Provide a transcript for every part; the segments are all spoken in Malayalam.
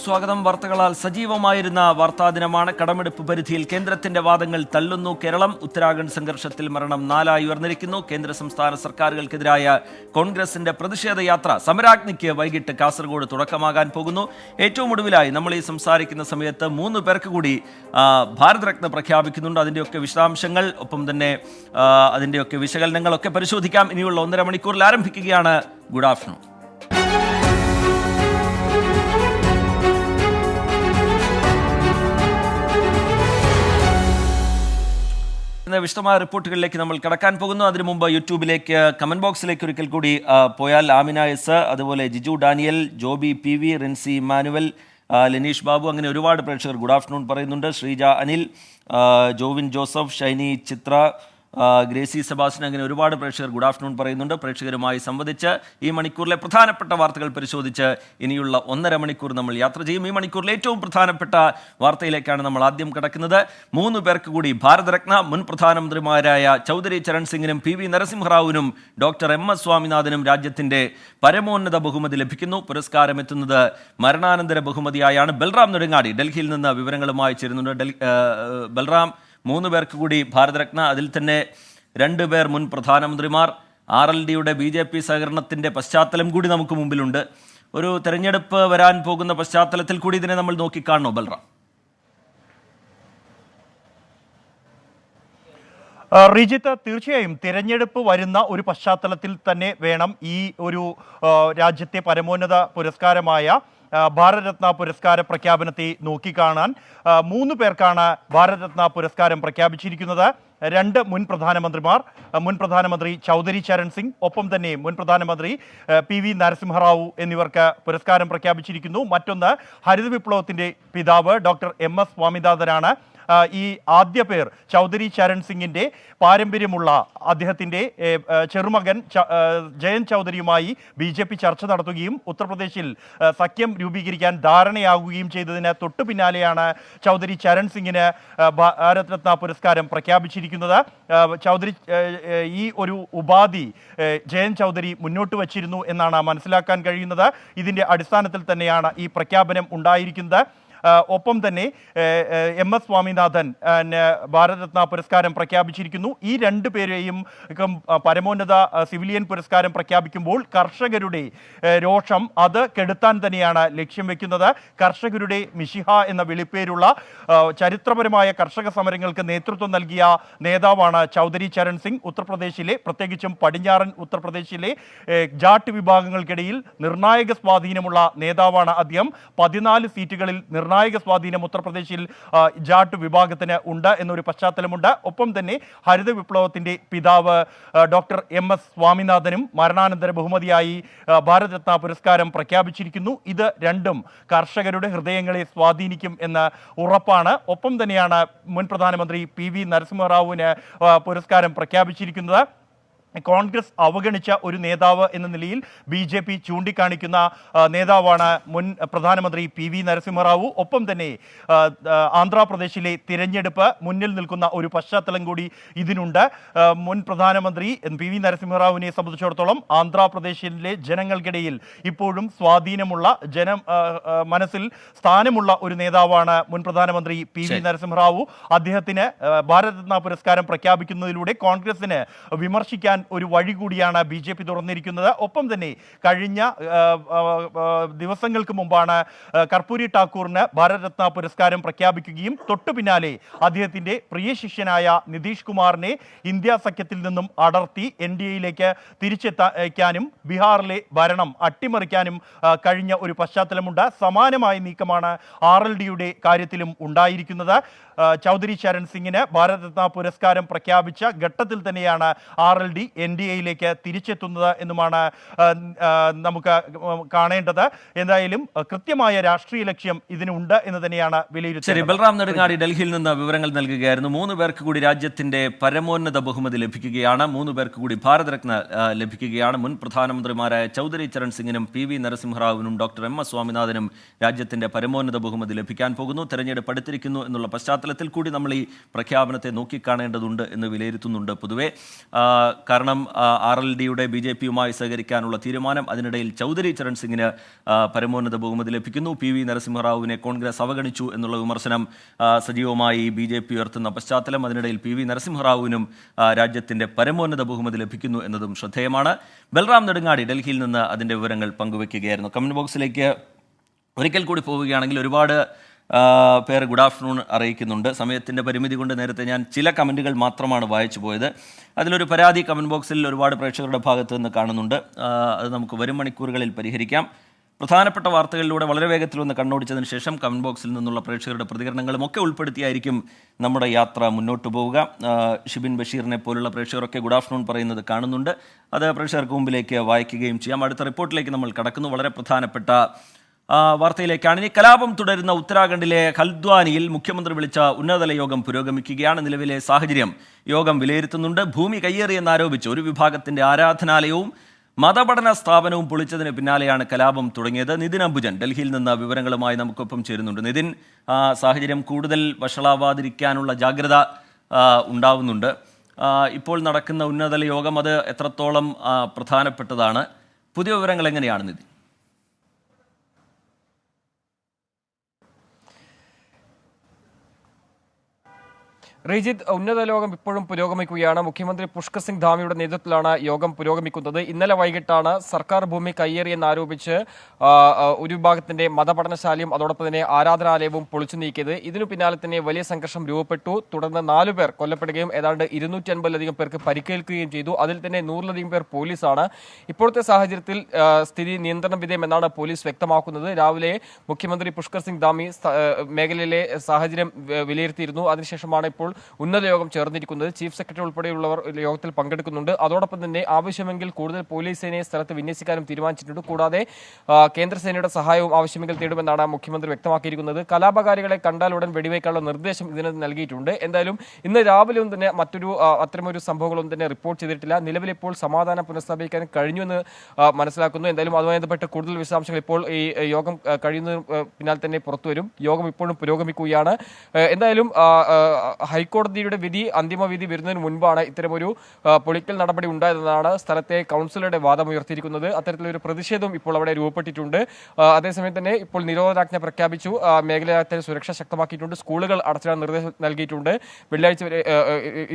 സ്വാഗതം. വാർത്തകളാൽ സജീവമായിരുന്ന വാർത്താ ദിനമാണ്. കടമെടുപ്പ് പരിധിയിൽ കേന്ദ്രത്തിന്റെ വാദങ്ങൾ തള്ളുന്നു കേരളം. ഉത്തരാഖണ്ഡ് സംഘർഷത്തിൽ മരണം 4 ഉയർന്നിരിക്കുന്നു. കേന്ദ്ര സംസ്ഥാന സർക്കാരുകൾക്കെതിരായ കോൺഗ്രസിന്റെ പ്രതിഷേധ യാത്ര സമരാഗ്നിക്ക് വൈകിട്ട് കാസർഗോഡ് തുടക്കമാകാൻ പോകുന്നു. ഏറ്റവും ഒടുവിലായി നമ്മൾ ഈ സംസാരിക്കുന്ന സമയത്ത് 3 പേർക്ക് കൂടി ഭാരതരത്ന പ്രഖ്യാപിക്കുന്നുണ്ട്. അതിൻ്റെയൊക്കെ വിശദാംശങ്ങൾ ഒപ്പം തന്നെ അതിൻ്റെയൊക്കെ വിശകലനങ്ങളൊക്കെ പരിശോധിക്കാം. ഇനിയുള്ള 1.5 മണിക്കൂറിൽ ആരംഭിക്കുകയാണ് ഗുഡ് ആഫ്റ്റർനൂൺ. വിശദമായ റിപ്പോർട്ടുകളിലേക്ക് നമ്മൾ കടക്കാൻ പോകുന്നു. അതിനു മുമ്പ് യൂട്യൂബിലേക്ക് കമന്റ് ബോക്സിലേക്ക് ഒരിക്കൽ കൂടി പോയാൽ ആമിന എസ്, അതുപോലെ ജിജു ഡാനിയൽ, ജോബി PV, റിൻസി ഇമാനുവൽ, ലെനീഷ് ബാബു, അങ്ങനെ ഒരുപാട് പ്രേക്ഷകർ ഗുഡ് ആഫ്റ്റർനൂൺ പറയുന്നുണ്ട്. ശ്രീജ അനിൽ, ജോവിൻ ജോസഫ്, ഷൈനി ചിത്ര, ഗ്രേസി സെബാസ്റ്റ്യൻ, അങ്ങനെ ഒരുപാട് പ്രേക്ഷകർ ഗുഡ് ആഫ്റ്റർനൂൺ പറയുന്നുണ്ട്. പ്രേക്ഷകരുമായി സംവദിച്ച് ഈ മണിക്കൂറിലെ പ്രധാനപ്പെട്ട വാർത്തകൾ പരിശോധിച്ച് ഇനിയുള്ള 1.5 മണിക്കൂർ നമ്മൾ യാത്ര ചെയ്യും. ഈ മണിക്കൂറിലെ ഏറ്റവും പ്രധാനപ്പെട്ട വാർത്തയിലേക്കാണ് നമ്മൾ ആദ്യം കിടക്കുന്നത്. 3 പേർക്ക് കൂടി ഭാരതരത്ന. മുൻ പ്രധാനമന്ത്രിമാരായ ചൗധരി ചരൺ സിംഗിനും PV നരസിംഹറാവുവിനും ഡോക്ടർ MS സ്വാമിനാഥനും രാജ്യത്തിന്റെ പരമോന്നത ബഹുമതി ലഭിക്കുന്നു. പുരസ്കാരം എത്തുന്നത് മരണാനന്തര ബഹുമതിയായാണ്. ബൽറാം നെടുങ്ങാടി ഡൽഹിയിൽ നിന്ന് വിവരങ്ങളുമായി ചേരുന്നുണ്ട്. ബൽറാം, 3 പേർക്ക് കൂടി ഭാരതരത്ന, അതിൽ തന്നെ 2 പേർ മുൻ പ്രധാനമന്ത്രിമാർ. RLDയുടെ BJP സഹകരണത്തിന്റെ പശ്ചാത്തലം കൂടി നമുക്ക് മുമ്പിലുണ്ട്. ഒരു തെരഞ്ഞെടുപ്പ് വരാൻ പോകുന്ന പശ്ചാത്തലത്തിൽ കൂടി ഇതിനെ നമ്മൾ നോക്കിക്കാണണോ ബൽറാം? റിജിത്ത്, തീർച്ചയായും തിരഞ്ഞെടുപ്പ് വരുന്ന ഒരു പശ്ചാത്തലത്തിൽ തന്നെ വേണം ഈ ഒരു രാജ്യത്തെ പരമോന്നത പുരസ്കാരമായ ഭാരതരത്ന പുരസ്കാര പ്രഖ്യാപനത്തെ നോക്കിക്കാണാൻ. 3 പേർക്കാണ് ഭാരതരത്ന പുരസ്കാരം പ്രഖ്യാപിച്ചിരിക്കുന്നത്. 2 മുൻ പ്രധാനമന്ത്രിമാർ, മുൻ പ്രധാനമന്ത്രി ചൗധരി ചരൺ സിംഗ്, ഒപ്പം തന്നെ മുൻ പ്രധാനമന്ത്രി PV നരസിംഹറാവു എന്നിവർക്ക് പുരസ്കാരം പ്രഖ്യാപിച്ചിരിക്കുന്നു. മറ്റൊന്ന് ഹരിത വിപ്ലവത്തിന്റെ പിതാവ് ഡോക്ടർ MS സ്വാമിനാഥനാണ്. ഈ ആദ്യ പേർ ചൗധരി ചരൺ സിംഗിന്റെ പാരമ്പര്യമുള്ള അദ്ദേഹത്തിന്റെ ചെറുമകൻ ജയന്ത് ചൗധരിയുമായി BJP ചർച്ച നടത്തുകയും ഉത്തർപ്രദേശിൽ സഖ്യം രൂപീകരിക്കാൻ ധാരണയാകുകയും ചെയ്തതിന് തൊട്ടു പിന്നാലെയാണ് ചൗധരി ചരൺ സിംഗിന് ഭാരതരത്ന പുരസ്കാരം പ്രഖ്യാപിച്ചിരിക്കുന്നത്. ചൗധരി ഈ ഒരു ഉപാധി ജയന്ത് ചൗധരി മുന്നോട്ട് വച്ചിരുന്നു എന്നാണ് മനസ്സിലാക്കാൻ കഴിയുന്നത്. ഇതിന്റെ അടിസ്ഥാനത്തിൽ തന്നെയാണ് ഈ പ്രഖ്യാപനം ഉണ്ടായിരിക്കുന്നത്. ഒപ്പം തന്നെ MS സ്വാമിനാഥൻ ഭാരതരത്ന പുരസ്കാരം പ്രഖ്യാപിച്ചിരിക്കുന്നു. ഈ 2 പേരെയും പരമോന്നത സിവിലിയൻ പുരസ്കാരം പ്രഖ്യാപിക്കുമ്പോൾ കർഷകരുടെ രോഷം അത് കെടുത്താൻ തന്നെയാണ് ലക്ഷ്യം വെക്കുന്നത്. കർഷകരുടെ മിശിഹ എന്ന വിളിപ്പേരുള്ള ചരിത്രപരമായ കർഷക സമരങ്ങൾക്ക് നേതൃത്വം നൽകിയ നേതാവാണ് ചൗധരി ചരൺ സിംഗ്. ഉത്തർപ്രദേശിലെ, പ്രത്യേകിച്ചും പടിഞ്ഞാറൻ ഉത്തർപ്രദേശിലെ ജാട്ട് വിഭാഗങ്ങൾക്കിടയിൽ നിർണായക സ്വാധീനമുള്ള നേതാവാണ് അദ്ദേഹം. 14 സീറ്റുകളിൽ നിർണായക സ്വാധീനം ഉത്തർപ്രദേശിൽ ജാട്ട് വിഭാഗത്തിന് ഉണ്ട് എന്നൊരു പശ്ചാത്തലമുണ്ട്. ഒപ്പം തന്നെ ഹരിത വിപ്ലവത്തിന്റെ പിതാവ് ഡോക്ടർ MS സ്വാമിനാഥനും മരണാനന്തര ബഹുമതിയായി ഭാരതരത്ന പുരസ്കാരം പ്രഖ്യാപിച്ചിരിക്കുന്നു. ഇത് രണ്ടും കർഷകരുടെ ഹൃദയങ്ങളെ സ്വാധീനിക്കും എന്ന് ഉറപ്പാണ്. ഒപ്പം തന്നെയാണ് മുൻ പ്രധാനമന്ത്രി PV നരസിംഹറാവുവിന് പുരസ്കാരം പ്രഖ്യാപിച്ചിരിക്കുന്നത്. കോൺഗ്രസ് അവഗണിച്ച ഒരു നേതാവ് എന്ന നിലയിൽ BJP ചൂണ്ടിക്കാണിക്കുന്ന നേതാവാണ് മുൻ പ്രധാനമന്ത്രി PV നരസിംഹറാവു. ഒപ്പം തന്നെ ആന്ധ്രാപ്രദേശിലെ തിരഞ്ഞെടുപ്പ് മുന്നിൽ നിൽക്കുന്ന ഒരു പശ്ചാത്തലം കൂടി ഇതിനുണ്ട്. മുൻ പ്രധാനമന്ത്രി PV നരസിംഹറാവുവിനെ സംബന്ധിച്ചിടത്തോളം ആന്ധ്രാപ്രദേശിലെ ജനങ്ങൾക്കിടയിൽ ഇപ്പോഴും സ്വാധീനമുള്ള മനസ്സിൽ സ്ഥാനമുള്ള ഒരു നേതാവാണ് മുൻ പ്രധാനമന്ത്രി PV നരസിംഹറാവു. അദ്ദേഹത്തിന് ഭാരതരത്ന പുരസ്കാരം പ്രഖ്യാപിക്കുന്നതിലൂടെ കോൺഗ്രസിന് വിമർശിക്കാൻ ഒരു വഴി കൂടിയാണ് BJP തുറന്നിരിക്കുന്നത്. ഒപ്പം തന്നെ കഴിഞ്ഞ ദിവസങ്ങൾക്ക് മുമ്പാണ് കർപ്പൂരി ടാക്കൂറിന് ഭാരതരത്ന പുരസ്കാരം പ്രഖ്യാപിക്കുകയും തൊട്ടു പിന്നാലെ അദ്ദേഹത്തിന്റെ പ്രിയ ശിഷ്യനായ നിതീഷ് കുമാറിനെ ഇന്ത്യ സഖ്യത്തിൽ നിന്നും അടർത്തി NDAയിലേക്ക് തിരിച്ചെത്തിക്കാനും ബീഹാറിലെ ഭരണം അട്ടിമറിക്കാനും കഴിഞ്ഞ ഒരു പശ്ചാത്തലമുണ്ട്. സമാനമായ നീക്കമാണ് RLDയുടെ കാര്യത്തിലും ഉണ്ടായിരിക്കുന്നത്. ചൗധരി ചരൺ സിംഗിന് ഭാരതരത്ന പുരസ്കാരം പ്രഖ്യാപിച്ച ഘട്ടത്തിൽ തന്നെയാണ് RLD NDAയിലേക്ക് തിരിച്ചെത്തുന്നത് എന്നുമാണ് നമുക്ക് കാണേണ്ടത്. എന്തായാലും കൃത്യമായ രാഷ്ട്രീയ ലക്ഷ്യം ഇതിനുണ്ട് എന്ന് തന്നെയാണ് വിലയിരുത്തുന്നത്. ശരി, ബൽറാം നെടുങ്ങാടി ഡൽഹിയിൽ നിന്ന് വിവരങ്ങൾ നൽകുകയായിരുന്നു. 3 പേർക്ക് കൂടി രാജ്യത്തിന്റെ പരമോന്നത ബഹുമതി ലഭിക്കുകയാണ്. 3 പേർക്ക് കൂടി ഭാരതരത്ന ലഭിക്കുകയാണ്. മുൻ പ്രധാനമന്ത്രിമാരായ ചൗധരി ചരൺ സിംഗിനും PV നരസിംഹറാവുവിനും ഡോക്ടർ MS സ്വാമിനാഥനും രാജ്യത്തിന്റെ പരമോന്നത ബഹുമതി ലഭിക്കാൻ പോകുന്നു. തെരഞ്ഞെടുപ്പ് അടുത്തിരിക്കുന്നു എന്നുള്ള പശ്ചാത്തലത്തിൽ കൂടി നമ്മൾ ഈ പ്രഖ്യാപനത്തെ നോക്കിക്കാണേണ്ടതുണ്ട് എന്ന് വിലയിരുത്തുന്നുണ്ട് പൊതുവെ. കാരണം കാരണം RLDയുടെ BJPയുമായി സഹകരിക്കാനുള്ള തീരുമാനം. അതിനിടയിൽ ചൗധരി ചരൺ സിംഗിന് പരമോന്നത ബഹുമതി ലഭിക്കുന്നു. PV നരസിംഹറാവുവിനെ കോൺഗ്രസ് അവഗണിച്ചു എന്നുള്ള വിമർശനം സജീവമായി BJP ഉയർത്തുന്ന പശ്ചാത്തലം. അതിനിടയിൽ PV നരസിംഹറാവുവിനും രാജ്യത്തിന്റെ പരമോന്നത ബഹുമതി ലഭിക്കുന്നു എന്നതും ശ്രദ്ധേയമാണ്. ബൽറാം നെടുങ്ങാടി ഡൽഹിയിൽ നിന്ന് അതിന്റെ വിവരങ്ങൾ പങ്കുവയ്ക്കുകയായിരുന്നു. കമന്റ് ബോക്സിലേക്ക് ഒരിക്കൽ കൂടി പോവുകയാണെങ്കിൽ ഒരുപാട് പേർ ഗുഡ് ആഫ്റ്റർനൂൺ അറിയിക്കുന്നുണ്ട്. സമയത്തിൻ്റെ പരിമിതി കൊണ്ട് നേരത്തെ ഞാൻ ചില കമൻറ്റുകൾ മാത്രമാണ് വായിച്ചു പോയത്. അതിലൊരു പരാതി കമൻറ്റ് ബോക്സിൽ ഒരുപാട് പ്രേക്ഷകരുടെ ഭാഗത്ത് നിന്ന് കാണുന്നുണ്ട്. അത് നമുക്ക് വരും മണിക്കൂറുകളിൽ പരിഹരിക്കാം. പ്രധാനപ്പെട്ട വാർത്തകളിലൂടെ വളരെ വേഗത്തിലൊന്ന് കണ്ണോടിച്ചതിന് ശേഷം കമൻറ്റ് ബോക്സിൽ നിന്നുള്ള പ്രേക്ഷകരുടെ പ്രതികരണങ്ങളും ഒക്കെ ഉൾപ്പെടുത്തിയായിരിക്കും നമ്മുടെ യാത്ര മുന്നോട്ട് പോവുക. ഷിബിൻ ബഷീറിനെ പോലുള്ള പ്രേക്ഷകരൊക്കെ ഗുഡ് ആഫ്റ്റർനൂൺ പറയുന്നത് കാണുന്നുണ്ട്. അത് പ്രേക്ഷകർക്ക് മുമ്പിലേക്ക് വായിക്കുകയും ചെയ്യാം. അടുത്ത റിപ്പോർട്ടിലേക്ക് നമ്മൾ കടക്കുന്നു. വളരെ പ്രധാനപ്പെട്ട വാർത്തയിലേക്കാണ്. ഇനി കലാപം തുടരുന്ന ഉത്തരാഖണ്ഡിലെ ഹൽദ്വാനിയിൽ മുഖ്യമന്ത്രി വിളിച്ച ഉന്നതതല യോഗം പുരോഗമിക്കുകയാണ്. നിലവിലെ സാഹചര്യം യോഗം വിലയിരുത്തുന്നുണ്ട്. ഭൂമി കയ്യേറിയെന്നാരോപിച്ച് ഒരു വിഭാഗത്തിന്റെ ആരാധനാലയവും മതപഠന സ്ഥാപനവും പൊളിച്ചതിന് പിന്നാലെയാണ് കലാപം തുടങ്ങിയത്. നിതിൻ അംബുജൻ ഡൽഹിയിൽ നിന്ന് വിവരങ്ങളുമായി നമുക്കൊപ്പം ചേരുന്നുണ്ട്. നിതിൻ, സാഹചര്യം കൂടുതൽ വഷളാവാതിരിക്കാനുള്ള ജാഗ്രത ഉണ്ടാവുന്നുണ്ട്. ഇപ്പോൾ നടക്കുന്ന ഉന്നതതല യോഗം അത് എത്രത്തോളം പ്രധാനപ്പെട്ടതാണ്? പുതിയ വിവരങ്ങൾ എങ്ങനെയാണ് നിതിൻ? റീജിത്ത്, ഉന്നത യോഗം ഇപ്പോഴും പുരോഗമിക്കുകയാണ്. മുഖ്യമന്ത്രി പുഷ്കർ സിംഗ് ധാമിയുടെ നേതൃത്വത്തിലാണ് യോഗം പുരോഗമിക്കുന്നത്. ഇന്നലെ വൈകിട്ടാണ് സർക്കാർ ഭൂമി കയ്യേറിയെന്നാരോപിച്ച് ഒരു വിഭാഗത്തിന്റെ മതപഠനശാലയും അതോടൊപ്പം തന്നെ ആരാധനാലയവും പൊളിച്ചു നീക്കിയത്. ഇതിനു പിന്നാലെ തന്നെ വലിയ സംഘർഷം രൂപപ്പെട്ടു. തുടർന്ന് 4 പേർ കൊല്ലപ്പെടുകയും ഏതാണ്ട് 250-ലധികം പേർക്ക് പരിക്കേൽക്കുകയും ചെയ്തു. അതിൽ തന്നെ 100-ലധികം പേർ പോലീസാണ്. ഇപ്പോഴത്തെ സാഹചര്യത്തിൽ സ്ഥിതി നിയന്ത്രണ വിധേയമെന്നാണ് പോലീസ് വ്യക്തമാക്കുന്നത്. രാവിലെ മുഖ്യമന്ത്രി പുഷ്കർ സിംഗ് ധാമി മേഖലയിലെ സാഹചര്യം വിലയിരുത്തിയിരുന്നു. അതിനുശേഷമാണ് ഇപ്പോൾ ഉന്നത യോഗം ചേർന്നിരിക്കുന്നത്. ചീഫ് സെക്രട്ടറി ഉൾപ്പെടെയുള്ളവർ യോഗത്തിൽ പങ്കെടുക്കുന്നുണ്ട്. അതോടൊപ്പം തന്നെ ആവശ്യമെങ്കിൽ കൂടുതൽ പോലീസ് സേനയെ സ്ഥലത്ത് വിന്യസിക്കാനും തീരുമാനിച്ചിട്ടുണ്ട്. കൂടാതെ കേന്ദ്രസേനയുടെ സഹായവും ആവശ്യമെങ്കിൽ തേടുമെന്നാണ് മുഖ്യമന്ത്രി വ്യക്തമാക്കിയിരിക്കുന്നത്. കലാപകാരികളെ കണ്ടാൽ ഉടൻ വെടിവെക്കാനുള്ള നിർദ്ദേശം ഇതിന് നൽകിയിട്ടുണ്ട്. എന്തായാലും ഇന്ന് രാവിലെ ഒന്നും തന്നെ അത്തരമൊരു സംഭവങ്ങളൊന്നും തന്നെ റിപ്പോർട്ട് ചെയ്തിട്ടില്ല. നിലവിലിപ്പോൾ സമാധാനം പുനഃസ്ഥാപിക്കാൻ കഴിഞ്ഞുവെന്ന് മനസ്സിലാക്കുന്നു. എന്തായാലും അതുമായി ബന്ധപ്പെട്ട് കൂടുതൽ വിശദാംശങ്ങൾ ഇപ്പോൾ ഈ യോഗം കഴിയുന്നതിന് പിന്നാലെ തന്നെ പുറത്തുവരും. യോഗം ഇപ്പോഴും പുരോഗമിക്കുകയാണ്. എന്തായാലും ഹൈക്കോടതിയുടെ അന്തിമ വിധി വരുന്നതിന് മുൻപാണ് ഇത്തരമൊരു പൊളിക്കൽ നടപടി ഉണ്ടായതെന്നാണ് സ്ഥലത്തെ കൗൺസിലറുടെ വാദമുയർത്തിയിരിക്കുന്നത്. അത്തരത്തിലൊരു പ്രതിഷേധവും ഇപ്പോൾ അവിടെ രൂപപ്പെട്ടിട്ടുണ്ട്. അതേസമയം തന്നെ ഇപ്പോൾ നിരോധനാജ്ഞ പ്രഖ്യാപിച്ചു. മേഖലയിൽ സുരക്ഷ ശക്തമാക്കിയിട്ടുണ്ട്. സ്കൂളുകൾ അടച്ചിടാൻ നിർദ്ദേശം നൽകിയിട്ടുണ്ട്. വെള്ളിയാഴ്ച വരെ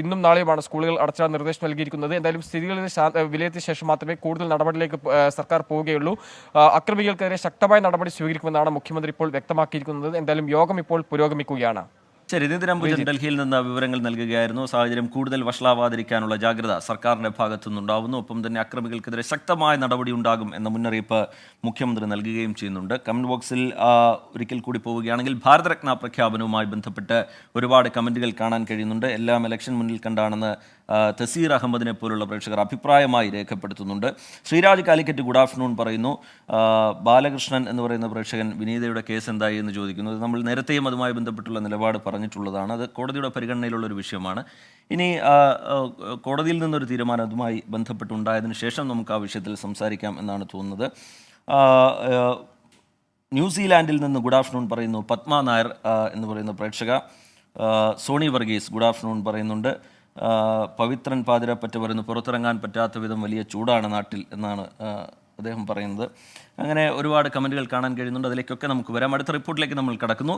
ഇന്നും നാളെയുമാണ് സ്കൂളുകൾ അടച്ചിടാൻ നിർദ്ദേശം നൽകിയിരിക്കുന്നത്. എന്തായാലും സ്ഥിതികൾ വിലയിരുത്തിയ ശേഷം മാത്രമേ കൂടുതൽ നടപടിയിലേക്ക് സർക്കാർ പോവുകയുള്ളൂ. അക്രമികൾക്കെതിരെ ശക്തമായ നടപടി സ്വീകരിക്കുമെന്നാണ് മുഖ്യമന്ത്രി ഇപ്പോൾ വ്യക്തമാക്കിയിരിക്കുന്നത്. എന്തായാലും യോഗം ഇപ്പോൾ പുരോഗമിക്കുകയാണ്. ശരി, നിതിൻ അംബുജൻ ഡൽഹിയിൽ നിന്ന് വിവരങ്ങൾ നൽകുകയായിരുന്നു. സാഹചര്യം കൂടുതൽ വഷളാവാതിരിക്കാനുള്ള ജാഗ്രത സർക്കാരിന്റെ ഭാഗത്തുനിന്നുണ്ടാവുന്നു. ഒപ്പം തന്നെ അക്രമികൾക്കെതിരെ ശക്തമായ നടപടി ഉണ്ടാകും എന്ന മുന്നറിയിപ്പ് മുഖ്യമന്ത്രി നൽകുകയും ചെയ്യുന്നുണ്ട്. കമന്റ് ബോക്സിൽ ഒരിക്കൽ കൂടി പോവുകയാണെങ്കിൽ ഭാരതരത്ന പ്രഖ്യാപനവുമായി ബന്ധപ്പെട്ട് ഒരുപാട് കമന്റുകൾ കാണാൻ കഴിയുന്നുണ്ട്. എല്ലാം ഇലക്ഷൻ മുന്നിൽ കണ്ടാണെന്ന് തസീർ അഹമ്മദിനെ പോലുള്ള പ്രേക്ഷകർ അഭിപ്രായമായി രേഖപ്പെടുത്തുന്നുണ്ട്. ശ്രീരാജ് കാലിക്കറ്റ് ഗുഡ് ആഫ്റ്റർനൂൺ പറയുന്നു. ബാലകൃഷ്ണൻ എന്ന് പറയുന്ന പ്രേക്ഷകൻ വിനീതയുടെ കേസ് എന്തായി എന്ന് ചോദിക്കുന്നു. നമ്മൾ നേരത്തെയും അതുമായി ബന്ധപ്പെട്ടുള്ള നിലപാട് പറഞ്ഞിട്ടുള്ളതാണ്. അത് കോടതിയുടെ പരിഗണനയിലുള്ളൊരു വിഷയമാണ്. ഇനി കോടതിയിൽ നിന്നൊരു തീരുമാനം അതുമായി ബന്ധപ്പെട്ടുണ്ടായതിനു ശേഷം നമുക്ക് ആ വിഷയത്തിൽ സംസാരിക്കാം എന്നാണ് തോന്നുന്നത്. ന്യൂസിലാൻഡിൽ നിന്ന് ഗുഡ് ആഫ്റ്റർനൂൺ പറയുന്നു പത്മ നായർ എന്ന് പറയുന്ന പ്രേക്ഷക. സോണി വർഗീസ് ഗുഡ് ആഫ്റ്റർനൂൺ പറയുന്നുണ്ട്. പവിത്രൻ പാതിരപ്പറ്റ പറയുന്നു പുറത്തിറങ്ങാൻ പറ്റാത്ത വിധം വലിയ ചൂടാണ് നാട്ടിൽ എന്നാണ് അദ്ദേഹം പറയുന്നത്. അങ്ങനെ ഒരുപാട് കമൻറ്റുകൾ കാണാൻ കഴിയുന്നുണ്ട്. അതിലേക്കൊക്കെ നമുക്ക് വരാം. അടുത്ത റിപ്പോർട്ടിലേക്ക് നമ്മൾ കടക്കുന്നു.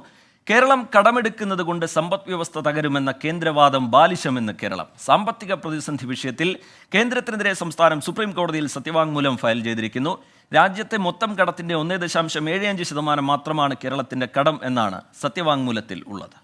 കേരളം കടമെടുക്കുന്നത് കൊണ്ട് സമ്പദ് വ്യവസ്ഥ തകരുമെന്ന കേന്ദ്രവാദം ബാലിശമെന്ന് കേരളം. സാമ്പത്തിക പ്രതിസന്ധി വിഷയത്തിൽ കേന്ദ്രത്തിനെതിരെ സംസ്ഥാനം സുപ്രീം കോടതിയിൽ സത്യവാങ്മൂലം ഫയൽ ചെയ്തിരിക്കുന്നു. രാജ്യത്തെ മൊത്തം കടത്തിന്റെ 1.75% മാത്രമാണ് കേരളത്തിന്റെ കടം എന്നാണ് സത്യവാങ്മൂലത്തിൽ ഉള്ളത്.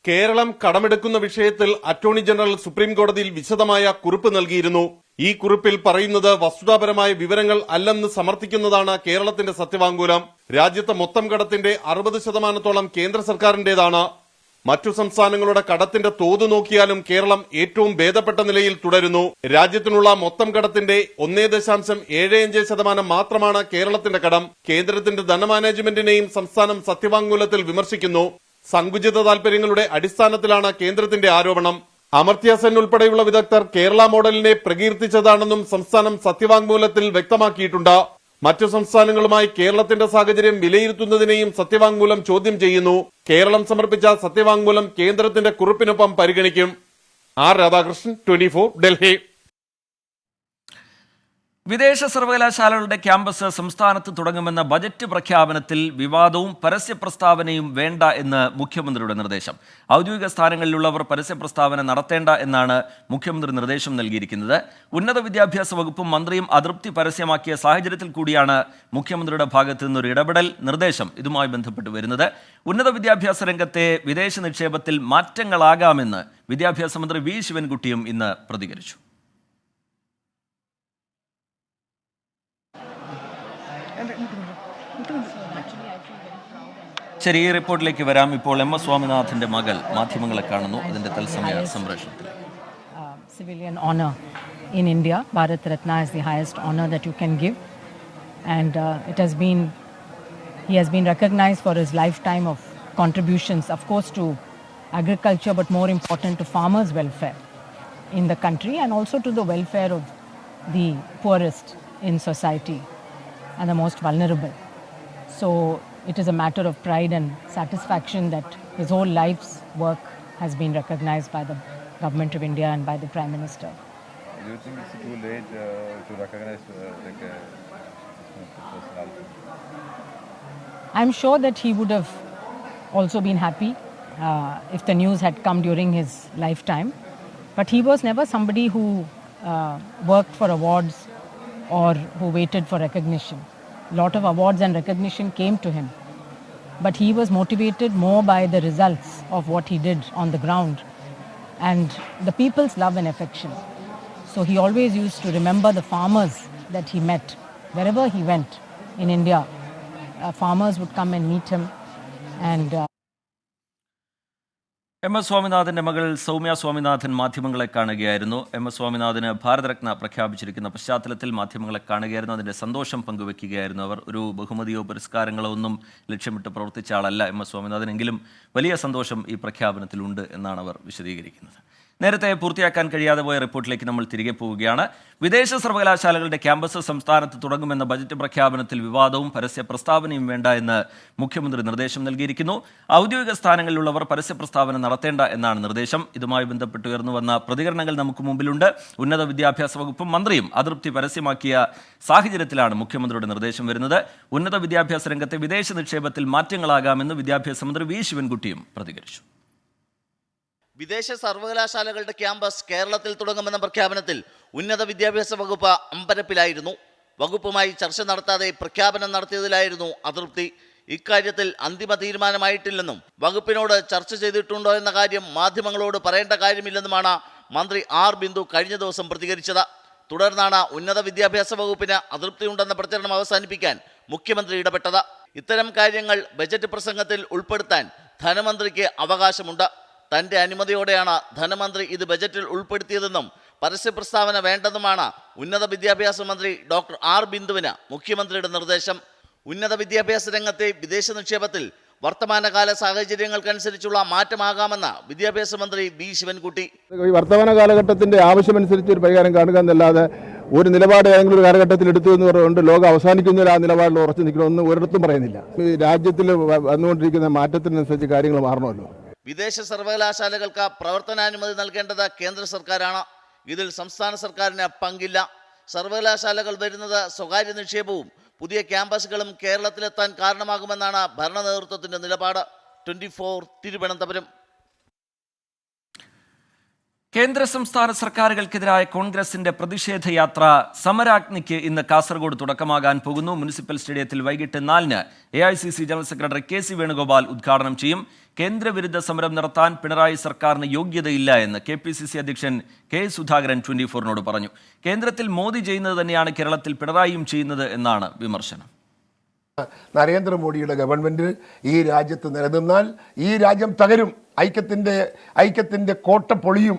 കേരളം കടമെടുക്കുന്ന വിഷയത്തിൽ അറ്റോർണി ജനറൽ സുപ്രീം കോടതിയിൽ വിശദമായ കുറിപ്പ് നൽകിയിരുന്നു. ഈ കുറിപ്പിൽ പറയുന്നത് വസ്തുതാപരമായ വിവരങ്ങൾ അല്ലെന്ന് സമർത്ഥിക്കുന്നതാണ് കേരളത്തിന്റെ സത്യവാങ്മൂലം. രാജ്യത്തെ മൊത്തം കടത്തിന്റെ 60% കേന്ദ്ര സർക്കാരിന്റേതാണ്. മറ്റു സംസ്ഥാനങ്ങളുടെ കടത്തിന്റെ തോത് നോക്കിയാലും കേരളം ഏറ്റവും ഭേദപ്പെട്ട നിലയിൽ തുടരുന്നു. രാജ്യത്തിനുള്ള മൊത്തം കടത്തിന്റെ 1.75% മാത്രമാണ് കേരളത്തിന്റെ കടം. കേന്ദ്രത്തിന്റെ ധനമാനേജ്മെന്റിനെയും സംസ്ഥാനം സത്യവാങ്മൂലത്തിൽ വിമർശിക്കുന്നു. സങ്കുചിത താൽപര്യങ്ങളുടെ അടിസ്ഥാനത്തിലാണ് കേന്ദ്രത്തിന്റെ ആരോപണം. അമർത്യ സെൻ ഉൾപ്പെടെയുള്ള വിദഗ്ധർ കേരള മോഡലിനെ പ്രകീർത്തിച്ചതാണെന്നും സംസ്ഥാനം സത്യവാങ്മൂലത്തിൽ വ്യക്തമാക്കിയിട്ടുണ്ട്. മറ്റു സംസ്ഥാനങ്ങളുമായി കേരളത്തിന്റെ സാഹചര്യം വിലയിരുത്തുന്നതിനെയും സത്യവാങ്മൂലം ചോദ്യം ചെയ്യുന്നു. കേരളം സമർപ്പിച്ച സത്യവാങ്മൂലം കേന്ദ്രത്തിന്റെ കുറിപ്പിനൊപ്പം പരിഗണിക്കും. ആർ രാധാകൃഷ്ണൻ, 24, ഡൽഹി. വിദേശ സർവകലാശാലകളുടെ ക്യാമ്പസ് സംസ്ഥാനത്ത് തുടങ്ങുമെന്ന ബജറ്റ് പ്രഖ്യാപനത്തിൽ വിവാദവും പരസ്യ പ്രസ്താവനയും വേണ്ട എന്ന് മുഖ്യമന്ത്രിയുടെ നിർദ്ദേശം. ഔദ്യോഗിക സ്ഥാനങ്ങളിലുള്ളവർ പരസ്യ പ്രസ്താവന നടത്തേണ്ട എന്നാണ് മുഖ്യമന്ത്രി നിർദ്ദേശം നൽകിയിരിക്കുന്നത്. ഉന്നത വിദ്യാഭ്യാസ വകുപ്പും മന്ത്രിയും അതൃപ്തി പരസ്യമാക്കിയ സാഹചര്യത്തിൽ കൂടിയാണ് മുഖ്യമന്ത്രിയുടെ ഭാഗത്തു നിന്നൊരു ഇടപെടൽ നിർദ്ദേശം ഇതുമായി ബന്ധപ്പെട്ട് വരുന്നത്. ഉന്നത വിദ്യാഭ്യാസ രംഗത്തെ വിദേശ നിക്ഷേപത്തിൽ മാറ്റങ്ങളാകാമെന്ന് വിദ്യാഭ്യാസ മന്ത്രി വി ശിവൻകുട്ടിയും ഇന്ന് പ്രതികരിച്ചു. ശരി, ഈ റിപ്പോർട്ടിലേക്ക് വരാം. ഇപ്പോൾ എം എസ് സ്വാമിനാഥന്റെ മകൾ മാധ്യമങ്ങളെ കാണുന്നു. അതിന്റെ തത്സമയ സംപ്രേഷണത്തിൽ. Civilian honor in India, Bharat Ratna is the highest honor that you can give, and he has been recognized for his lifetime of contributions, of course, to agriculture, but more important to farmers' welfare in the country, and also to the welfare of the poorest in society and the most vulnerable. So it is a matter of pride and satisfaction that his whole life's work has been recognized by the Government of India and by the Prime Minister. Do you think it's too late to recognize personality? I'm sure that he would have also been happy if the news had come during his lifetime. But he was never somebody who worked for awards or who waited for recognition. A lot of awards and recognition came to him. But he was motivated more by the results of what he did on the ground and the people's love and affection. So he always used to remember the farmers that he met. Wherever he went in India, farmers would come and meet him. And M S സ്വാമിനാഥന്റെ മകൾ സൗമ്യ സ്വാമിനാഥൻ മാധ്യമങ്ങളെ കാണുകയായിരുന്നു. എം എസ് സ്വാമിനാഥന് ഭാരതരത്ന പ്രഖ്യാപിച്ചിരിക്കുന്ന പശ്ചാത്തലത്തിൽ മാധ്യമങ്ങളെ കാണുകയായിരുന്നു. അതിന്റെ സന്തോഷം പങ്കുവെക്കുകയായിരുന്നു അവർ. ഒരു ബഹുമതിയോ പുരസ്കാരങ്ങളോ ഒന്നും ലക്ഷ്യമിട്ട് പ്രവർത്തിച്ച ആളല്ല എം എസ് സ്വാമിനാഥൻ. എങ്കിലും വലിയ സന്തോഷം ഈ പ്രഖ്യാപനത്തിലുണ്ട് എന്നാണ് അവർ വിശദീകരിക്കുന്നത്. നേരത്തെ പൂർത്തിയാക്കാൻ കഴിയാതെ പോയ റിപ്പോർട്ടിലേക്ക് നമ്മൾ തിരികെ പോവുകയാണ്. വിദേശ സർവകലാശാലകളുടെ ക്യാമ്പസ് സംസ്ഥാനത്ത് തുടങ്ങുമെന്ന ബജറ്റ് പ്രഖ്യാപനത്തിൽ വിവാദവും പരസ്യ പ്രസ്താവനയും വേണ്ട എന്ന് മുഖ്യമന്ത്രി നിർദ്ദേശം നൽകിയിരിക്കുന്നു. ഔദ്യോഗിക സ്ഥാനങ്ങളിലുള്ളവർ പരസ്യ പ്രസ്താവന നടത്തേണ്ട എന്നാണ് നിർദ്ദേശം. ഇതുമായി ബന്ധപ്പെട്ട് ഉയർന്നു വന്ന പ്രതികരണങ്ങൾ നമുക്ക് മുമ്പിലുണ്ട്. ഉന്നത വിദ്യാഭ്യാസ വകുപ്പും മന്ത്രിയും അതൃപ്തി പരസ്യമാക്കിയ സാഹചര്യത്തിലാണ് മുഖ്യമന്ത്രിയുടെ നിർദ്ദേശം വരുന്നത്. ഉന്നത വിദ്യാഭ്യാസ രംഗത്തെ വിദേശ നിക്ഷേപത്തിൽ മാറ്റങ്ങളാകാമെന്ന് വിദ്യാഭ്യാസ മന്ത്രി വി ശിവൻകുട്ടിയും പ്രതികരിച്ചു. വിദേശ സർവകലാശാലകളുടെ ക്യാമ്പസ് കേരളത്തിൽ തുടങ്ങുമെന്ന പ്രഖ്യാപനത്തിൽ ഉന്നത വിദ്യാഭ്യാസ വകുപ്പ് അമ്പരപ്പിലായിരുന്നു. വകുപ്പുമായി ചർച്ച നടത്താതെ പ്രഖ്യാപനം നടത്തിയതിലായിരുന്നു അതൃപ്തി. ഇക്കാര്യത്തിൽ അന്തിമ തീരുമാനമായിട്ടില്ലെന്നും വകുപ്പിനോട് ചർച്ച ചെയ്തിട്ടുണ്ടോ എന്ന കാര്യം മാധ്യമങ്ങളോട് പറയേണ്ട കാര്യമില്ലെന്നുമാണ് മന്ത്രി ആർ ബിന്ദു കഴിഞ്ഞ ദിവസം പ്രതികരിച്ചത്. തുടർന്നാണ് ഉന്നത വിദ്യാഭ്യാസ വകുപ്പിന് അതൃപ്തിയുണ്ടെന്ന പ്രചരണം അവസാനിപ്പിക്കാൻ മുഖ്യമന്ത്രി ഇടപെട്ടത്. ഇത്തരം കാര്യങ്ങൾ ബജറ്റ് പ്രസംഗത്തിൽ ഉൾപ്പെടുത്താൻ ധനമന്ത്രിക്ക് അവകാശമുണ്ട്. തൻ്റെ അനുമതിയോടെയാണ് ധനമന്ത്രി ഇത് ബജറ്റിൽ ഉൾപ്പെടുത്തിയതെന്നും പരസ്യ പ്രസ്താവന വേണ്ടെന്നുമാണ് ഉന്നത വിദ്യാഭ്യാസ മന്ത്രി ഡോക്ടർ ആർ ബിന്ദുവിന് മുഖ്യമന്ത്രിയുടെ നിർദ്ദേശം. ഉന്നത വിദ്യാഭ്യാസ രംഗത്തെ വിദേശ നിക്ഷേപത്തിൽ വർത്തമാനകാല സാഹചര്യങ്ങൾക്കനുസരിച്ചുള്ള മാറ്റമാകാമെന്ന് വിദ്യാഭ്യാസ മന്ത്രി വി ശിവൻകുട്ടി. ഈ വർത്തമാന കാലഘട്ടത്തിന്റെ ആവശ്യമനുസരിച്ച് ഒരു പരിഹാരം കാണുക എന്നല്ലാതെ ഒരു നിലപാട് ഏതെങ്കിലും ഒരു കാലഘട്ടത്തിൽ എടുത്തു എന്ന് പറഞ്ഞുകൊണ്ട് ലോകം അവസാനിക്കുന്നതിൽ ആ നിലപാടിൽ ഉറച്ചു നിൽക്കണമെന്ന് ഒരിടത്തും പറയുന്നില്ല. ഈ രാജ്യത്തിൽ വന്നുകൊണ്ടിരിക്കുന്ന മാറ്റത്തിനനുസരിച്ച് കാര്യങ്ങൾ മാറണമല്ലോ. വിദേശ സർവകലാശാലകൾക്ക് പ്രവർത്തനാനുമതി നൽകേണ്ടത് കേന്ദ്ര സർക്കാരാണ്. ഇതിൽ സംസ്ഥാന സർക്കാരിന് പങ്കില്ല. സർവകലാശാലകൾ വരുന്നത് സ്വകാര്യ നിക്ഷേപവും പുതിയ ക്യാമ്പസുകളും കേരളത്തിലെത്താൻ കാരണമാകുമെന്നാണ് ഭരണ നേതൃത്വത്തിന്റെ നിലപാട്. 24 തിരുവനന്തപുരം. കേന്ദ്ര സംസ്ഥാന സർക്കാരുകൾക്കെതിരായ കോൺഗ്രസിന്റെ പ്രതിഷേധ യാത്ര സമരാഗ്നിക്ക് ഇന്ന് കാസർഗോഡ് തുടക്കമാകാൻ പോകുന്നു. മുനിസിപ്പൽ സ്റ്റേഡിയത്തിൽ വൈകിട്ട് 4-ന് AICC general secretary KC Venugopal ഉദ്ഘാടനം ചെയ്യും. കേന്ദ്രവിരുദ്ധ സമരം നടത്താൻ പിണറായി സർക്കാരിന് യോഗ്യതയില്ല എന്ന് KPCC അധ്യക്ഷൻ K സുധാകരൻ 24-നോട് പറഞ്ഞു. കേന്ദ്രത്തിൽ മോദി ചെയ്യുന്നത് തന്നെയാണ് കേരളത്തിൽ പിണറായിയും ചെയ്യുന്നത് എന്നാണ് വിമർശനം. നരേന്ദ്രമോദിയുടെ ഗവൺമെന്റ് ഈ രാജ്യത്ത് നിലനിന്നാൽ ഈ രാജ്യം തകരും. ഐക്യത്തിന്റെ കോട്ട പൊളിയും.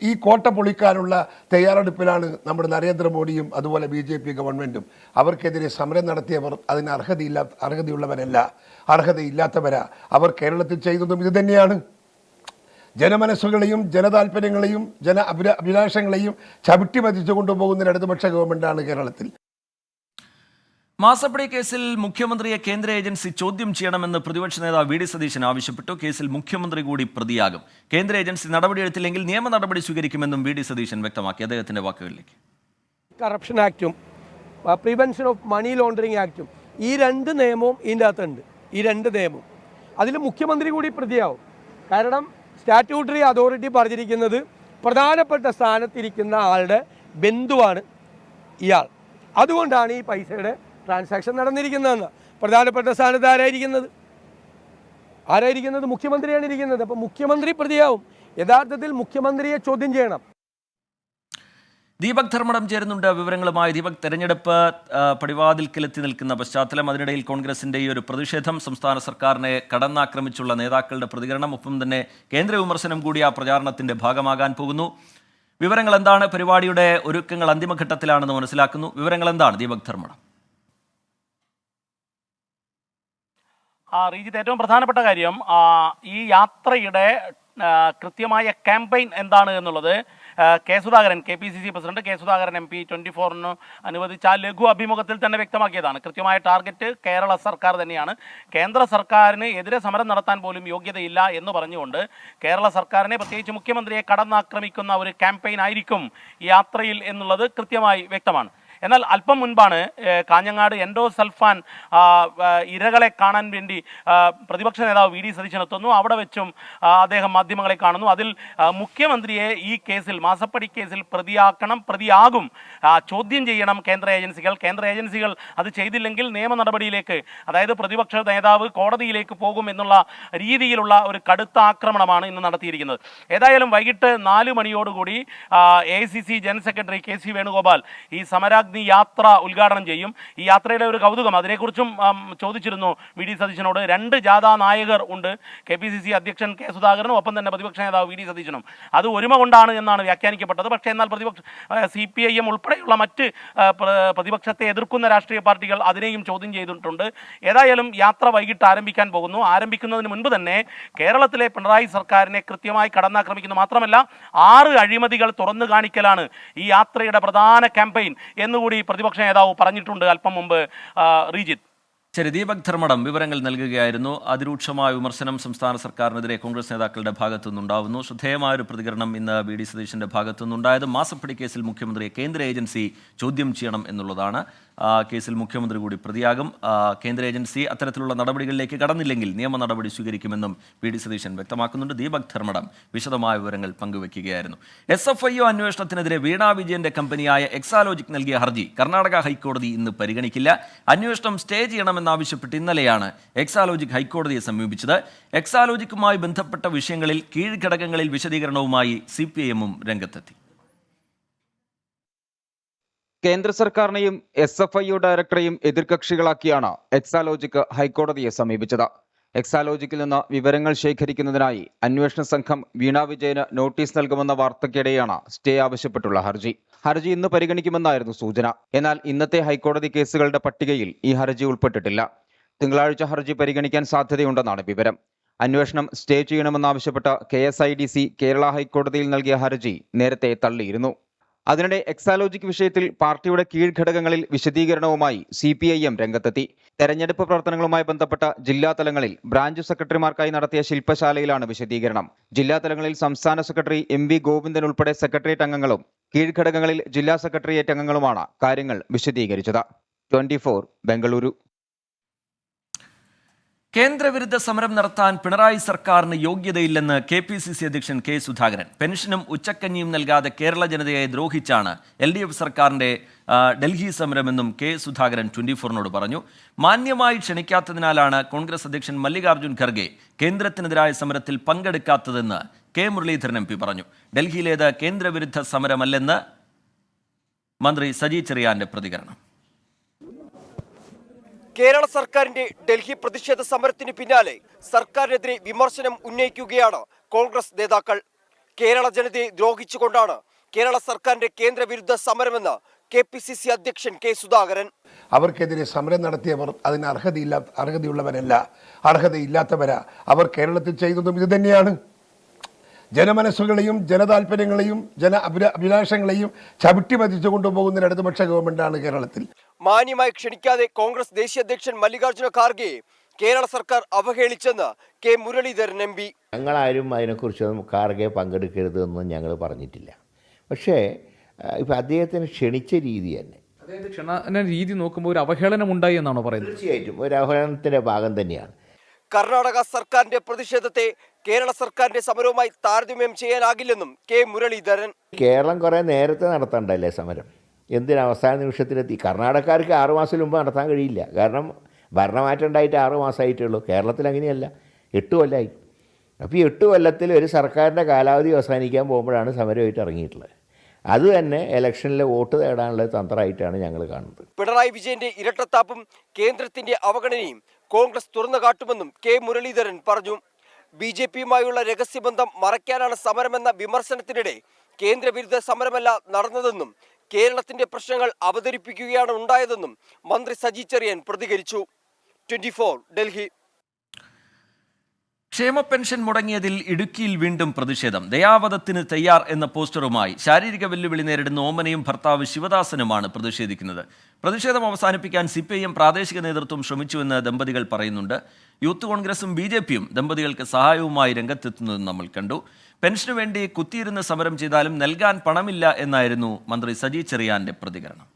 ഈ കോട്ട പൊളിക്കാനുള്ള തയ്യാറെടുപ്പിലാണ് നമ്മുടെ നരേന്ദ്രമോദിയും അതുപോലെ BJP ഗവൺമെന്റും. അവർക്കെതിരെ സമരം നടത്തിയവർ അതിന് അർഹതയുള്ളവരല്ല, അർഹതയില്ലാത്തവരാ. അവർ കേരളത്തിൽ ചെയ്തതും ഇത് തന്നെയാണ്. ജനമനസ്സുകളെയും ജനതാൽപര്യങ്ങളെയും അഭിലാഷങ്ങളെയും ചവിട്ടി മതിച്ചു കൊണ്ടുപോകുന്ന ഇടതുപക്ഷ ഗവൺമെന്റാണ് കേരളത്തിൽ. മാസപ്പടി കേസിൽ മുഖ്യമന്ത്രിയെ കേന്ദ്ര ഏജൻസി ചോദ്യം ചെയ്യണമെന്ന് പ്രതിപക്ഷ നേതാവ് വി ഡി സതീശൻ ആവശ്യപ്പെട്ടു. കേസിൽ മുഖ്യമന്ത്രി കൂടി പ്രതിയാകും. കേന്ദ്ര ഏജൻസി നടപടിയെടുത്തില്ലെങ്കിൽ നിയമ നടപടി സ്വീകരിക്കുമെന്നും വി ഡി സതീശൻ വ്യക്തമാക്കി. അദ്ദേഹത്തിന്റെ വാക്കുകളിലേക്ക്. കറപ്ഷൻ ആക്റ്റും പ്രിവെൻഷൻ ഓഫ് മണി ലോണ്ടറിങ് ആക്റ്റും ഈ രണ്ട് നിയമവും ഇതിൻ്റെ അകത്തുണ്ട്. ഈ രണ്ട് നിയമവും അതിൽ മുഖ്യമന്ത്രി കൂടി പ്രതിയാവും. കാരണം സ്റ്റാറ്റ്യൂട്ടറി അതോറിറ്റി പറഞ്ഞിരിക്കുന്നത് പ്രധാനപ്പെട്ട സ്ഥാനത്തിരിക്കുന്ന ആളുടെ ബന്ധുവാണ് ഇയാൾ. അതുകൊണ്ടാണ് ഈ പൈസയുടെ ട്രാൻസാക്ഷൻ നടന്നിരിക്കുന്നതെന്ന്. പ്രധാനപ്പെട്ട സ്ഥാനത്ത് ആരായിരിക്കുന്നത് മുഖ്യമന്ത്രിയാണ് ഇരിക്കുന്നത്. അപ്പോൾ മുഖ്യമന്ത്രി പ്രതിയാവും. യഥാർത്ഥത്തിൽ മുഖ്യമന്ത്രിയെ ചോദ്യം ചെയ്യണം. ദീപക് ധർമ്മടം ചേരുന്നുണ്ട് വിവരങ്ങളുമായി. ദീപക്, തെരഞ്ഞെടുപ്പ് പടിവാതിൽക്കലെത്തി നിൽക്കുന്ന പശ്ചാത്തലം, അതിനിടയിൽ കോൺഗ്രസിന്റെ ഈ ഒരു പ്രതിഷേധം, സംസ്ഥാന സർക്കാരിനെ കടന്നാക്രമിച്ചുള്ള നേതാക്കളുടെ പ്രതികരണം, ഒപ്പം തന്നെ കേന്ദ്ര വിമർശനം കൂടി ആ പ്രചാരണത്തിന്റെ ഭാഗമാകാൻ പോകുന്നു. വിവരങ്ങൾ എന്താണ്? പരിപാടിയുടെ ഒരുക്കങ്ങൾ അന്തിമഘട്ടത്തിലാണെന്ന് മനസ്സിലാക്കുന്നു. വിവരങ്ങൾ എന്താണ് ദീപക് ധർമ്മടം? റീജിത്ത്, ഏറ്റവും പ്രധാനപ്പെട്ട കാര്യം ഈ യാത്രയുടെ കൃത്യമായ ക്യാമ്പയിൻ എന്താണ് എന്നുള്ളത് K Sudhakaran, KPCC president K Sudhakaran MP 24 അനുവദിച്ച ലഘു അഭിമുഖത്തിൽ തന്നെ വ്യക്തമാക്കിയതാണ്. കൃത്യമായ ടാർഗറ്റ് കേരള സർക്കാർ തന്നെയാണ്. കേന്ദ്ര സർക്കാരിന് എതിരെ സമരം നടത്താൻ പോലും യോഗ്യതയില്ല എന്ന് പറഞ്ഞുകൊണ്ട് കേരള സർക്കാരിനെ, പ്രത്യേകിച്ച് മുഖ്യമന്ത്രിയെ കടന്നാക്രമിക്കുന്ന ഒരു ക്യാമ്പയിൻ ആയിരിക്കും ഈ യാത്രയിൽ എന്നുള്ളത് കൃത്യമായി വ്യക്തമാണ്. എന്നാൽ അല്പം മുൻപാണ് കാഞ്ഞങ്ങാട് എൻഡോസൾഫാൻ ഇരകളെ കാണാൻ വേണ്ടി പ്രതിപക്ഷ നേതാവ് വി ഡി സതീശൻ എത്തുന്നു. അവിടെ വെച്ചും അദ്ദേഹം മാധ്യമങ്ങളെ കാണുന്നു. അതിൽ മുഖ്യമന്ത്രിയെ ഈ കേസിൽ, മാസപ്പടി കേസിൽ പ്രതിയാകും, ചോദ്യം ചെയ്യണം കേന്ദ്ര ഏജൻസികൾ അത് ചെയ്തില്ലെങ്കിൽ നിയമ നടപടിയിലേക്ക്, അതായത് പ്രതിപക്ഷ നേതാവ് കോടതിയിലേക്ക് പോകും എന്നുള്ള രീതിയിലുള്ള ഒരു കടുത്ത ആക്രമണമാണ് ഇന്ന് നടത്തിയിരിക്കുന്നത്. ഏതായാലും വൈകിട്ട് 4 മണിയോടുകൂടി AICC general secretary KC Venugopal ഈ സമരാഗ്നി യാത്ര ഉദ്ഘാടനം ചെയ്യും. ഈ യാത്രയുടെ ഒരു കൗതുകം, അതിനെക്കുറിച്ചും ചോദിച്ചിരുന്നു വി ഡി സതീശനോട്. 2 ജാഥാ നായകർ ഉണ്ട്, KPCC അധ്യക്ഷൻ കെ സുധാകരനും ഒപ്പം തന്നെ പ്രതിപക്ഷ നേതാവ് വി ഡി സതീശനും. അത് ഒരുമ കൊണ്ടാണ് എന്നാണ് വ്യാഖ്യാനിക്കപ്പെട്ടത്. പക്ഷേ എന്നാൽ CPIM ഉൾപ്പെടെയുള്ള മറ്റ് പ്രതിപക്ഷത്തെ എതിർക്കുന്ന രാഷ്ട്രീയ പാർട്ടികൾ അതിനെയും ചോദ്യം ചെയ്തിട്ടുണ്ട്. ഏതായാലും യാത്ര വൈകിട്ട് ആരംഭിക്കാൻ പോകുന്നു. ആരംഭിക്കുന്നതിന് മുൻപ് തന്നെ കേരളത്തിലെ പിണറായി സർക്കാരിനെ കൃത്യമായി കടന്നാക്രമിക്കുന്നു. മാത്രമല്ല 6 അഴിമതികൾ തുറന്നു കാണിക്കലാണ് ഈ യാത്രയുടെ പ്രധാന ക്യാമ്പയിൻ എന്നുകൂടി പ്രതിപക്ഷ നേതാവ് പറഞ്ഞിട്ടുണ്ട് അല്പം മുമ്പ്. റീജിത്ത്, ശരി, ദീപക് ധർമ്മടം വിവരങ്ങൾ നൽകുകയായിരുന്നു. അതിരൂക്ഷമായ വിമർശനം സംസ്ഥാന സർക്കാരിനെതിരെ കോൺഗ്രസ് നേതാക്കളുടെ ഭാഗത്തുനിന്നുണ്ടാവുന്നു. ശ്രദ്ധേയമായൊരു പ്രതികരണം ഇന്ന് വി ഡി സതീശന്റെ ഭാഗത്തുനിന്നുണ്ടായത് മാസപ്പടി കേസിൽ മുഖ്യമന്ത്രിയെ കേന്ദ്ര ഏജൻസി ചോദ്യം ചെയ്യണം എന്നുള്ളതാണ്. കേസിൽ മുഖ്യമന്ത്രി കൂടി പ്രതിയാകും. കേന്ദ്ര ഏജൻസി അത്തരത്തിലുള്ള നടപടികളിലേക്ക് കടന്നില്ലെങ്കിൽ നിയമ നടപടി സ്വീകരിക്കുമെന്നും വി ഡി സതീശൻ വ്യക്തമാക്കുന്നുണ്ട്. ദീപക് ധർമ്മടം വിശദമായ വിവരങ്ങൾ പങ്കുവയ്ക്കുകയായിരുന്നു. SFIO അന്വേഷണത്തിനെതിരെ വീണാ വിജയന്റെ കമ്പനിയായ എക്സാലോജിക് നൽകിയ ഹർജി കർണാടക ഹൈക്കോടതി ഇന്ന് പരിഗണിക്കില്ല. അന്വേഷണം സ്റ്റേ ചെയ്യണമെന്നാവശ്യപ്പെട്ട് ഇന്നലെയാണ് എക്സാലോജിക് ഹൈക്കോടതിയെ സമീപിച്ചത്. എക്സാലോജിക്കുമായി ബന്ധപ്പെട്ട വിഷയങ്ങളിൽ കീഴ്ഘടകങ്ങളിൽ വിശദീകരണവുമായി CPIM രംഗത്തെത്തി. കേന്ദ്ര സർക്കാരിനെയും SFIO ഡയറക്ടറെയും എതിർകക്ഷികളാക്കിയാണ് എക്സാലോജിക് ഹൈക്കോടതിയെ സമീപിച്ചത്. എക്സാലോജിക്കിൽ നിന്ന് വിവരങ്ങൾ ശേഖരിക്കുന്നതിനായി അന്വേഷണ സംഘം വീണാ വിജയന് നോട്ടീസ് നൽകുമെന്ന വാർത്തയ്ക്കിടെയാണ് സ്റ്റേ ആവശ്യപ്പെട്ടുള്ള ഹർജി ഇന്ന് പരിഗണിക്കുമെന്നായിരുന്നു സൂചന. എന്നാൽ ഇന്നത്തെ ഹൈക്കോടതി കേസുകളുടെ പട്ടികയിൽ ഈ ഹർജി ഉൾപ്പെട്ടിട്ടില്ല. തിങ്കളാഴ്ച ഹർജി പരിഗണിക്കാൻ സാധ്യതയുണ്ടെന്നാണ് വിവരം. അന്വേഷണം സ്റ്റേ ചെയ്യണമെന്നാവശ്യപ്പെട്ട KSIDC കേരള ഹൈക്കോടതിയിൽ നൽകിയ ഹർജി നേരത്തെ തള്ളിയിരുന്നു. അതിനിടെ എക്സാലോജിക് വിഷയത്തിൽ പാർട്ടിയുടെ കീഴ്ഘടകങ്ങളിൽ വിശദീകരണവുമായി CPIM രംഗത്തെത്തി. തെരഞ്ഞെടുപ്പ് പ്രവർത്തനങ്ങളുമായി ബന്ധപ്പെട്ട ജില്ലാ തലങ്ങളിൽ ബ്രാഞ്ച് സെക്രട്ടറിമാർക്കായി നടത്തിയ ശില്പശാലയിലാണ് വിശദീകരണം. ജില്ലാ തലങ്ങളിൽ സംസ്ഥാന സെക്രട്ടറി MV ഗോവിന്ദൻ ഉൾപ്പെടെ സെക്രട്ടേറിയറ്റ് അംഗങ്ങളും കീഴ്ഘടകങ്ങളിൽ ജില്ലാ സെക്രട്ടേറിയറ്റ് അംഗങ്ങളുമാണ് കാര്യങ്ങൾ വിശദീകരിച്ചത്. 24 ബംഗളൂരു. കേന്ദ്രവിരുദ്ധ സമരം നടത്താൻ പിണറായി സർക്കാരിന് യോഗ്യതയില്ലെന്ന് KPCC അധ്യക്ഷൻ കെ സുധാകരൻ. പെൻഷനും ഉച്ചക്കഞ്ഞിയും നൽകാതെ കേരള ജനതയെ ദ്രോഹിച്ചാണ് LDF സർക്കാരിന്റെ ഡൽഹി സമരമെന്നും കെ സുധാകരൻ 24നോട് പറഞ്ഞു. മാന്യമായി ക്ഷണിക്കാത്തതിനാലാണ് കോൺഗ്രസ് അധ്യക്ഷൻ മല്ലികാർജ്ജുൻ ഖർഗെ കേന്ദ്രത്തിനെതിരായ സമരത്തിൽ പങ്കെടുക്കാത്തതെന്ന് കെ മുരളീധരൻ MP പറഞ്ഞു. ഡൽഹിയിലേത് കേന്ദ്രവിരുദ്ധ സമരമല്ലെന്ന് മന്ത്രി സജി ചെറിയാന്റെ പ്രതികരണം. കേരള സർക്കാരിന്റെ ഡൽഹി പ്രതിഷേധ സമരത്തിന് പിന്നാലെ സർക്കാരിനെതിരെ വിമർശനം ഉന്നയിക്കുകയാണ് കോൺഗ്രസ് നേതാക്കൾ. കേരള ജനതയെ ദ്രോഹിച്ചുകൊണ്ടാണ് കേരള സർക്കാരിന്റെ കേന്ദ്രവിരുദ്ധ സമരമെന്ന് KPCC അധ്യക്ഷൻ കെ സുധാകരൻ. അവർക്കെതിരെ സമരം നടത്തിയവർ അതിന് അർഹതയുള്ളവരല്ല, അർഹതയില്ലാത്തവരാ. അവർ കേരളത്തിൽ ചെയ്തതും ഇത് തന്നെയാണ്. ജനമനസ്സുകളെയും ജനതാൽപര്യങ്ങളെയും അഭിലാഷങ്ങളെയും ചവിട്ടി മതിച്ചു കൊണ്ടുപോകുന്ന ഒരു ഇടതുപക്ഷ ഗവൺമെന്റാണ് കേരളത്തിൽ. മാന്യമായി ക്ഷണിക്കാതെ കോൺഗ്രസ് ദേശീയ അധ്യക്ഷൻ മല്ലികാർജ്ജുന ഖാർഗെ കേരള സർക്കാർ അവഹേളിച്ചെന്ന് കെ മുരളീധരൻ MP. ഞങ്ങളാരും അതിനെക്കുറിച്ചൊന്നും ഖാർഗെ പങ്കെടുക്കരുത് എന്നൊന്നും ഞങ്ങൾ പറഞ്ഞിട്ടില്ല. പക്ഷേ ഇപ്പം അദ്ദേഹത്തിന് ക്ഷണിച്ച രീതി തന്നെ, അതായത് ക്ഷണന രീതി നോക്കുമ്പോൾ ഒരു അവഹേളനം ഉണ്ടായി എന്നാണോ പറയുന്നത്? തീർച്ചയായിട്ടും ഒരു അവഹേളനത്തിൻ്റെ ഭാഗം തന്നെയാണ്. കർണാടക സർക്കാരിന്റെ പ്രതിഷേധത്തെ കേരള സർക്കാരിന്റെ സമരവുമായി താരതമ്യം ചെയ്യാനാകില്ലെന്നും കെ മുരളീധരൻ. കേരളം കുറേ നേരത്തെ നടത്തണ്ടല്ലേ സമരം, എന്തിന് അവസാന നിമിഷത്തിലെത്തി? കർണാടകക്കാർക്ക് 6 മാസം മുമ്പ് നടത്താൻ കഴിയില്ല, കാരണം ഭരണമാറ്റം ഉണ്ടായിട്ട് 6 മാസമായിട്ടുള്ളൂ. കേരളത്തിൽ അങ്ങനെയല്ല, 8 കൊല്ലമായി. അപ്പോൾ ഈ 8 കൊല്ലത്തിൽ ഒരു സർക്കാരിൻ്റെ കാലാവധി അവസാനിക്കാൻ പോകുമ്പോഴാണ് സമരമായിട്ട് ഇറങ്ങിയിട്ടുള്ളത്. അത് തന്നെ ഇലക്ഷനിലെ വോട്ട് നേടാനുള്ള തന്ത്രമായിട്ടാണ് ഞങ്ങൾ കാണുന്നത്. പിണറായി വിജയന്റെ ഇരട്ടത്താപ്പും കേന്ദ്രത്തിന്റെ അവഗണനയും കോൺഗ്രസ് തുറന്നു കാട്ടുമെന്നും കെ മുരളീധരൻ പറഞ്ഞു. BJPയുമായുള്ള രഹസ്യബന്ധം മറയ്ക്കാനാണ് സമരമെന്ന വിമർശനത്തിനിടെ കേന്ദ്രവിരുദ്ധ സമരമല്ല നടന്നതെന്നും കേരളത്തിന്റെ പ്രശ്നങ്ങൾ അവതരിപ്പിക്കുകയാണ് ഉണ്ടായതെന്നും മന്ത്രി സജി ചെറിയാൻ പ്രതികരിച്ചു. 24 ഡൽഹി. ക്ഷേമ പെൻഷൻ മുടങ്ങിയതിൽ ഇടുക്കിയിൽ വീണ്ടും പ്രതിഷേധം. ദയാവധത്തിന് തയ്യാർ എന്ന പോസ്റ്ററുമായി ശാരീരിക വെല്ലുവിളി നേരിടുന്ന ഓമനയും ഭർത്താവ് ശിവദാസനുമാണ് പ്രതിഷേധിക്കുന്നത്. പ്രതിഷേധം അവസാനിപ്പിക്കാൻ CPIM പ്രാദേശിക നേതൃത്വം ശ്രമിച്ചുവെന്ന് ദമ്പതികൾ പറയുന്നുണ്ട്. യൂത്ത് കോൺഗ്രസും BJPയും ദമ്പതികൾക്ക് സഹായവുമായി രംഗത്തെത്തുന്നതും നമ്മൾ കണ്ടു. പെൻഷനു വേണ്ടി കുത്തിയിരുന്ന് സമരം ചെയ്താലും നൽകാൻ പണമില്ല എന്നായിരുന്നു മന്ത്രി സജി ചെറിയാന്റെ പ്രതികരണം.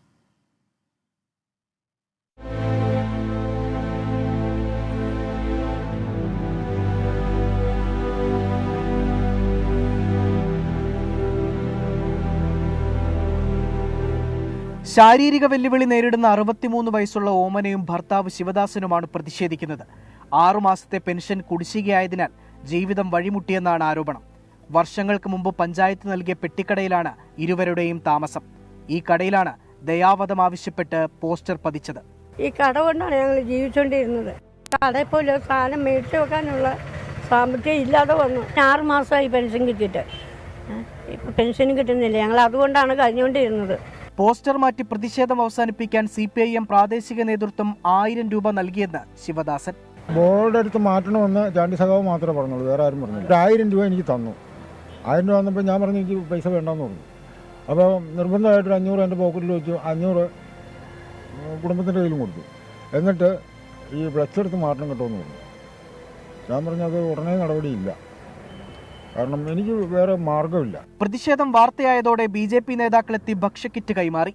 ശാരീരിക വെല്ലുവിളി നേരിടുന്ന 63 വയസ്സുള്ള ഓമനയും ഭർത്താവ് ശിവദാസനുമാണ് പ്രതിഷേധിക്കുന്നത്. 6 മാസത്തെ പെൻഷൻ കുടിശ്ശികയായതിനാൽ ജീവിതം വഴിമുട്ടിയെന്നാണ് ആരോപണം. വർഷങ്ങൾക്ക് മുമ്പ് പഞ്ചായത്ത് നൽകിയ പെട്ടിക്കടയിലാണ് ഇരുവരുടെയും താമസം. ഈ കടയിലാണ് ദയാവധം ആവശ്യപ്പെട്ട് പോസ്റ്റർ പതിച്ചത്. ഈ കട കൊണ്ടാണ് ഞങ്ങൾ ജീവിച്ചുകൊണ്ടിരുന്നത്. കടയിൽ പോലും സാധനം മേടിച്ചു വെക്കാനുള്ള സാമ്പത്തികം ഇല്ലാതെ വന്നു. 6 മാസമായി പെൻഷൻ കിട്ടിയിട്ട്, ഇപ്പം പെൻഷനും കിട്ടുന്നില്ല. ഞങ്ങൾ അതുകൊണ്ടാണ് കഴിഞ്ഞുകൊണ്ടിരുന്നത്. പോസ്റ്റർ മാറ്റി പ്രതിഷേധം അവസാനിപ്പിക്കാൻ CPIM പ്രാദേശിക നേതൃത്വം 1000 രൂപ നൽകിയെന്ന് ശിവദാസൻ. ബോർഡ് എടുത്ത് മാറ്റണമെന്ന് ചാണ്ടി സഖാവ് മാത്രമേ പറഞ്ഞുള്ളൂ, വേറെ ആരും പറഞ്ഞില്ല. 1000 രൂപ എനിക്ക് തന്നു. 1000 രൂപ വന്നപ്പോൾ ഞാൻ പറഞ്ഞു എനിക്ക് പൈസ വേണ്ടെന്ന് പറഞ്ഞു. അപ്പോൾ നിർബന്ധമായിട്ടൊരു 500 എൻ്റെ പോക്കറ്റിൽ വെച്ചു, 500 കുടുംബത്തിൻ്റെ കയ്യിലും കൊടുത്തു. എന്നിട്ട് ഈ ഫ്ലെക്സ് എടുത്ത് മാറ്റണം കേട്ടോന്ന് പറഞ്ഞു. ഞാൻ പറഞ്ഞു അത് ഉടനെ നടപടിയില്ല, കാരണം എനിക്ക് വേറെ മാർഗമില്ല. പ്രതിഷേധം വാർത്തയായതോടെ BJP നേതാക്കളെത്തി ഭക്ഷ്യക്കിറ്റ് കൈമാറി.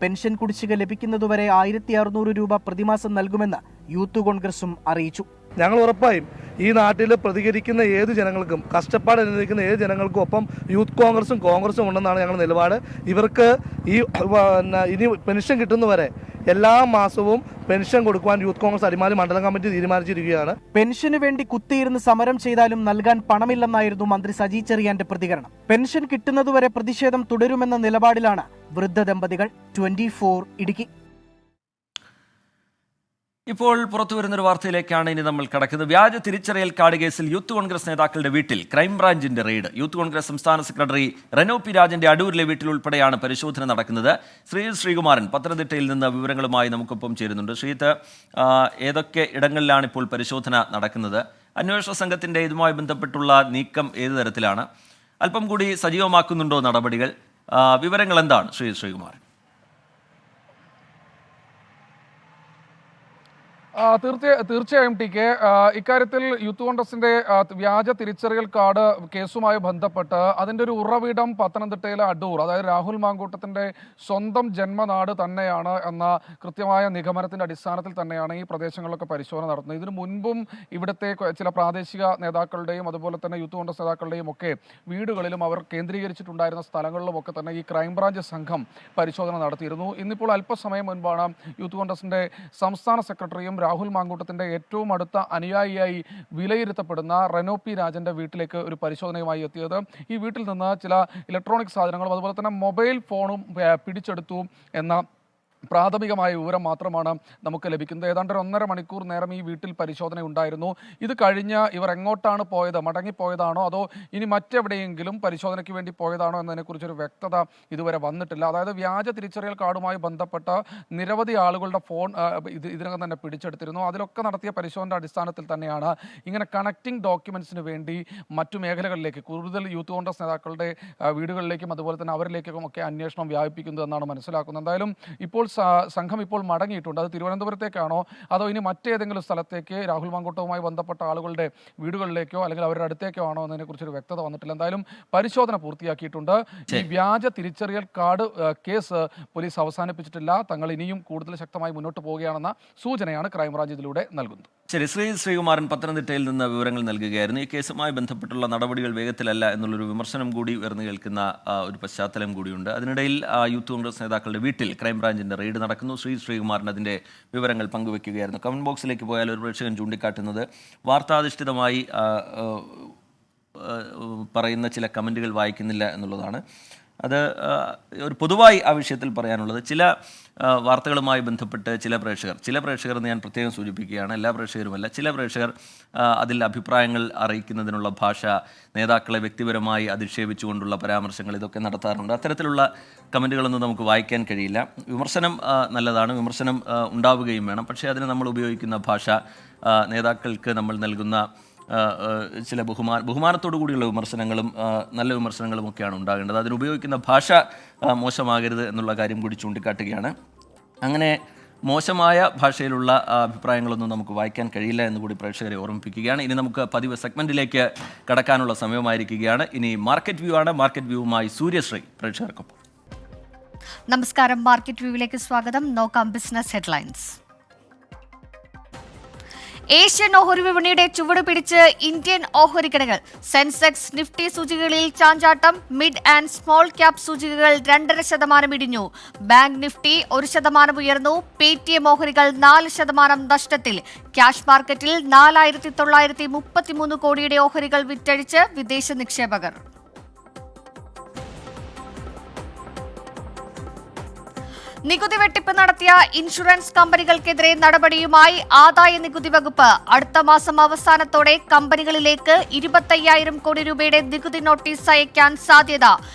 പെൻഷൻ കുടിശ്ശിക ലഭിക്കുന്നതുവരെ 1600 രൂപ പ്രതിമാസം നൽകുമെന്ന് യൂത്ത് കോൺഗ്രസും അറിയിച്ചു. ഞങ്ങൾ ഉറപ്പായും ഈ നാട്ടിൽ പ്രതികരിക്കുന്ന ഏത് ജനങ്ങൾക്കും, കഷ്ടപ്പാട് അനുഭവിക്കുന്ന ഏത് ജനങ്ങൾക്കും ഒപ്പം യൂത്ത് കോൺഗ്രസും ഉണ്ടെന്നാണ് ഞങ്ങളുടെ നിലപാട്. ഇവർക്ക് ഇനി പെൻഷൻ കിട്ടുന്നവരെ എല്ലാ മാസവും പെൻഷൻ കൊടുക്കുവാൻ യൂത്ത് കോൺഗ്രസ് അടിമാലി മണ്ഡലം കമ്മിറ്റി തീരുമാനിച്ചിരിക്കുകയാണ്. പെൻഷന് വേണ്ടി കുത്തിയിരുന്ന് സമരം ചെയ്താലും നൽകാൻ പണമില്ലെന്നായിരുന്നു മന്ത്രി സജി ചെറിയാന്റെ പ്രതികരണം. പെൻഷൻ കിട്ടുന്നതുവരെ പ്രതിഷേധം തുടരുമെന്ന നിലപാടിലാണ് വൃദ്ധ ദമ്പതികൾ. 24 ഇടുക്കി. ഇപ്പോൾ പുറത്തുവരുന്നൊരു വാർത്തയിലേക്കാണ് ഇനി നമ്മൾ കടക്കുന്നത്. വ്യാജ തിരിച്ചറിയൽ കാർഡ് കേസിൽ യൂത്ത് കോൺഗ്രസ് നേതാക്കളുടെ വീട്ടിൽ ക്രൈംബ്രാഞ്ചിന്റെ റെയ്ഡ്. യൂത്ത് കോൺഗ്രസ് സംസ്ഥാന സെക്രട്ടറി റെനോ പി രാജന്റെ അടൂരിലെ വീട്ടിൽ ഉൾപ്പെടെയാണ് പരിശോധന നടക്കുന്നത്. ശ്രീകുമാരൻ പത്തനംതിട്ടയിൽ നിന്ന് വിവരങ്ങളുമായി നമുക്കൊപ്പം ചേരുന്നുണ്ട്. ശ്രീത്ത്, ഏതൊക്കെ ഇടങ്ങളിലാണ് ഇപ്പോൾ പരിശോധന നടക്കുന്നത്? അന്വേഷണ സംഘത്തിന്റെ ഇതുമായി ബന്ധപ്പെട്ടുള്ള നീക്കം ഏത് തരത്തിലാണ്? അല്പം കൂടി സജീവമാക്കുന്നുണ്ടോ നടപടികൾ? വിവരങ്ങൾ എന്താണ് ശ്രീകുമാരൻ? തീർച്ചയായും ടി കെ, ഇക്കാര്യത്തിൽ യൂത്ത് കോൺഗ്രസിന്റെ വ്യാജ തിരിച്ചറിയൽ കാർഡ് കേസുമായി ബന്ധപ്പെട്ട് അതിൻ്റെ ഒരു ഉറവിടം പത്തനംതിട്ടയിലെ അടൂർ, അതായത് രാഹുൽ മാങ്കൂട്ടത്തിന്റെ സ്വന്തം ജന്മനാട് തന്നെയാണ് എന്ന കൃത്യമായ നിഗമനത്തിന്റെ അടിസ്ഥാനത്തിൽ തന്നെയാണ് ഈ പ്രദേശങ്ങളിലൊക്കെ പരിശോധന നടത്തുന്നത്. ഇതിനു മുൻപും ഇവിടുത്തെ ചില പ്രാദേശിക നേതാക്കളുടെയും അതുപോലെ തന്നെ യൂത്ത് കോൺഗ്രസ് നേതാക്കളുടെയും ഒക്കെ വീടുകളിലും അവർ കേന്ദ്രീകരിച്ചിട്ടുണ്ടായിരുന്ന സ്ഥലങ്ങളിലുമൊക്കെ തന്നെ ഈ ക്രൈംബ്രാഞ്ച് സംഘം പരിശോധന നടത്തിയിരുന്നു. ഇന്നിപ്പോൾ അല്പസമയം മുൻപാണ് യൂത്ത് കോൺഗ്രസിന്റെ സംസ്ഥാന സെക്രട്ടറിയും രാഹുൽ മാങ്കൂട്ടത്തിന്റെ ഏറ്റവും അടുത്ത അനുയായിയായി വിലയിരുത്തപ്പെടുന്ന റെനോ പി രാജന്റെ വീട്ടിലേക്ക് ഒരു പരിശോധനയുമായി എത്തിയത്. ഈ വീട്ടിൽ നിന്ന് ചില ഇലക്ട്രോണിക് സാധനങ്ങളും അതുപോലെ തന്നെ മൊബൈൽ ഫോണും പിടിച്ചെടുത്തു എന്ന പ്രാഥമികമായ വിവരം മാത്രമാണ് നമുക്ക് ലഭിക്കുന്നത്. ഏതാണ്ട് 1.5 മണിക്കൂർ നേരം ഈ വീട്ടിൽ പരിശോധന ഉണ്ടായിരുന്നു. ഇത് കഴിഞ്ഞ് ഇവർ എങ്ങോട്ടാണ് പോയത്, മടങ്ങിപ്പോയതാണോ അതോ ഇനി മറ്റെവിടെയെങ്കിലും പരിശോധനയ്ക്ക് വേണ്ടി പോയതാണോ എന്നതിനെക്കുറിച്ചൊരു വ്യക്തത ഇതുവരെ വന്നിട്ടില്ല. അതായത് വ്യാജ തിരിച്ചറിയൽ കാർഡുമായി ബന്ധപ്പെട്ട നിരവധി ആളുകളുടെ ഫോൺ ഇതിനകം തന്നെ പിടിച്ചെടുത്തിരുന്നു. അതിലൊക്കെ നടത്തിയ പരിശോധനയുടെ അടിസ്ഥാനത്തിൽ തന്നെയാണ് ഇങ്ങനെ കണക്റ്റിംഗ് ഡോക്യുമെന്റ്സിന് വേണ്ടി മറ്റു മേഖലകളിലേക്ക് കൂടുതൽ യൂത്ത് കോൺഗ്രസ് നേതാക്കളുടെ വീടുകളിലേക്കും അതുപോലെ തന്നെ അവരിലേക്കും ഒക്കെ അന്വേഷണം വ്യാപിപ്പിക്കുന്നത് എന്നാണ് മനസ്സിലാക്കുന്നത്. എന്തായാലും ഇപ്പോൾ സംഘം ഇപ്പോൾ മടങ്ങിയിട്ടുണ്ട്. അത് തിരുവനന്തപുരത്തേക്കാണോ അതോ ഇനി മറ്റേതെങ്കിലും സ്ഥലത്തേക്ക് രാഹുൽ മാങ്കൂട്ടവുമായി ബന്ധപ്പെട്ട ആളുകളുടെ വീടുകളിലേക്കോ അല്ലെങ്കിൽ അവരുടെ അടുത്തേക്കോ ആണോ എന്നതിനെ കുറിച്ചൊരു വ്യക്തത വന്നിട്ടില്ല. എന്തായാലും പരിശോധന പൂർത്തിയാക്കിയിട്ടുണ്ട്. ഈ വ്യാജ തിരിച്ചറിയൽ കാർഡ് കേസ് പോലീസ് അവസാനിപ്പിച്ചിട്ടില്ല. തങ്ങൾ ഇനിയും കൂടുതൽ ശക്തമായി മുന്നോട്ട് പോവുകയാണെന്ന സൂചനയാണ് ക്രൈംബ്രാഞ്ച് ഇതിലൂടെ നൽകുന്നത്. ശരി, ശ്രീകുമാരൻ പത്തനംതിട്ടയിൽ നിന്ന് വിവരങ്ങൾ നൽകുകയായിരുന്നു. ഈ കേസുമായി ബന്ധപ്പെട്ടുള്ള നടപടികൾ വേഗത്തിലല്ല എന്നുള്ളൊരു വിമർശനം കൂടി ഉയർന്നു കേൾക്കുന്ന ഒരു പശ്ചാത്തലം കൂടിയുണ്ട്. അതിനിടയിൽ യൂത്ത് കോൺഗ്രസ് നേതാക്കളുടെ വീട്ടിൽ ക്രൈംബ്രാഞ്ചിന്റെ റെയ്ഡ് നടക്കുന്നു. ശ്രീകുമാരൻ അതിൻ്റെ വിവരങ്ങൾ പങ്കുവെക്കുകയായിരുന്നു. കമന്റ് ബോക്സിലേക്ക് പോയാൽ ഒരു പ്രേക്ഷകൻ ചൂണ്ടിക്കാട്ടുന്നത് വാർത്താധിഷ്ഠിതമായി പറയുന്ന ചില കമൻറ്റുകൾ വായിക്കുന്നില്ല എന്നുള്ളതാണ്. അത് ഒരു പൊതുവായി ആ വിഷയത്തിൽ പറയാനുള്ളത്, ചില വാർത്തകളുമായി ബന്ധപ്പെട്ട് ചില പ്രേക്ഷകർ എന്ന് ഞാൻ പ്രത്യേകം സൂചിപ്പിക്കുകയാണ്, എല്ലാ പ്രേക്ഷകരുമല്ല, ചില പ്രേക്ഷകർ അതിൽ അഭിപ്രായങ്ങൾ അറിയിക്കുന്നതിനുള്ള ഭാഷ, നേതാക്കളെ വ്യക്തിപരമായി അധിക്ഷേപിച്ചുകൊണ്ടുള്ള പരാമർശങ്ങൾ ഇതൊക്കെ നടത്താറുണ്ട്. അത്തരത്തിലുള്ള കമൻറ്റുകളൊന്നും നമുക്ക് വായിക്കാൻ കഴിയില്ല. വിമർശനം നല്ലതാണ്, വിമർശനം ഉണ്ടാവുകയും വേണം. പക്ഷേ അതിന് നമ്മൾ ഉപയോഗിക്കുന്ന ഭാഷ, നേതാക്കൾക്ക് നമ്മൾ നൽകുന്ന ചില ബഹുമാനത്തോടു കൂടിയുള്ള വിമർശനങ്ങളും നല്ല വിമർശനങ്ങളും ഒക്കെയാണ് ഉണ്ടാകേണ്ടത്. അതിനുപയോഗിക്കുന്ന ഭാഷ മോശമാകരുത് എന്നുള്ള കാര്യം കൂടി ചൂണ്ടിക്കാട്ടുകയാണ്. അങ്ങനെ മോശമായ ഭാഷയിലുള്ള അഭിപ്രായങ്ങളൊന്നും നമുക്ക് വായിക്കാൻ കഴിയില്ല എന്നുകൂടി പ്രേക്ഷകരെ ഓർമ്മിപ്പിക്കുകയാണ്. ഇനി നമുക്ക് പതിവ് സെഗ്മെന്റിലേക്ക് കടക്കാനുള്ള സമയമായിരിക്കുകയാണ്. ഇനി മാർക്കറ്റ് വ്യൂ ആണ്. മാർക്കറ്റ് വ്യൂവുമായി സൂര്യശ്രീ പ്രേക്ഷകർക്കൊപ്പം. നമസ്കാരം, മാർക്കറ്റ് വ്യൂവിലേക്ക് സ്വാഗതം. നോക്കാം ബിസിനസ് ഹെഡ്ലൈൻസ്. ഏഷ്യൻ ഓഹരി വിപണിയുടെ ചുവട് പിടിച്ച് ഇന്ത്യൻ ഓഹരി കടകൾ. സെൻസെക്സ് നിഫ്റ്റി സൂചികകളിൽ ചാഞ്ചാട്ടം. മിഡ് ആൻഡ് സ്മോൾ ക്യാപ് സൂചികകൾ 2.5% ഇടിഞ്ഞു. ബാങ്ക് നിഫ്റ്റി 1% ഉയർന്നു. പേടിഎം ഓഹരികൾ 4% നഷ്ടത്തിൽ. ക്യാഷ് മാർക്കറ്റിൽ 4,933 കോടിയുടെ ഓഹരികൾ വിറ്റഴിച്ച് വിദേശ നിക്ഷേപകർ. നികുതി വെട്ടിപ്പ് നടത്തിയ ഇൻഷുറൻസ് കമ്പനികൾക്കെതിരെ നടപടിയുമായി ആദായ നികുതി വകുപ്പ്. അടുത്ത മാസം അവസാനത്തോടെ കമ്പനികളിലേക്ക് 25,000 കോടി രൂപയുടെ നികുതി നോട്ടീസ് അയക്കാൻ സാധ്യത.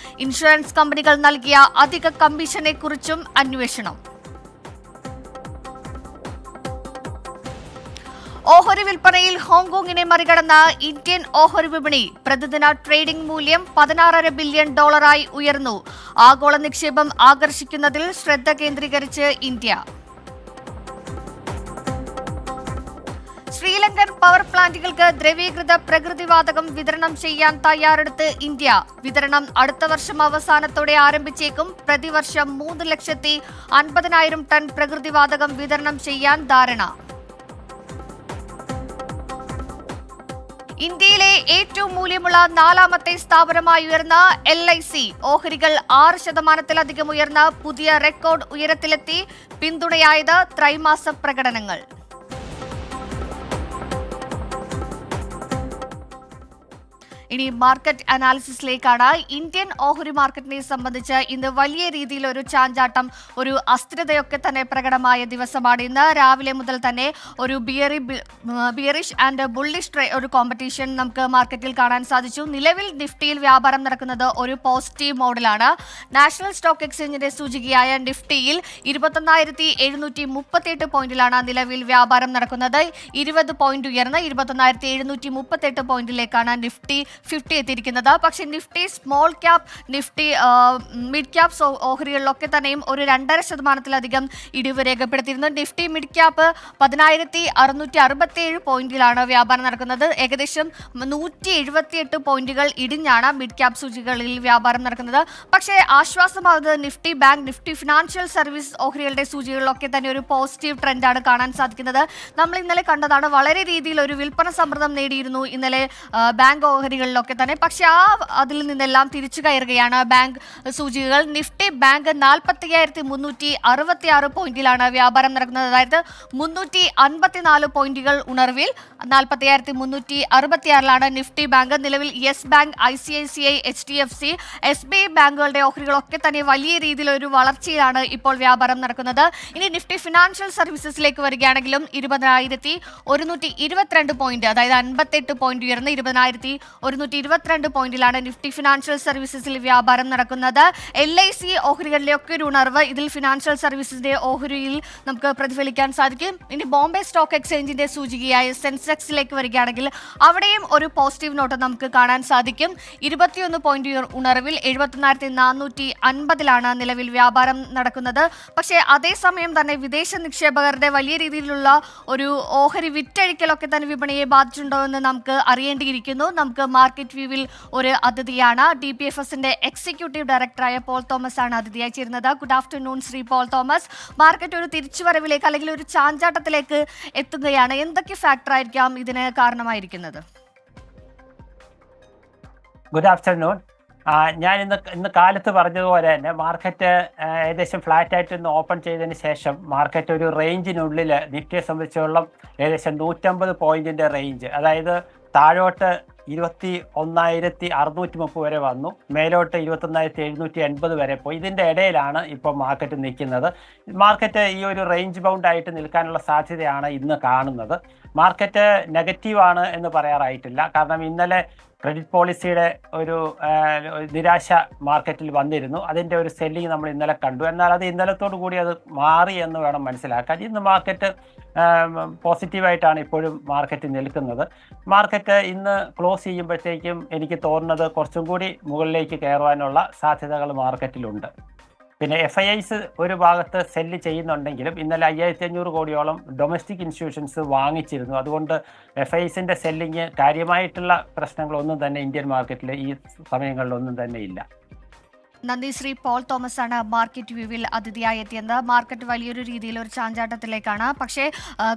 ഇൻഷുറൻസ് കമ്പനികൾ നൽകിയ അധിക കമ്മീഷനെ കുറിച്ചും അന്വേഷണം. ഓഹരി വിൽപ്പനയിൽ ഹോങ്കോങ്ങിനെ മറികടന്ന ഇന്ത്യൻ ഓഹരി വിപണി. പ്രതിദിന ട്രേഡിംഗ് മൂല്യം $16.5 ബില്യൺ ഉയർന്നു. ആഗോള നിക്ഷേപം ആകർഷിക്കുന്നതിൽ ശ്രദ്ധ കേന്ദ്രീകരിച്ച് ഇന്ത്യ. ശ്രീലങ്കൻ പവർ പ്ലാന്റുകൾക്ക് ദ്രവീകൃത പ്രകൃതിവാതകം വിതരണം ചെയ്യാൻ തയ്യാറെടുത്ത് ഇന്ത്യ. വിതരണം അടുത്ത വർഷം അവസാനത്തോടെ ആരംഭിച്ചേക്കും. പ്രതിവർഷം 3,50,000 ടൺ പ്രകൃതിവാതകം വിതരണം ചെയ്യാൻ ധാരണ. ഇന്ത്യയിലെ ഏറ്റവും മൂല്യമുള്ള 4ാമത്തെ സ്ഥാപനമായി ഉയർന്ന LIC. ഓഹരികൾ 6%-ലധികം ഉയർന്ന പുതിയ റെക്കോർഡ് ഉയരത്തിലെത്തി. പിന്തുണയായത് ത്രൈമാസ പ്രകടനങ്ങൾ. ഇനി മാർക്കറ്റ് അനാലിസിസിലേക്കാണ്. ഇന്ത്യൻ ഓഹരി മാർക്കറ്റിനെ സംബന്ധിച്ച് ഇന്ന് വലിയ രീതിയിൽ ഒരു ചാഞ്ചാട്ടം, ഒരു അസ്ഥിരതയൊക്കെ തന്നെ പ്രകടമായ ദിവസമാണ് ഇന്ന്. രാവിലെ മുതൽ തന്നെ ഒരു ബിയറിഷ് ആൻഡ് ബുള്ളിഷ് ഒരു കോമ്പറ്റീഷൻ നമുക്ക് മാർക്കറ്റിൽ കാണാൻ സാധിച്ചു. നിലവിൽ നിഫ്റ്റിയിൽ വ്യാപാരം നടക്കുന്നത് ഒരു പോസിറ്റീവ് മോഡിലാണ്. നാഷണൽ സ്റ്റോക്ക് എക്സ്ചേഞ്ചിന്റെ സൂചികയായ നിഫ്റ്റിയിൽ 21,738 പോയിന്റിലാണ് നിലവിൽ വ്യാപാരം നടക്കുന്നത്. 20 പോയിന്റ് ഉയർന്ന് 21,738 പോയിന്റിലേക്കാണ് നിഫ്റ്റി 50 എത്തിയിരിക്കുന്നത്. പക്ഷേ Nifty small cap, Nifty mid cap ഓഹരികളിലൊക്കെ തന്നെയും ഒരു 2.5%-ലധികം ഇടിവ് രേഖപ്പെടുത്തിയിരുന്നു. നിഫ്റ്റി മിഡ് ക്യാപ്പ് 10,667 പോയിന്റിലാണ് വ്യാപാരം നടക്കുന്നത്. ഏകദേശം 178 പോയിന്റുകൾ ഇടിഞ്ഞാണ് മിഡ് ക്യാപ് സൂചികകളിൽ വ്യാപാരം നടക്കുന്നത്. പക്ഷേ ആശ്വാസമാകുന്നത് Nifty bank, Nifty financial service ഓഹരികളുടെ സൂചികകളിലൊക്കെ തന്നെ ഒരു പോസിറ്റീവ് ട്രെൻഡാണ് കാണാൻ സാധിക്കുന്നത്. നമ്മൾ ഇന്നലെ കണ്ടതാണ്, വളരെ രീതിയിൽ ഒരു വിൽപ്പന സമ്മർദ്ദം നേടിയിരുന്നു ഇന്നലെ ബാങ്ക് ഓഹരികൾ ഓഹരികളിലൊക്കെ തന്നെ. പക്ഷെ അതിൽ നിന്നെല്ലാം തിരിച്ചു കയറുകയാണ് ബാങ്ക് സൂചികകൾ. നിഫ്റ്റി ബാങ്ക് 45,366 പോയിന്റിലാണ് വ്യാപാരം നടക്കുന്നത്. അതായത് 354 പോയിന്റുകൾ ഉണർവിൽ 45,366 നിഫ്റ്റി ബാങ്ക്. നിലവിൽ yes bank, ICICI, HDFC, SBI ബാങ്കുകളുടെ ഓഹരികളൊക്കെ തന്നെ വലിയ രീതിയിലൊരു വളർച്ചയിലാണ് ഇപ്പോൾ വ്യാപാരം നടക്കുന്നത്. ഇനി നിഫ്റ്റി ഫിനാൻഷ്യൽ സർവീസസിലേക്ക് വരികയാണെങ്കിലും 20,122 പോയിന്റ്, അതായത് 58 പോയിന്റ് ഉയർന്ന് 20,122 പോയിന്റിലാണ് നിഫ്റ്റി ഫിനാൻഷ്യൽ സർവീസസിൽ വ്യാപാരം നടക്കുന്നത്. LIC ഓഹരികളിലൊക്കെ ഒരു ഉണർവ് ഇതിൽ ഫിനാൻഷ്യൽ സർവീസസിന്റെ ഓഹരിയിൽ നമുക്ക് പ്രതിഫലിക്കാൻ സാധിക്കും. ഇനി ബോംബെ സ്റ്റോക്ക് എക്സ്ചേഞ്ചിന്റെ സൂചികയായ സെൻസെക്സിലേക്ക് വരികയാണെങ്കിൽ അവിടെയും ഒരു പോസിറ്റീവ് നോട്ട് നമുക്ക് കാണാൻ സാധിക്കും. 21 പോയിന്റ് ഉണർവിൽ 71,450 നിലവിൽ വ്യാപാരം നടക്കുന്നത്. പക്ഷേ അതേസമയം തന്നെ വിദേശ നിക്ഷേപകരുടെ വലിയ രീതിയിലുള്ള ഒരു ഓഹരി വിറ്റഴിക്കലൊക്കെ തന്നെ വിപണിയെ ബാധിച്ചിട്ടുണ്ടോ എന്ന് നമുക്ക് അറിയേണ്ടിയിരിക്കുന്നു. നമുക്ക് മാർക്കറ്റ് വ്യൂവിൽ ഒരു അതിഥിയാണ്. DPFSന്റെ എക്സിക്യൂട്ടീവ് ഡയറക്ടറായ പോൾ തോമസ് ആണ് അതിഥിയായി ചേരുന്നത്. Good afternoon Shri Paul Thomas. Market ഒരു തിരിച്ചുവരവിലേക്ക് അല്ലെങ്കിൽ ഒരു ചാഞ്ചാട്ടത്തിലേക്ക് എത്തുകയാണ്. എന്തൊക്കെ ഫാക്ടർ ആയിരിക്കാം ഇതിന് കാരണമായിരിക്കുന്നത്? Good afternoon. ഞാൻ ഇന്ന് കാലത്ത് പറഞ്ഞതുപോലെ തന്നെ മാർക്കറ്റ് ഏകദേശം ഫ്ലാറ്റ് ആയിട്ട് ഇന്ന് ഓപ്പൺ ചെയ്തതിന് ശേഷം മാർക്കറ്റ് ഒരു റേഞ്ചിനുള്ളിൽ നിഫ്റ്റിയെ സംബന്ധിച്ചോളം ഏകദേശം 150 പോയിന്റിന്റെ റേഞ്ച്, അതായത് താഴോട്ട് 21,630 വരെ വന്നു, മേലോട്ട് 21,780 വരെ പോയി. ഇതിൻ്റെ ഇടയിലാണ് ഇപ്പോൾ മാർക്കറ്റ് നിൽക്കുന്നത്. മാർക്കറ്റ് ഈ ഒരു റേഞ്ച് ബൗണ്ട് ആയിട്ട് നിൽക്കാനുള്ള സാധ്യതയാണ് ഇന്ന് കാണുന്നത്. മാർക്കറ്റ് നെഗറ്റീവാണ് എന്ന് പറയാറായിട്ടില്ല. കാരണം ഇന്നലെ ക്രെഡിറ്റ് പോളിസിയുടെ ഒരു നിരാശ മാർക്കറ്റിൽ വന്നിരുന്നു. അതിൻ്റെ ഒരു സെല്ലിങ് നമ്മൾ ഇന്നലെ കണ്ടു. എന്നാൽ അത് ഇന്നലത്തോടു കൂടി അത് മാറി എന്ന് വേണം മനസ്സിലാക്കാൻ. ഇന്ന് മാർക്കറ്റ് പോസിറ്റീവായിട്ടാണ് ഇപ്പോഴും മാർക്കറ്റ് നിൽക്കുന്നത്. മാർക്കറ്റ് ഇന്ന് ക്ലോസ് ചെയ്യുമ്പോഴത്തേക്കും എനിക്ക് തോന്നുന്നത് കുറച്ചും കൂടി മുകളിലേക്ക് കയറുവാനുള്ള സാധ്യതകൾ മാർക്കറ്റിലുണ്ട്. പിന്നെ FIIs ഒരു ഭാഗത്ത് സെല്ല് ചെയ്യുന്നുണ്ടെങ്കിലും ഇന്നലെ 5,500 കോടിയോളം ഡൊമസ്റ്റിക് ഇൻസ്റ്റിറ്റ്യൂഷൻസ് വാങ്ങിച്ചിരുന്നു. അതുകൊണ്ട് FIIസിൻ്റെ സെല്ലിങ് കാര്യമായിട്ടുള്ള പ്രശ്നങ്ങളൊന്നും തന്നെ ഇന്ത്യൻ മാർക്കറ്റിൽ ഈ സമയങ്ങളിലൊന്നും തന്നെ ഇല്ല. നന്ദി ശ്രീ പോൾ തോമസ് ആണ് മാർക്കറ്റ് വ്യൂവിൽ അതിഥിയായി എത്തിയത്. മാർക്കറ്റ് വലിയൊരു രീതിയിൽ ഒരു ചാഞ്ചാട്ടത്തിലേക്കാണ്. പക്ഷേ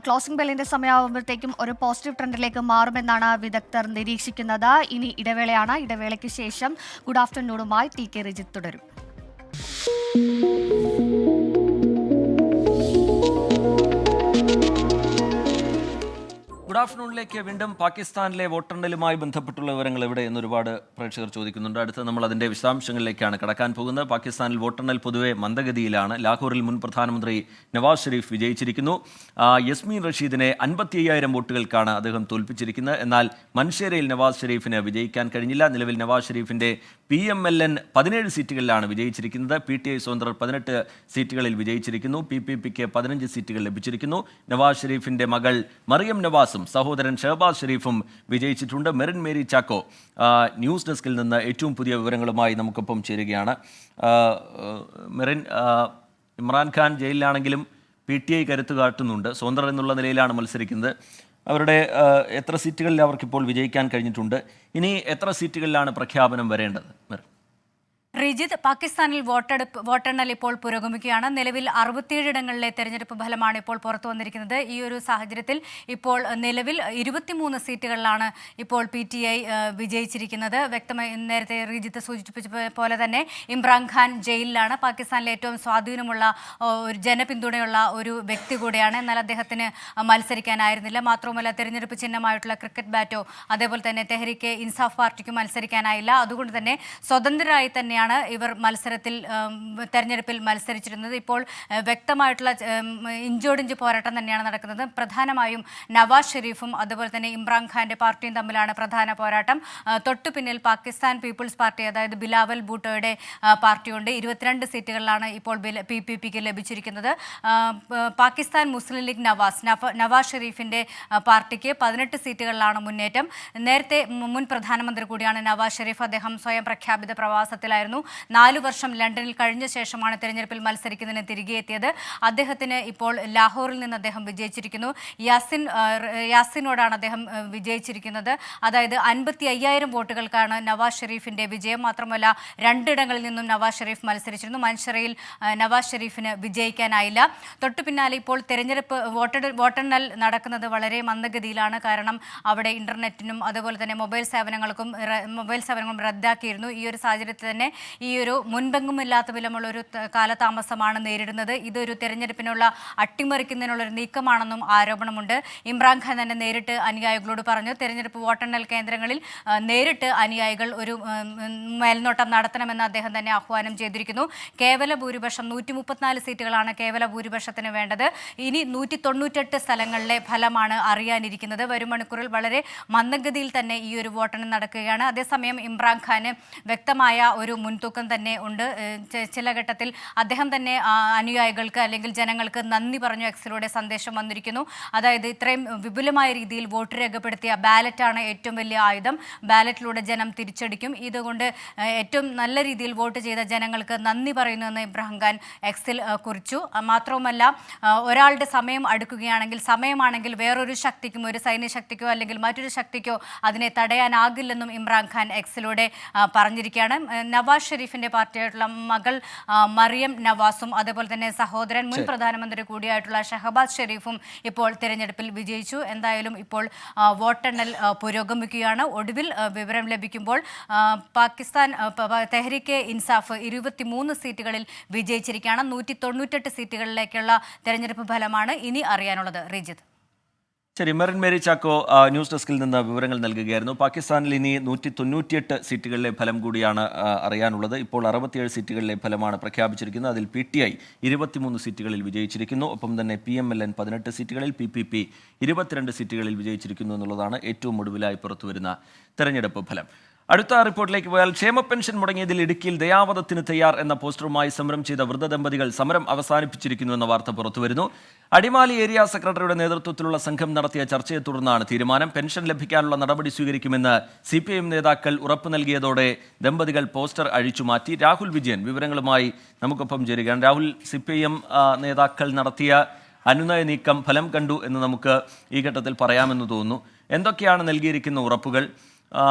ക്ലോസിംഗ് ബെല്ലിന്റെ സമയമാകുമ്പോഴത്തേക്കും ഒരു പോസിറ്റീവ് ട്രെൻഡിലേക്ക് മാറുമെന്നാണ് വിദഗ്ധർ നിരീക്ഷിക്കുന്നത്. ഇനി ഇടവേളയാണ്. ഇടവേളയ്ക്ക് ശേഷം ഗുഡ് ആഫ്റ്റർനൂണുമായി TK റിജിത്ത് തുടരും. ഗുഡ് ആഫ്റ്റർനൂണിലേക്ക് വീണ്ടും. പാകിസ്ഥാനിലെ വോട്ടെണ്ണലുമായി ബന്ധപ്പെട്ടുള്ള വിവരങ്ങൾ എവിടെ എന്ന് ഒരുപാട് പ്രേക്ഷകർ ചോദിക്കുന്നുണ്ട്. അടുത്ത് നമ്മൾ അതിൻ്റെ വിശദാംശങ്ങളിലേക്കാണ് കടക്കാൻ പോകുന്നത്. പാകിസ്ഥാനിൽ വോട്ടെണ്ണൽ പൊതുവെ മന്ദഗതിയിലാണ്. ലാഹോറിൽ മുൻ പ്രധാനമന്ത്രി നവാസ് ഷെരീഫ് വിജയിച്ചിരിക്കുന്നു. യസ്മീൻ റഷീദിനെ 55,000 വോട്ടുകൾക്കാണ് അദ്ദേഹം തോൽപ്പിച്ചിരിക്കുന്നത്. എന്നാൽ മൻഷേരയിൽ നവാസ് ഷെരീഫിന് വിജയിക്കാൻ കഴിഞ്ഞില്ല. നിലവിൽ നവാസ് ഷെരീഫിൻ്റെ PMLN 17 സീറ്റുകളിലാണ് വിജയിച്ചിരിക്കുന്നത്. PTI സ്വതന്ത്രർ 18 സീറ്റുകളിൽ വിജയിച്ചിരിക്കുന്നു. PPPക്ക് 15 സീറ്റുകൾ ലഭിച്ചിരിക്കുന്നു. നവാസ് ഷെരീഫിൻ്റെ മകൾ മറിയം നവാസും സഹോദരൻ ഷഹബാസ് ഷെരീഫും വിജയിച്ചിട്ടുണ്ട്. മെറിൻ മേരി ചാക്കോ ന്യൂസ് ഡെസ്കിൽ നിന്ന് ഏറ്റവും പുതിയ വിവരങ്ങളുമായി നമുക്കൊപ്പം ചേരുകയാണ്. മെറിൻ, ഇമ്രാൻഖാൻ ജയിലിലാണെങ്കിലും PTI കരുത്ത് കാട്ടുന്നുണ്ട്. സ്വതന്ത്രർ എന്നുള്ള നിലയിലാണ് മത്സരിക്കുന്നത്. അവരുടെ എത്ര സീറ്റുകളിൽ അവർക്കിപ്പോൾ വിജയിക്കാൻ കഴിഞ്ഞിട്ടുണ്ട്? ഇനി എത്ര സീറ്റുകളിലാണ് പ്രഖ്യാപനം വരേണ്ടത്? റിജിത്ത്, പാകിസ്ഥാനിൽ വോട്ടെണ്ണൽ ഇപ്പോൾ പുരോഗമിക്കുകയാണ്. നിലവിൽ 67 ഇടങ്ങളിലെ തെരഞ്ഞെടുപ്പ് ഫലമാണ് ഇപ്പോൾ പുറത്തു വന്നിരിക്കുന്നത്. ഈ ഒരു സാഹചര്യത്തിൽ ഇപ്പോൾ നിലവിൽ 23 സീറ്റുകളിലാണ് ഇപ്പോൾ PTI വിജയിച്ചിരിക്കുന്നത്. വ്യക്തമായി നേരത്തെ റിജിത്ത് സൂചിപ്പിച്ച പോലെ തന്നെ ഇമ്രാൻഖാൻ ജയിലിലാണ്. പാകിസ്ഥാനിലെ ഏറ്റവും സ്വാധീനമുള്ള ഒരു ജനപിന്തുണയുള്ള ഒരു വ്യക്തി കൂടെയാണ്. എന്നാൽ അദ്ദേഹത്തിന് മത്സരിക്കാനായിരുന്നില്ല. മാത്രവുമല്ല തെരഞ്ഞെടുപ്പ് ചിഹ്നമായിട്ടുള്ള ക്രിക്കറ്റ് ബാറ്റോ അതേപോലെ തന്നെ തെഹ്രീക്കെ ഇൻസാഫ് പാർട്ടിക്കും മത്സരിക്കാനായില്ല. അതുകൊണ്ട് തന്നെ സ്വതന്ത്രരായി തന്നെയാണ് ഇവർ തെരഞ്ഞെടുപ്പിൽ മത്സരിച്ചിരുന്നത്. ഇപ്പോൾ വ്യക്തമായിട്ടുള്ള ഇഞ്ചോടിഞ്ച് പോരാട്ടം തന്നെയാണ് നടക്കുന്നത്. പ്രധാനമായും നവാസ് ഷെരീഫും അതുപോലെ തന്നെ ഇമ്രാൻഖാന്റെ പാർട്ടിയും തമ്മിലാണ് പ്രധാന പോരാട്ടം. തൊട്ടു പിന്നിൽ പാകിസ്ഥാൻ പീപ്പിൾസ് പാർട്ടി, അതായത് ബിലാവൽ ഭൂട്ടോയുടെ പാർട്ടിയുണ്ട്. 22 സീറ്റുകളിലാണ് ഇപ്പോൾ PPPക്ക് ലഭിച്ചിരിക്കുന്നത്. പാകിസ്ഥാൻ മുസ്ലിം ലീഗ് നവാസ് ഷെരീഫിന്റെ പാർട്ടിക്ക് 18 സീറ്റുകളിലാണ് മുന്നേറ്റം. നേരത്തെ മുൻ പ്രധാനമന്ത്രി കൂടിയാണ് നവാസ് ഷെരീഫ്. അദ്ദേഹം സ്വയം പ്രഖ്യാപിത പ്രവാസത്തിലായിരുന്നു. ഉണ്ടായിരുന്നു. 4 വർഷം ലണ്ടനിൽ കഴിഞ്ഞ ശേഷമാണ് തെരഞ്ഞെടുപ്പിൽ മത്സരിക്കുന്നതിന് തിരികെ എത്തിയത്. അദ്ദേഹത്തിന് ഇപ്പോൾ ലാഹോറിൽ നിന്ന് അദ്ദേഹം വിജയിച്ചിരിക്കുന്നു. യാസിനോടാണ് അദ്ദേഹം വിജയിച്ചിരിക്കുന്നത്. അതായത് 55,000 വോട്ടുകൾക്കാണ് നവാസ് ഷെരീഫിന്റെ വിജയം. മാത്രമല്ല 2 ഇടങ്ങളിൽ നിന്നും നവാസ് ഷെരീഫ് മത്സരിച്ചിരുന്നു. മൻഷറയിൽ നവാസ് ഷെരീഫിന് വിജയിക്കാനായില്ല. തൊട്ടു പിന്നാലെ ഇപ്പോൾ തെരഞ്ഞെടുപ്പ് വോട്ടെണ്ണൽ നടക്കുന്നത് വളരെ മന്ദഗതിയിലാണ്. കാരണം അവിടെ ഇന്റർനെറ്റിനും അതുപോലെ തന്നെ മൊബൈൽ സേവനങ്ങളും റദ്ദാക്കിയിരുന്നു. ഈ ഒരു സാഹചര്യത്തിൽ തന്നെ ഈ ഒരു മുൻപെങ്ങുമില്ലാത്ത വിധമുള്ളൊരു കാലതാമസമാണ് നേരിടുന്നത്. ഇതൊരു തെരഞ്ഞെടുപ്പിനുള്ള അട്ടിമറിക്കുന്നതിനുള്ളൊരു നീക്കമാണെന്നും ആരോപണമുണ്ട്. ഇമ്രാൻഖാൻ തന്നെ നേരിട്ട് അനുയായികളോട് പറഞ്ഞു, തെരഞ്ഞെടുപ്പ് വോട്ടെണ്ണൽ കേന്ദ്രങ്ങളിൽ നേരിട്ട് അനുയായികൾ ഒരു മേൽനോട്ടം നടത്തണമെന്ന് അദ്ദേഹം തന്നെ ആഹ്വാനം ചെയ്തിരിക്കുന്നു. കേവല ഭൂരിപക്ഷം 134 സീറ്റുകളാണ് കേവല ഭൂരിപക്ഷത്തിന് വേണ്ടത്. ഇനി 198 സ്ഥലങ്ങളിലെ ഫലമാണ് അറിയാനിരിക്കുന്നത്. വരും മണിക്കൂറിൽ വളരെ മന്ദഗതിയിൽ തന്നെ ഈ ഒരു വോട്ടെണ്ണൽ നടക്കുകയാണ്. അതേസമയം ഇമ്രാൻഖാന് വ്യക്തമായ ഒരു മുൻതൂക്കം തന്നെ ഉണ്ട്. ചില ഘട്ടത്തിൽ അദ്ദേഹം തന്നെ അനുയായികൾക്ക് അല്ലെങ്കിൽ ജനങ്ങൾക്ക് നന്ദി പറഞ്ഞു എക്സിലൂടെ സന്ദേശം വന്നിരിക്കുന്നു. അതായത് ഇത്രയും വിപുലമായ രീതിയിൽ വോട്ട് രേഖപ്പെടുത്തിയ ബാലറ്റാണ് ഏറ്റവും വലിയ ആയുധം. ബാലറ്റിലൂടെ ജനം തിരിച്ചടിക്കും. ഇതുകൊണ്ട് ഏറ്റവും നല്ല രീതിയിൽ വോട്ട് ചെയ്ത ജനങ്ങൾക്ക് നന്ദി പറയുന്നുവെന്ന് ഇമ്രാൻഖാൻ എക്സിൽ കുറിച്ചു. മാത്രവുമല്ല, ഒരാളുടെ സമയം അടുക്കുകയാണെങ്കിൽ സമയമാണെങ്കിൽ വേറൊരു ശക്തിക്കും, ഒരു സൈന്യ ശക്തിക്കോ അല്ലെങ്കിൽ മറ്റൊരു ശക്തിക്കോ അതിനെ തടയാനാകില്ലെന്നും ഇമ്രാൻഖാൻ എക്സിലൂടെ പറഞ്ഞിരിക്കുകയാണ്. നവാസ് ഷെരീഫിന്റെ പാർട്ടിയായിട്ടുള്ള മകൾ മറിയം നവാസും അതുപോലെ തന്നെ സഹോദരൻ മുൻ പ്രധാനമന്ത്രി കൂടിയായിട്ടുള്ള ഷഹബാസ് ഷെരീഫും ഇപ്പോൾ തിരഞ്ഞെടുപ്പിൽ വിജയിച്ചു. എന്തായാലും ഇപ്പോൾ വോട്ടെണ്ണൽ പുരോഗമിക്കുകയാണ്. ഒടുവിൽ വിവരം ലഭിക്കുമ്പോൾ പാകിസ്ഥാൻ തെഹ്രീക്കെ ഇൻസാഫ് 23 സീറ്റുകളിൽ വിജയിച്ചിരിക്കുകയാണ്. 198 സീറ്റുകളിലേക്കുള്ള തെരഞ്ഞെടുപ്പ് ഫലമാണ് ഇനി അറിയാനുള്ളത്. റിജിത്ത്. ശരി, മെറിൻ മേരി ചാക്കോ ന്യൂസ് ഡെസ്കിൽ നിന്ന് വിവരങ്ങൾ നൽകുകയായിരുന്നു. പാകിസ്ഥാനിൽ ഇനി 198 സീറ്റുകളിലെ ഫലം കൂടിയാണ് അറിയാനുള്ളത്. ഇപ്പോൾ 67 സീറ്റുകളിലെ ഫലമാണ് പ്രഖ്യാപിച്ചിരിക്കുന്നത്. അതിൽ PTI 23 സീറ്റുകളിൽ വിജയിച്ചിരിക്കുന്നു. ഒപ്പം തന്നെ PMLN 18 സീറ്റുകളിൽ, PPP 22 സീറ്റുകളിൽ വിജയിച്ചിരിക്കുന്നു എന്നുള്ളതാണ് ഏറ്റവും ഒടുവിലായി പുറത്തുവരുന്ന തെരഞ്ഞെടുപ്പ് ഫലം. അടുത്ത റിപ്പോർട്ടിലേക്ക് പോയാൽ, ക്ഷേമ പെൻഷൻ മുടങ്ങിയതിൽ ഇടുക്കിയിൽ ദയാവധത്തിന് തയ്യാർ എന്ന പോസ്റ്ററുമായി സമരം ചെയ്ത വൃദ്ധ ദമ്പതികൾ സമരം അവസാനിപ്പിച്ചിരിക്കുന്നു എന്ന വാർത്ത പുറത്തുവരുന്നു. അടിമാലി ഏരിയ സെക്രട്ടറിയുടെ നേതൃത്വത്തിലുള്ള സംഘം നടത്തിയ ചർച്ചയെ തുടർന്നാണ് തീരുമാനം. പെൻഷൻ ലഭിക്കാനുള്ള നടപടി സ്വീകരിക്കുമെന്ന് CPIM നേതാക്കൾ ഉറപ്പു നൽകിയതോടെ ദമ്പതികൾ പോസ്റ്റർ അഴിച്ചുമാറ്റി. രാഹുൽ വിജയൻ വിവരങ്ങളുമായി നമുക്കൊപ്പം ചേരുകയാണ്. രാഹുൽ, CPIM നേതാക്കൾ നടത്തിയ അനുനയ നീക്കം ഫലം കണ്ടു എന്ന് നമുക്ക് ഈ ഘട്ടത്തിൽ പറയാമെന്ന് തോന്നുന്നു. എന്തൊക്കെയാണ് നൽകിയിരിക്കുന്ന ഉറപ്പുകൾ?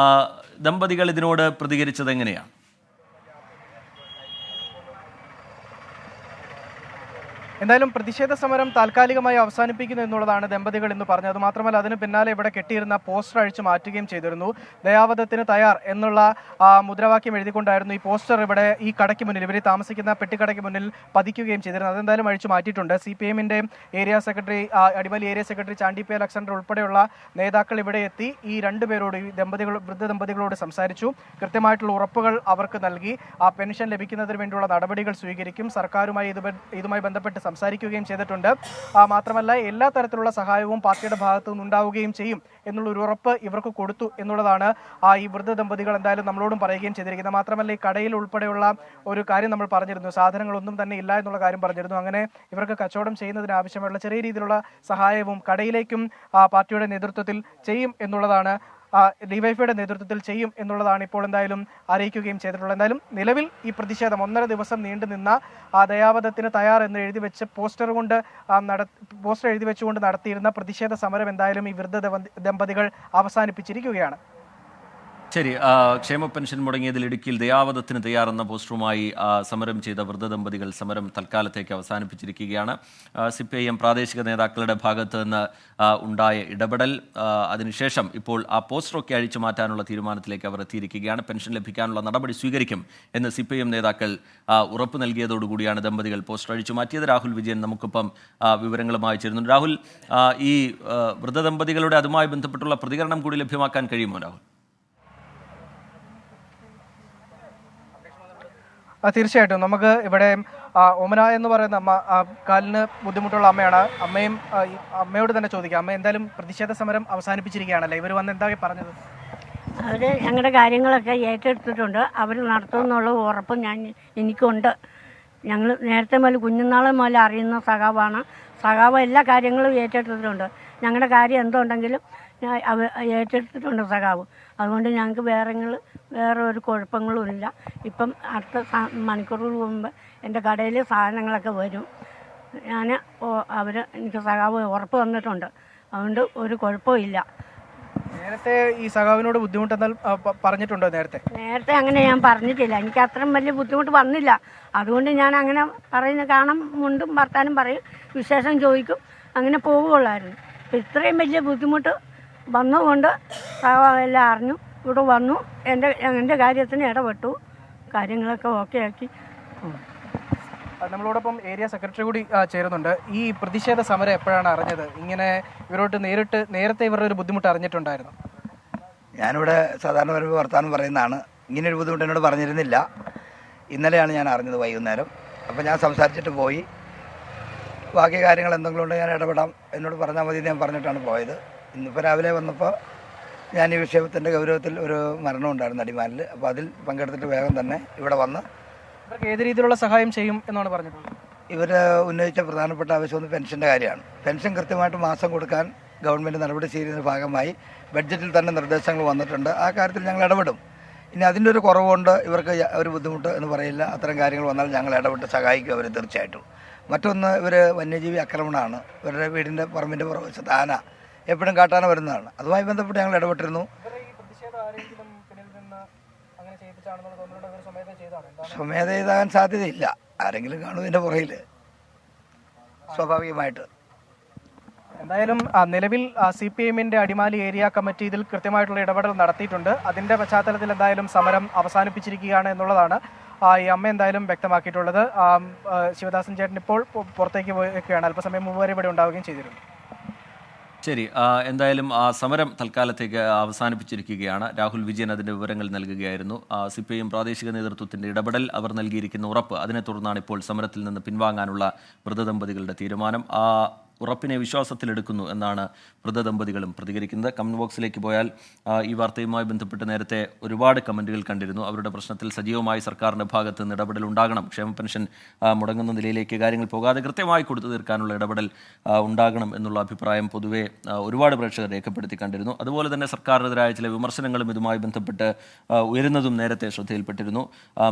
ദമ്പതികൾ ഇതിനോട് പ്രതികരിച്ചത് എങ്ങനെയാണ്? എന്തായാലും പ്രതിഷേധ സമരം താൽക്കാലികമായി അവസാനിപ്പിക്കുന്നു എന്നുള്ളതാണ് ദമ്പതികൾ ഇന്ന് പറഞ്ഞത്. മാത്രമല്ല, അതിന് പിന്നാലെ ഇവിടെ കെട്ടിയിരുന്ന പോസ്റ്റർ അഴിച്ചു മാറ്റുകയും ചെയ്തിരുന്നു. ദയാവധത്തിന് തയ്യാർ എന്നുള്ള മുദ്രാവാക്യം എഴുതിക്കൊണ്ടായിരുന്നു ഈ പോസ്റ്റർ ഇവിടെ ഈ കടയ്ക്ക് മുന്നിൽ, ഇവർ താമസിക്കുന്ന പെട്ടിക്കടയ്ക്ക് മുന്നിൽ പതിക്കുകയും ചെയ്തിരുന്നത്. അതെന്തായാലും അഴിച്ചു മാറ്റിയിട്ടുണ്ട്. CPIMന്റെ area secretary, Adimali area secretary Chandy P. Alexander ഉൾപ്പെടെയുള്ള നേതാക്കൾ ഇവിടെ എത്തി ഈ രണ്ടുപേരോട്, ഈ വൃദ്ധ ദമ്പതികളോട് സംസാരിച്ചു. കൃത്യമായിട്ടുള്ള ഉറപ്പുകൾ അവർക്ക് നൽകി. ആ പെൻഷൻ ലഭിക്കുന്നതിന് വേണ്ടിയുള്ള നടപടികൾ സ്വീകരിക്കും. സർക്കാരുമായി ഇതുമായി ബന്ധപ്പെട്ട് സംസാരിക്കുകയും ചെയ്തിട്ടുണ്ട്. മാത്രമല്ല, എല്ലാ തരത്തിലുള്ള സഹായവും പാർട്ടിയുടെ ഭാഗത്തു നിന്നുണ്ടാവുകയും ചെയ്യും എന്നുള്ള ഒരു ഉറപ്പ് ഇവർക്ക് കൊടുത്തു എന്നുള്ളതാണ് ഈ വൃദ്ധ ദമ്പതികൾ എന്തായാലും നമ്മളോടും പറയുകയും ചെയ്തിരിക്കുന്നത്. മാത്രമല്ല, ഈ കടയിൽ ഉൾപ്പെടെയുള്ള ഒരു കാര്യം നമ്മൾ പറഞ്ഞിരുന്നു, സാധനങ്ങളൊന്നും തന്നെ ഇല്ല എന്നുള്ള കാര്യം പറഞ്ഞിരുന്നു. അങ്ങനെ ഇവർക്ക് കച്ചവടം ചെയ്യുന്നതിന് ആവശ്യമുള്ള ചെറിയ രീതിയിലുള്ള സഹായവും കടയിലേക്കും പാർട്ടിയുടെ നേതൃത്വത്തിൽ ചെയ്യും എന്നുള്ളതാണ്, ഡിവൈഎഫ്ഐയുടെ നേതൃത്വത്തിൽ ചെയ്യും എന്നുള്ളതാണ് ഇപ്പോൾ എന്തായാലും അറിയിക്കുകയും ചെയ്തിട്ടുള്ളത്. എന്തായാലും നിലവിൽ ഈ പ്രതിഷേധം 1.5 ദിവസം നീണ്ടു നിന്ന ദയാവധത്തിന് തയ്യാർ എന്ന് എഴുതി വെച്ച് പോസ്റ്റർ എഴുതി വെച്ചുകൊണ്ട് നടത്തിയിരുന്ന പ്രതിഷേധ സമരം എന്തായാലും ഈ വൃദ്ധ ദമ്പതികൾ അവസാനിപ്പിച്ചിരിക്കുകയാണ്. ശരി, ക്ഷേമ പെൻഷൻ മുടങ്ങിയതിൽ ഇടുക്കിയിൽ ദയാവധത്തിന് തയ്യാറെന്ന പോസ്റ്ററുമായി സമരം ചെയ്ത വൃദ്ധ ദമ്പതികൾ സമരം തൽക്കാലത്തേക്ക് അവസാനിപ്പിച്ചിരിക്കുകയാണ്. CPIM പ്രാദേശിക നേതാക്കളുടെ ഭാഗത്ത് നിന്ന് ഉണ്ടായ ഇടപെടൽ, അതിനുശേഷം ഇപ്പോൾ ആ പോസ്റ്ററൊക്കെ അഴിച്ചു മാറ്റാനുള്ള തീരുമാനത്തിലേക്ക് അവർ എത്തിയിരിക്കുകയാണ്. പെൻഷൻ ലഭിക്കാനുള്ള നടപടി സ്വീകരിക്കും എന്ന് CPIM നേതാക്കൾ ഉറപ്പ് നൽകിയതോടുകൂടിയാണ് ദമ്പതികൾ പോസ്റ്റർ അഴിച്ചു മാറ്റിയത്. രാഹുൽ വിജയൻ നമുക്കൊപ്പം വിവരങ്ങളുമായി ചേരുന്നു. രാഹുൽ, ഈ വൃദ്ധ ദമ്പതികളുടെ അതുമായി ബന്ധപ്പെട്ടുള്ള പ്രതികരണം കൂടി ലഭ്യമാക്കാൻ കഴിയുമോ രാഹുൽ? തീർച്ചയായിട്ടും. നമുക്ക് ഇവിടെ ഓമന എന്ന് പറയുന്ന അമ്മ, കാലിന് ബുദ്ധിമുട്ടുള്ള അമ്മയാണ്. അമ്മയോട് തന്നെ ചോദിക്കാം. അമ്മ, എന്തായാലും പ്രതിഷേധ സമരം അവസാനിപ്പിച്ചിരിക്കുകയാണല്ലേ, ഇവർ വന്ന് എന്താ പറഞ്ഞത്? അവർ ഞങ്ങളുടെ കാര്യങ്ങളൊക്കെ ഏറ്റെടുത്തിട്ടുണ്ട്. അവർ നടത്തുമെന്നുള്ള ഉറപ്പും എനിക്കുണ്ട്. ഞങ്ങൾ നേരത്തെ മുതൽ കുഞ്ഞുനാളെ മുതൽ അറിയുന്ന സഖാവാണ്. സഖാവ് എല്ലാ കാര്യങ്ങളും ഏറ്റെടുത്തിട്ടുണ്ട്. ഞങ്ങളുടെ കാര്യം എന്തുണ്ടെങ്കിലും ഏറ്റെടുത്തിട്ടുണ്ട് സഖാവ്. അതുകൊണ്ട് ഞങ്ങൾക്ക് വേറെ ഒരു കുഴപ്പങ്ങളും ഇല്ല. ഇപ്പം അടുത്ത മണിക്കൂറുകൾ മുമ്പ് എൻ്റെ കടയിൽ സാധനങ്ങളൊക്കെ വരും. എനിക്ക് സഖാവ് ഉറപ്പ് തന്നിട്ടുണ്ട്. അതുകൊണ്ട് ഒരു കുഴപ്പവും ഇല്ല. നേരത്തെ ഈ സഖാവിനോട് ബുദ്ധിമുട്ടെന്നാൽ പറഞ്ഞിട്ടുണ്ടോ? നേരത്തെ അങ്ങനെ ഞാൻ പറഞ്ഞിട്ടില്ല. എനിക്ക് അത്രയും വലിയ ബുദ്ധിമുട്ട് വന്നില്ല. അതുകൊണ്ട് ഞാൻ അങ്ങനെ കാണാൻ മുണ്ടും വർത്താനം പറയും, വിശേഷം ചോദിക്കും, അങ്ങനെ പോവുകയുള്ളായിരുന്നു. അപ്പം ഇത്രയും വലിയ ബുദ്ധിമുട്ട് വന്നതുകൊണ്ട് സഖാവ് എല്ലാം അറിഞ്ഞു, ഇവിടെ വന്നു, എൻ്റെ കാര്യത്തിന് ഇടപെട്ടു, കാര്യങ്ങളൊക്കെ ഓക്കെ ആക്കി. നമ്മളോടൊപ്പം ഏരിയ സെക്രട്ടറി കൂടി ചേരുന്നുണ്ട്. ഈ പ്രതിഷേധ സമരം എപ്പോഴാണ് അറിഞ്ഞത്? ഇങ്ങനെ ഇവരോട്ട് നേരത്തെ ഇവരുടെ ഒരു ബുദ്ധിമുട്ട് അറിഞ്ഞിട്ടുണ്ടായിരുന്നു? ഞാനിവിടെ സാധാരണ വരുമ്പോൾ വർത്തമാനം പറയുന്നതാണ്. ഇങ്ങനൊരു ബുദ്ധിമുട്ട് എന്നോട് പറഞ്ഞിരുന്നില്ല. ഇന്നലെയാണ് ഞാൻ അറിഞ്ഞത് വൈകുന്നേരം. അപ്പോൾ ഞാൻ സംസാരിച്ചിട്ട് പോയി. ബാക്കി കാര്യങ്ങൾ എന്തെങ്കിലും ഉണ്ടെങ്കിൽ ഞാൻ ഇടപെടാം, എന്നോട് പറഞ്ഞാൽ മതി ഞാൻ പറഞ്ഞിട്ടാണ് പോയത്. ഇന്നിപ്പോൾ രാവിലെ വന്നപ്പോൾ ഞാൻ ഈ വിഷയത്തിൻ്റെ ഗൗരവത്തിൽ ഒരു മരണം ഉണ്ടായിരുന്നു അടിമാലിൽ. അപ്പോൾ അതിൽ പങ്കെടുത്തിട്ട് വേഗം തന്നെ ഇവിടെ വന്ന് ഇവർക്ക് ഏത് രീതിയിലുള്ള സഹായം ചെയ്യും എന്നാണ് പറഞ്ഞിട്ടുള്ളത്? ഇവർ ഉന്നയിച്ച പ്രധാനപ്പെട്ട ആവശ്യം പെൻഷൻ്റെ കാര്യമാണ്. പെൻഷൻ കൃത്യമായിട്ട് മാസം കൊടുക്കാൻ ഗവൺമെൻറ് നടപടി ചെയ്യുന്നതിൻ്റെ ഭാഗമായി ബഡ്ജറ്റിൽ തന്നെ നിർദ്ദേശങ്ങൾ വന്നിട്ടുണ്ട്. ആ കാര്യത്തിൽ ഞങ്ങൾ ഇടപെടും. ഇനി അതിൻ്റെ ഒരു കുറവുകൊണ്ട് ഇവർക്ക് ഒരു ബുദ്ധിമുട്ട് എന്ന് പറയില്ല. അത്തരം കാര്യങ്ങൾ വന്നാൽ ഞങ്ങൾ ഇടപെട്ട് സഹായിക്കും അവർ തീർച്ചയായിട്ടും. മറ്റൊന്ന്, ഇവർ വന്യജീവി ആക്രമണമാണ്. ഇവരുടെ വീടിൻ്റെ പറമ്പിൻ്റെ പുറവശത്ത് ആന എപ്പോഴും കാട്ടാന വരുന്നതാണ്. അതുമായി ബന്ധപ്പെട്ട് ഞങ്ങൾ ഇടപെട്ടിരുന്നു. സ്വമേധ ചെയ്താകാൻ സാധ്യതയില്ല. ആരെങ്കിലും കാണും ഇതിൻ്റെ പുറകിൽ, സ്വാഭാവികമായിട്ട്. എന്തായാലും നിലവിൽ CPIMന്റെ അടിമാലി ഏരിയ കമ്മിറ്റി ഇതിൽ കൃത്യമായിട്ടുള്ള ഇടപെടൽ നടത്തിയിട്ടുണ്ട്. അതിന്റെ പശ്ചാത്തലത്തിൽ എന്തായാലും സമരം അവസാനിപ്പിച്ചിരിക്കുകയാണ് എന്നുള്ളതാണ് ഈ അമ്മ എന്തായാലും വ്യക്തമാക്കിയിട്ടുള്ളത്. ശിവദാസൻ ചേട്ടൻ ഇപ്പോൾ പുറത്തേക്ക് പോയിരിക്കുകയാണ്. അല്പസമയം മുമ്പ് വരെ ഇവിടെ ഉണ്ടാവുകയും ചെയ്തിരുന്നു. ശരി, എന്തായാലും ആ സമരം തൽക്കാലത്തേക്ക് അവസാനിപ്പിച്ചിരിക്കുകയാണ്. രാഹുൽ വിജയൻ അതിൻ്റെ വിവരങ്ങൾ നൽകുകയായിരുന്നു. CPIM പ്രാദേശിക നേതൃത്വത്തിൻ്റെ ഇടപെടൽ, അവർ നൽകിയിരിക്കുന്ന ഉറപ്പ്, അതിനെ തുടർന്നാണ് ഇപ്പോൾ സമരത്തിൽ നിന്ന് പിൻവാങ്ങാനുള്ള വൃദ്ധദമ്പതികളുടെ തീരുമാനം. ആ ഉറപ്പിനെ വിശ്വാസത്തിലെടുക്കുന്നു എന്നാണ് വൃദ്ധദമ്പതികളും പ്രതികരിക്കുന്നത്. കമന്റ് ബോക്സിലേക്ക് പോയാൽ ഈ വാർത്തയുമായി ബന്ധപ്പെട്ട് നേരത്തെ ഒരുപാട് കമൻറ്റുകൾ കണ്ടിരുന്നു. അവരുടെ പ്രശ്നത്തിൽ സജീവമായി സർക്കാരിൻ്റെ ഭാഗത്ത് നിന്ന് ഇടപെടൽ ഉണ്ടാകണം, ക്ഷേമ പെൻഷൻ മുടങ്ങുന്ന നിലയിലേക്ക് കാര്യങ്ങൾ പോകാതെ കൃത്യമായി കൊടുത്തു തീർക്കാനുള്ള ഇടപെടൽ ഉണ്ടാകണം എന്നുള്ള അഭിപ്രായം പൊതുവെ ഒരുപാട് പ്രേക്ഷകർ രേഖപ്പെടുത്തി കണ്ടിരുന്നു. അതുപോലെ തന്നെ സർക്കാരിനെതിരായ ചില വിമർശനങ്ങളും ഇതുമായി ബന്ധപ്പെട്ട് ഉയരുന്നതും നേരത്തെ ശ്രദ്ധയിൽപ്പെട്ടിരുന്നു.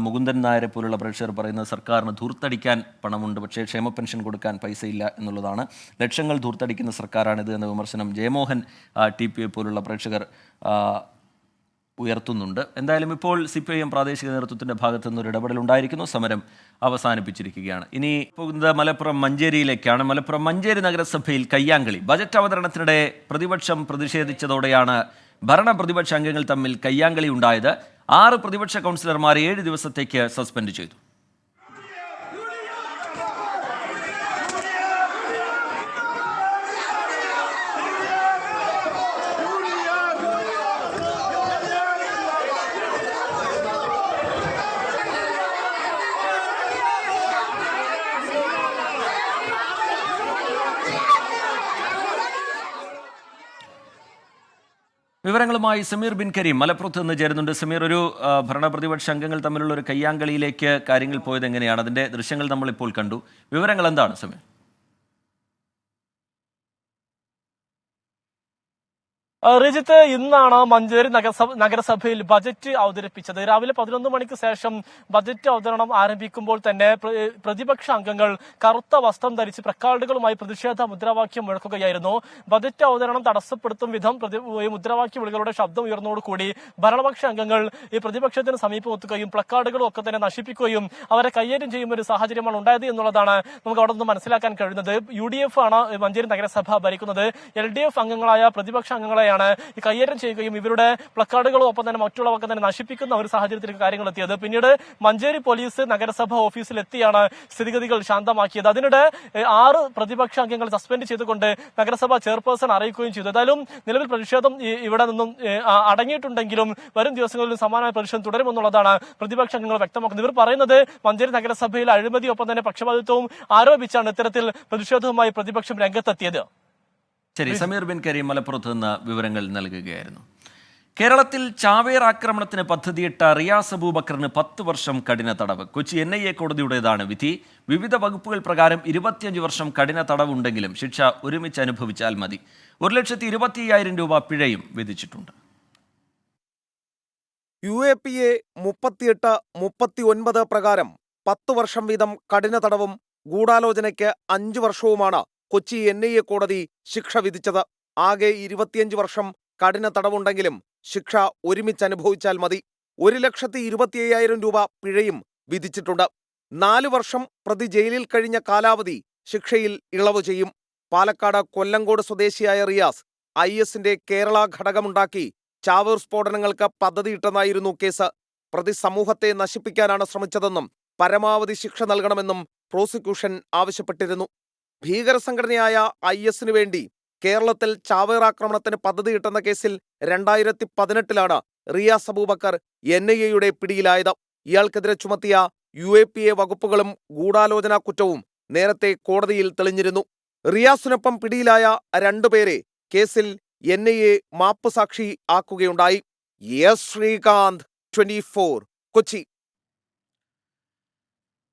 മുകുന്ദൻ നായരെ പോലുള്ള പ്രേക്ഷകർ പറയുന്നത് സർക്കാരിന് ധൂർത്തടിക്കാൻ പണമുണ്ട്, പക്ഷേ ക്ഷേമ പെൻഷൻ കൊടുക്കാൻ പൈസയില്ല എന്നുള്ളതാണ്. ലക്ഷങ്ങൾ ധൂർത്തടിക്കുന്ന സർക്കാരാണിത് എന്ന വിമർശനം ജയമോഹൻ TPA പോലുള്ള പ്രേക്ഷകർ ഉയർത്തുന്നുണ്ട്. എന്തായാലും ഇപ്പോൾ CPIM പ്രാദേശിക നേതൃത്വത്തിൻ്റെ ഭാഗത്തു നിന്നൊരു ഇടപെടൽ ഉണ്ടായിരിക്കുന്നു. സമരം അവസാനിപ്പിച്ചിരിക്കുകയാണ്. ഇനി പോകുന്നത് മലപ്പുറം മഞ്ചേരിയിലേക്കാണ്. മലപ്പുറം മഞ്ചേരി നഗരസഭയിൽ കയ്യാങ്കളി. ബജറ്റ് അവതരണത്തിനിടെ പ്രതിപക്ഷം പ്രതിഷേധിച്ചതോടെയാണ് ഭരണ പ്രതിപക്ഷ അംഗങ്ങൾ തമ്മിൽ കയ്യാങ്കളി ഉണ്ടായത്. 6 പ്രതിപക്ഷ കൗൺസിലർമാരെ 7 ദിവസത്തേക്ക് സസ്പെൻഡ് ചെയ്തു. വിവരങ്ങളുമായി സമീർ ബിൻ കരീം മലപ്പുറത്ത് നിന്ന് ചേരുന്നുണ്ട്. സമീർ, ഒരു ഭരണപ്രതിപക്ഷ അംഗങ്ങൾ തമ്മിലുള്ള ഒരു കയ്യാങ്കളിയിലേക്ക് കാര്യങ്ങൾ പോയത് എങ്ങനെയാണ്? അതിൻ്റെ ദൃശ്യങ്ങൾ നമ്മളിപ്പോൾ കണ്ടു. വിവരങ്ങൾ എന്താണ് സമീർ? റിജിത്ത്, ഇന്നാണ് മഞ്ചേരി നഗരസഭയിൽ ബജറ്റ് അവതരിപ്പിച്ചത്. രാവിലെ 11 മണിക്ക് ശേഷം ബജറ്റ് അവതരണം ആരംഭിക്കുമ്പോൾ തന്നെ പ്രതിപക്ഷ അംഗങ്ങൾ കറുത്ത വസ്ത്രം ധരിച്ച് പ്ലക്കാർഡുകളുമായി പ്രതിഷേധ മുദ്രാവാക്യം മുഴക്കുകയായിരുന്നു. ബജറ്റ് അവതരണം തടസ്സപ്പെടുത്തും വിധം മുദ്രാവാക്യ വിളികളുടെ ശബ്ദം ഉയർന്നതോടുകൂടി ഭരണപക്ഷ അംഗങ്ങൾ ഈ പ്രതിപക്ഷത്തിന് സമീപമെത്തുകയും പ്ലക്കാർഡുകളും ഒക്കെ തന്നെ നശിപ്പിക്കുകയും അവരെ കയ്യേറ്റം ചെയ്യുന്ന ഒരു സാഹചര്യമാണ് ഉണ്ടായത് എന്നുള്ളതാണ് നമുക്ക് അവിടെ നിന്ന് മനസ്സിലാക്കാൻ കഴിയുന്നത്. UDF ആണ് മഞ്ചേരി നഗരസഭ ഭരിക്കുന്നത്. LDF അംഗങ്ങളായ പ്രതിപക്ഷ അംഗങ്ങളെയാണ് ഈ കയ്യേറ്റം ചെയ്യുകയും ഇവരുടെ പ്ലക്കാർഡുകളും ഒപ്പം തന്നെ മറ്റുള്ളവർക്ക് തന്നെ നശിപ്പിക്കുന്ന ഒരു സാഹചര്യത്തിലേക്ക് കാര്യങ്ങൾ എത്തിയത്. പിന്നീട് മഞ്ചേരി പോലീസ് നഗരസഭ ഓഫീസിൽ എത്തിയാണ് സ്ഥിതിഗതികൾ ശാന്തമാക്കിയത്. അതിനിടെ 6 പ്രതിപക്ഷ അംഗങ്ങൾ സസ്പെൻഡ് ചെയ്തുകൊണ്ട് നഗരസഭ ചെയർപേഴ്സൺ അറിയിക്കുകയും ചെയ്തു. ഏതായാലും നിലവിൽ പ്രതിഷേധം ഇവിടെ നിന്നും അടങ്ങിയിട്ടുണ്ടെങ്കിലും വരും ദിവസങ്ങളിൽ സമാനമായ പ്രതിഷേധം തുടരുമെന്നുള്ളതാണ് പ്രതിപക്ഷ അംഗങ്ങൾ വ്യക്തമാക്കുന്നത്. ഇവർ പറയുന്നത് മഞ്ചേരി നഗരസഭയിൽ അഴിമതി ഒപ്പം തന്നെ പക്ഷപാതിത്വവും ആരോപിച്ചാണ് ഇത്തരത്തിൽ പ്രതിഷേധവുമായി പ്രതിപക്ഷം രംഗത്തെത്തിയത്. ശരി, സമീർ ബിൻ കരീം മലപ്പുറത്ത് നിന്ന് വിവരങ്ങൾ നൽകുകയായിരുന്നു. കേരളത്തിൽ ചാവേർ ആക്രമണത്തിന് പദ്ധതിയിട്ട റിയാസ് അബൂബക്കറിന് 10 വർഷം കഠിന തടവ്. കൊച്ചി NIA കോടതിയുടേതാണ് വിധി. വിവിധ വകുപ്പുകൾ പ്രകാരം 25 വർഷം കഠിന തടവുണ്ടെങ്കിലും ശിക്ഷ ഒരുമിച്ച് അനുഭവിച്ചാൽ മതി. 1,25,000 രൂപ പിഴയും വിധിച്ചിട്ടുണ്ട്. UAPA 38-39 പ്രകാരം 10 വർഷം വീതം കഠിന തടവും ഗൂഢാലോചനയ്ക്ക് 5 വർഷവുമാണ് കൊച്ചി NIA കോടതി ശിക്ഷ വിധിച്ചത്. ആകെ 25 വർഷം കഠിന തടവുണ്ടെങ്കിലും ശിക്ഷ ഒരുമിച്ച് അനുഭവിച്ചാൽ മതി. 1,25,000 രൂപ പിഴയും വിധിച്ചിട്ടുണ്ട്. 4 വർഷം പ്രതി ജയിലിൽ കഴിഞ്ഞ കാലാവധി ശിക്ഷയിൽ ഇളവ് ചെയ്യും. പാലക്കാട് കൊല്ലങ്കോട് സ്വദേശിയായ റിയാസ് IS-ന്റെ കേരള ഘടകമുണ്ടാക്കി ചാവേർ സ്ഫോടനങ്ങൾക്ക് പദ്ധതിയിട്ടെന്നായിരുന്നു കേസ്. പ്രതി സമൂഹത്തെ നശിപ്പിക്കാനാണ് ശ്രമിച്ചതെന്നും പരമാവധി ശിക്ഷ നൽകണമെന്നും പ്രോസിക്യൂഷൻ ആവശ്യപ്പെട്ടിരുന്നു. ഭീകരസംഘടനയായ IS-നു വേണ്ടി കേരളത്തിൽ ചാവേർ ആക്രമണത്തിന് പദ്ധതിയിട്ടെന്ന കേസിൽ 2018 റിയാസ് അബൂബക്കർ NIA-യുടെ പിടിയിലായത്. ഇയാൾക്കെതിരെ ചുമത്തിയ UAPA വകുപ്പുകളും ഗൂഢാലോചനാ കുറ്റവും നേരത്തെ കോടതിയിൽ തെളിഞ്ഞിരുന്നു. റിയാസിനൊപ്പം പിടിയിലായ 2 പേരെ കേസിൽ NIA മാപ്പുസാക്ഷി ആക്കുകയുണ്ടായി. ശ്രീകാന്ത്, 24, കൊച്ചി.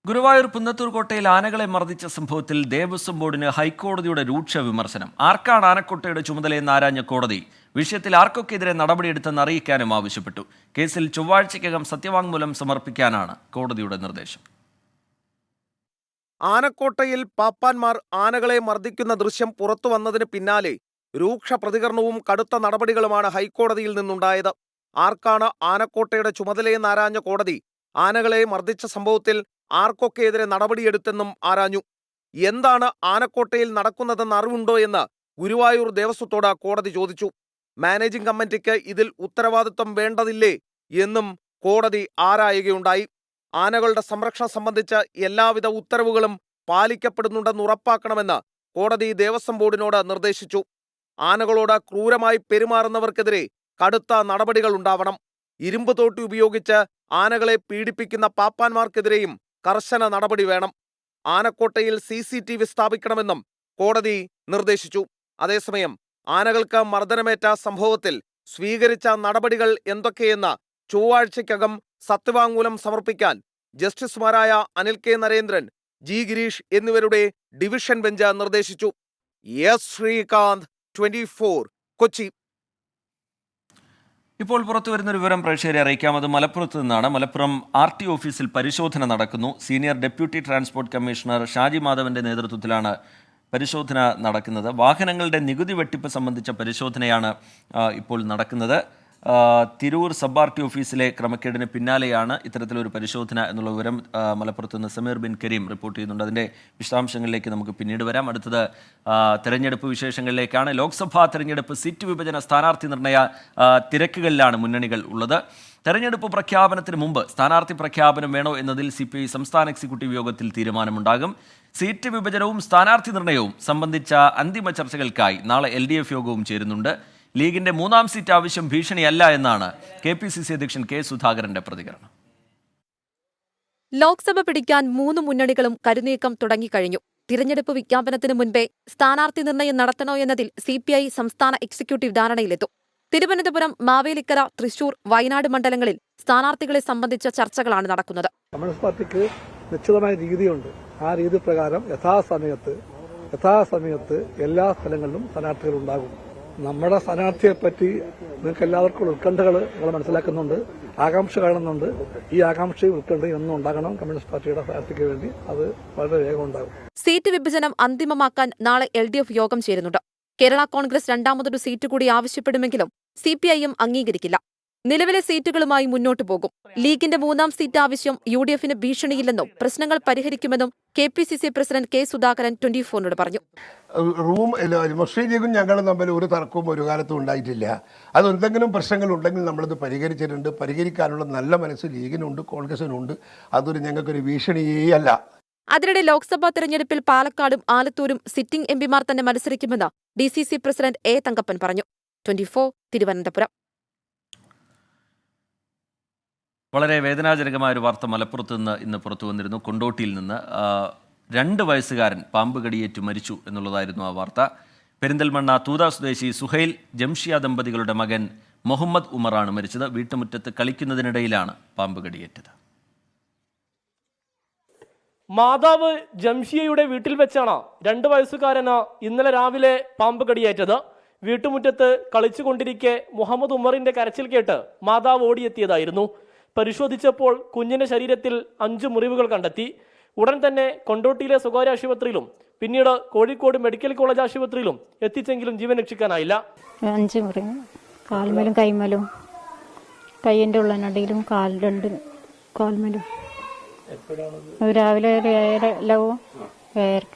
ഗുരുവായൂർ പുന്നത്തൂർകോട്ടയിൽ ആനകളെ മർദ്ദിച്ച സംഭവത്തിൽ ദേവസ്വം ബോർഡിന് ഹൈക്കോടതിയുടെ രൂക്ഷ വിമർശനം. ആർക്കാണ് ആനക്കോട്ടയുടെ ചുമതലയെന്ന് ആരാഞ്ഞ കോടതി വിഷയത്തിൽ ആർക്കൊക്കെതിരെ നടപടിയെടുത്തെന്ന് അറിയിക്കാനും ആവശ്യപ്പെട്ടു. കേസിൽ ചൊവ്വാഴ്ചയ്ക്കകം സത്യവാങ്മൂലം സമർപ്പിക്കാനാണ് കോടതിയുടെ നിർദ്ദേശം. ആനക്കോട്ടയിൽ പാപ്പാന്മാർ ആനകളെ മർദ്ദിക്കുന്ന ദൃശ്യം പുറത്തു വന്നതിന് പിന്നാലെ രൂക്ഷ പ്രതികരണവും കടുത്ത നടപടികളുമാണ് ഹൈക്കോടതിയിൽ നിന്നുണ്ടായത്. ആർക്കാണ് ആനക്കോട്ടയുടെ ചുമതലയെന്നാരാഞ്ഞ കോടതി ആനകളെ മർദ്ദിച്ച സംഭവത്തിൽ ആർക്കൊക്കെതിരെ നടപടിയെടുത്തെന്നും ആരാഞ്ഞു. എന്താണ് ആനക്കോട്ടയിൽ നടക്കുന്നതെന്ന് അറിവുണ്ടോ എന്ന് ഗുരുവായൂർ ദേവസ്വത്തോട് കോടതി ചോദിച്ചു. മാനേജിംഗ് കമ്മിറ്റിക്ക് ഇതിൽ ഉത്തരവാദിത്വം വേണ്ടതില്ലേ എന്നും കോടതി ആരായുകയുണ്ടായി. ആനകളുടെ സംരക്ഷണം സംബന്ധിച്ച് എല്ലാവിധ ഉത്തരവുകളും പാലിക്കപ്പെടുന്നുണ്ടെന്ന് ഉറപ്പാക്കണമെന്ന് കോടതി ദേവസ്വം ബോർഡിനോട് നിർദ്ദേശിച്ചു. ആനകളോട് ക്രൂരമായി പെരുമാറുന്നവർക്കെതിരെ കടുത്ത നടപടികൾ ഉണ്ടാവണം. ഇരുമ്പ് തോട്ടി ഉപയോഗിച്ച് ആനകളെ പീഡിപ്പിക്കുന്ന പാപ്പാന്മാർക്കെതിരെയും കർശന നടപടി വേണം. ആനക്കോട്ടയിൽ CCTV സ്ഥാപിക്കണമെന്നും കോടതി നിർദ്ദേശിച്ചു. അതേസമയം ആനകൾക്ക് മർദ്ദനമേറ്റ സംഭവത്തിൽ സ്വീകരിച്ച നടപടികൾ എന്തൊക്കെയെന്ന് ചൊവ്വാഴ്ചയ്ക്കകം സത്യവാങ്മൂലം സമർപ്പിക്കാൻ ജസ്റ്റിസുമാരായ അനിൽ K. നരേന്ദ്രൻ, G. ഗിരീഷ് എന്നിവരുടെ ഡിവിഷൻ ബെഞ്ച് നിർദ്ദേശിച്ചു. ശ്രീകാന്ത്, 24, കൊച്ചി. ഇപ്പോൾ പുറത്തുവരുന്നൊരു വിവരം പ്രേക്ഷകരെ അറിയിക്കാം. അത് മലപ്പുറത്ത് നിന്നാണ്. മലപ്പുറം RT ഓഫീസിൽ പരിശോധന നടക്കുന്നു. Senior deputy transport commissioner Shaji മാധവന്റെ നേതൃത്വത്തിലാണ് പരിശോധന നടക്കുന്നത്. വാഹനങ്ങളുടെ നികുതി വെട്ടിപ്പ് സംബന്ധിച്ച പരിശോധനയാണ് ഇപ്പോൾ നടക്കുന്നത്. തിരൂർ സബ് RT ഓഫീസിലെ ക്രമക്കേടിന് പിന്നാലെയാണ് ഇത്തരത്തിലൊരു പരിശോധന എന്നുള്ള വിവരം മലപ്പുറത്ത് നിന്ന് സമീർ ബിൻ കരീം റിപ്പോർട്ട് ചെയ്യുന്നുണ്ട്. അതിൻ്റെ വിശദാംശങ്ങളിലേക്ക് നമുക്ക് പിന്നീട് വരാം. അടുത്തത് തെരഞ്ഞെടുപ്പ് വിശേഷങ്ങളിലേക്കാണ്. ലോക്സഭാ തെരഞ്ഞെടുപ്പ് സീറ്റ് വിഭജന സ്ഥാനാർത്ഥി നിർണയ തിരക്കുകളിലാണ് മുന്നണികൾ ഉള്ളത്. തെരഞ്ഞെടുപ്പ് പ്രഖ്യാപനത്തിന് മുമ്പ് സ്ഥാനാർത്ഥി പ്രഖ്യാപനം വേണോ എന്നതിൽ CPI സംസ്ഥാന എക്സിക്യൂട്ടീവ് യോഗത്തിൽ തീരുമാനമുണ്ടാകും. സീറ്റ് വിഭജനവും സ്ഥാനാർത്ഥി നിർണയവും സംബന്ധിച്ച അന്തിമ ചർച്ചകൾക്കായി നാളെ LDF യോഗവും ചേരുന്നുണ്ട്. ലീഗിന്റെ 3ാം സീറ്റ് ആവശ്യം ഭീഷണിയല്ല എന്നാണ് KPCC അധ്യക്ഷൻ K. സുധാകരന്റെ പ്രതികരണം. ലോക്സഭ പിടിക്കാൻ 3 മുന്നണികളും കരുനീക്കം തുടങ്ങിക്കഴിഞ്ഞു. തിരഞ്ഞെടുപ്പ് വിജ്ഞാപനത്തിന് മുൻപേ സ്ഥാനാർത്ഥി നിർണയം നടത്തണോ എന്നതിൽ CPI സംസ്ഥാന എക്സിക്യൂട്ടീവ് ധാരണയിലെത്തും. തിരുവനന്തപുരം, മാവേലിക്കര, തൃശൂർ, വയനാട് മണ്ഡലങ്ങളിൽ സ്ഥാനാർത്ഥികളെ സംബന്ധിച്ച ചർച്ചകളാണ് നടക്കുന്നത്. കമ്മ്യൂണിസ്റ്റ് പാർട്ടിക്ക് നിശ്ചിതമായ രീതിയുണ്ട്. ആ രീതി പ്രകാരം യഥാസമയത്ത് എല്ലാ സ്ഥലങ്ങളിലും സ്ഥാനാർത്ഥികൾ ഉണ്ടാകും. നമ്മുടെ സ്ഥാനാർത്ഥിയെപ്പറ്റി നിങ്ങൾക്ക് എല്ലാവർക്കും ഉത്കണ്ഠകൾ നിങ്ങൾ മനസ്സിലാക്കുന്നുണ്ട്, ആകാംക്ഷ കാണുന്നുണ്ട്. ഈ ആകാംക്ഷയും ഉത്കണ്ഠയും ഒന്നും ഉണ്ടാകണം കമ്മ്യൂണിസ്റ്റ് പാർട്ടിയുടെ സ്ഥാനാർത്ഥിക്ക് വേണ്ടി. അത് വളരെ വേഗം ഉണ്ടാകും. സീറ്റ് വിഭജനം അന്തിമമാക്കാൻ നാളെ LDF യോഗം ചേരുന്നുണ്ട്. കേരള കോൺഗ്രസ് 2ാമതൊരു സീറ്റ് കൂടി ആവശ്യപ്പെടുമെങ്കിലും CPIയും അംഗീകരിക്കില്ല. നിലവിലെ സീറ്റുകളുമായി മുന്നോട്ടു പോകും. ലീഗിന്റെ 3ാം സീറ്റ് ആവശ്യം UDFന് ഭീഷണിയില്ലെന്നും പ്രശ്നങ്ങൾ പരിഹരിക്കുമെന്നും KPCC പ്രസിഡന്റ് K. സുധാകരൻ 24നോട് പറഞ്ഞു. മുസ്ലിം ലീഗും ഞങ്ങളും തമ്മിൽ ഒരു തർക്കവും ഒരു കാലത്തും ഉണ്ടായിട്ടില്ല. അത് എന്തെങ്കിലും പ്രശ്നങ്ങൾ ഉണ്ടെങ്കിൽ നമ്മളത് പരിഹരിച്ചിട്ടുണ്ട്. പരിഹരിക്കാനുള്ള നല്ല മനസ്സ് ലീഗിനുണ്ട്, കോൺഗ്രസിനുണ്ട്. അതൊരു ഞങ്ങൾക്കൊരു ഭീഷണിയേ അല്ല. അതിനിടെ ലോക്സഭാ തെരഞ്ഞെടുപ്പിൽ പാലക്കാടും ആലത്തൂരും സിറ്റിംഗ് MPമാർ തന്നെ മത്സരിക്കുമെന്ന് DCC പ്രസിഡന്റ് A. തങ്കപ്പൻ പറഞ്ഞു. 24, തിരുവനന്തപുരം. വളരെ വേദനാജനകമായ ഒരു വാർത്ത മലപ്പുറത്ത് നിന്ന് ഇന്ന് പുറത്തു വന്നിരുന്നു. കൊണ്ടോട്ടിയിൽ നിന്ന് 2 വയസ്സുകാരൻ പാമ്പ് കടിയേറ്റ് മരിച്ചു എന്നുള്ളതായിരുന്നു ആ വാർത്ത. പെരിന്തൽമണ്ണ തൂത സ്വദേശി സുഹൈൽ ജംഷിയ ദമ്പതികളുടെ മകൻ മുഹമ്മദ് ഉമറാണ് മരിച്ചത്. വീട്ടുമുറ്റത്ത് കളിക്കുന്നതിനിടയിലാണ് പാമ്പ് കടിയേറ്റത്. മാതാവ് ജംഷിയയുടെ വീട്ടിൽ വെച്ചാണ് 2 വയസ്സുകാരന് ഇന്നലെ രാവിലെ പാമ്പ് കടിയേറ്റത്. വീട്ടുമുറ്റത്ത് കളിച്ചുകൊണ്ടിരിക്കെ മുഹമ്മദ് ഉമറിന്റെ കരച്ചിൽ കേട്ട് മാതാവ് ഓടിയെത്തിയതായിരുന്നു. പരിശോധിച്ചപ്പോൾ കുഞ്ഞിന്റെ ശരീരത്തിൽ 5 മുറിവുകൾ കണ്ടെത്തി. ഉടൻ തന്നെ കൊണ്ടോട്ടിയിലെ സ്വകാര്യ ആശുപത്രിയിലും പിന്നീട് കോഴിക്കോട് മെഡിക്കൽ കോളേജ് ആശുപത്രിയിലും എത്തിച്ചെങ്കിലും ജീവൻ രക്ഷിക്കാനായില്ല. 5 മുറിവ്, കാൽമലും കൈമലും, കൈയിൻ്റെ ഉള്ളനടിയിലും കാൽമലും. രാവിലെ 8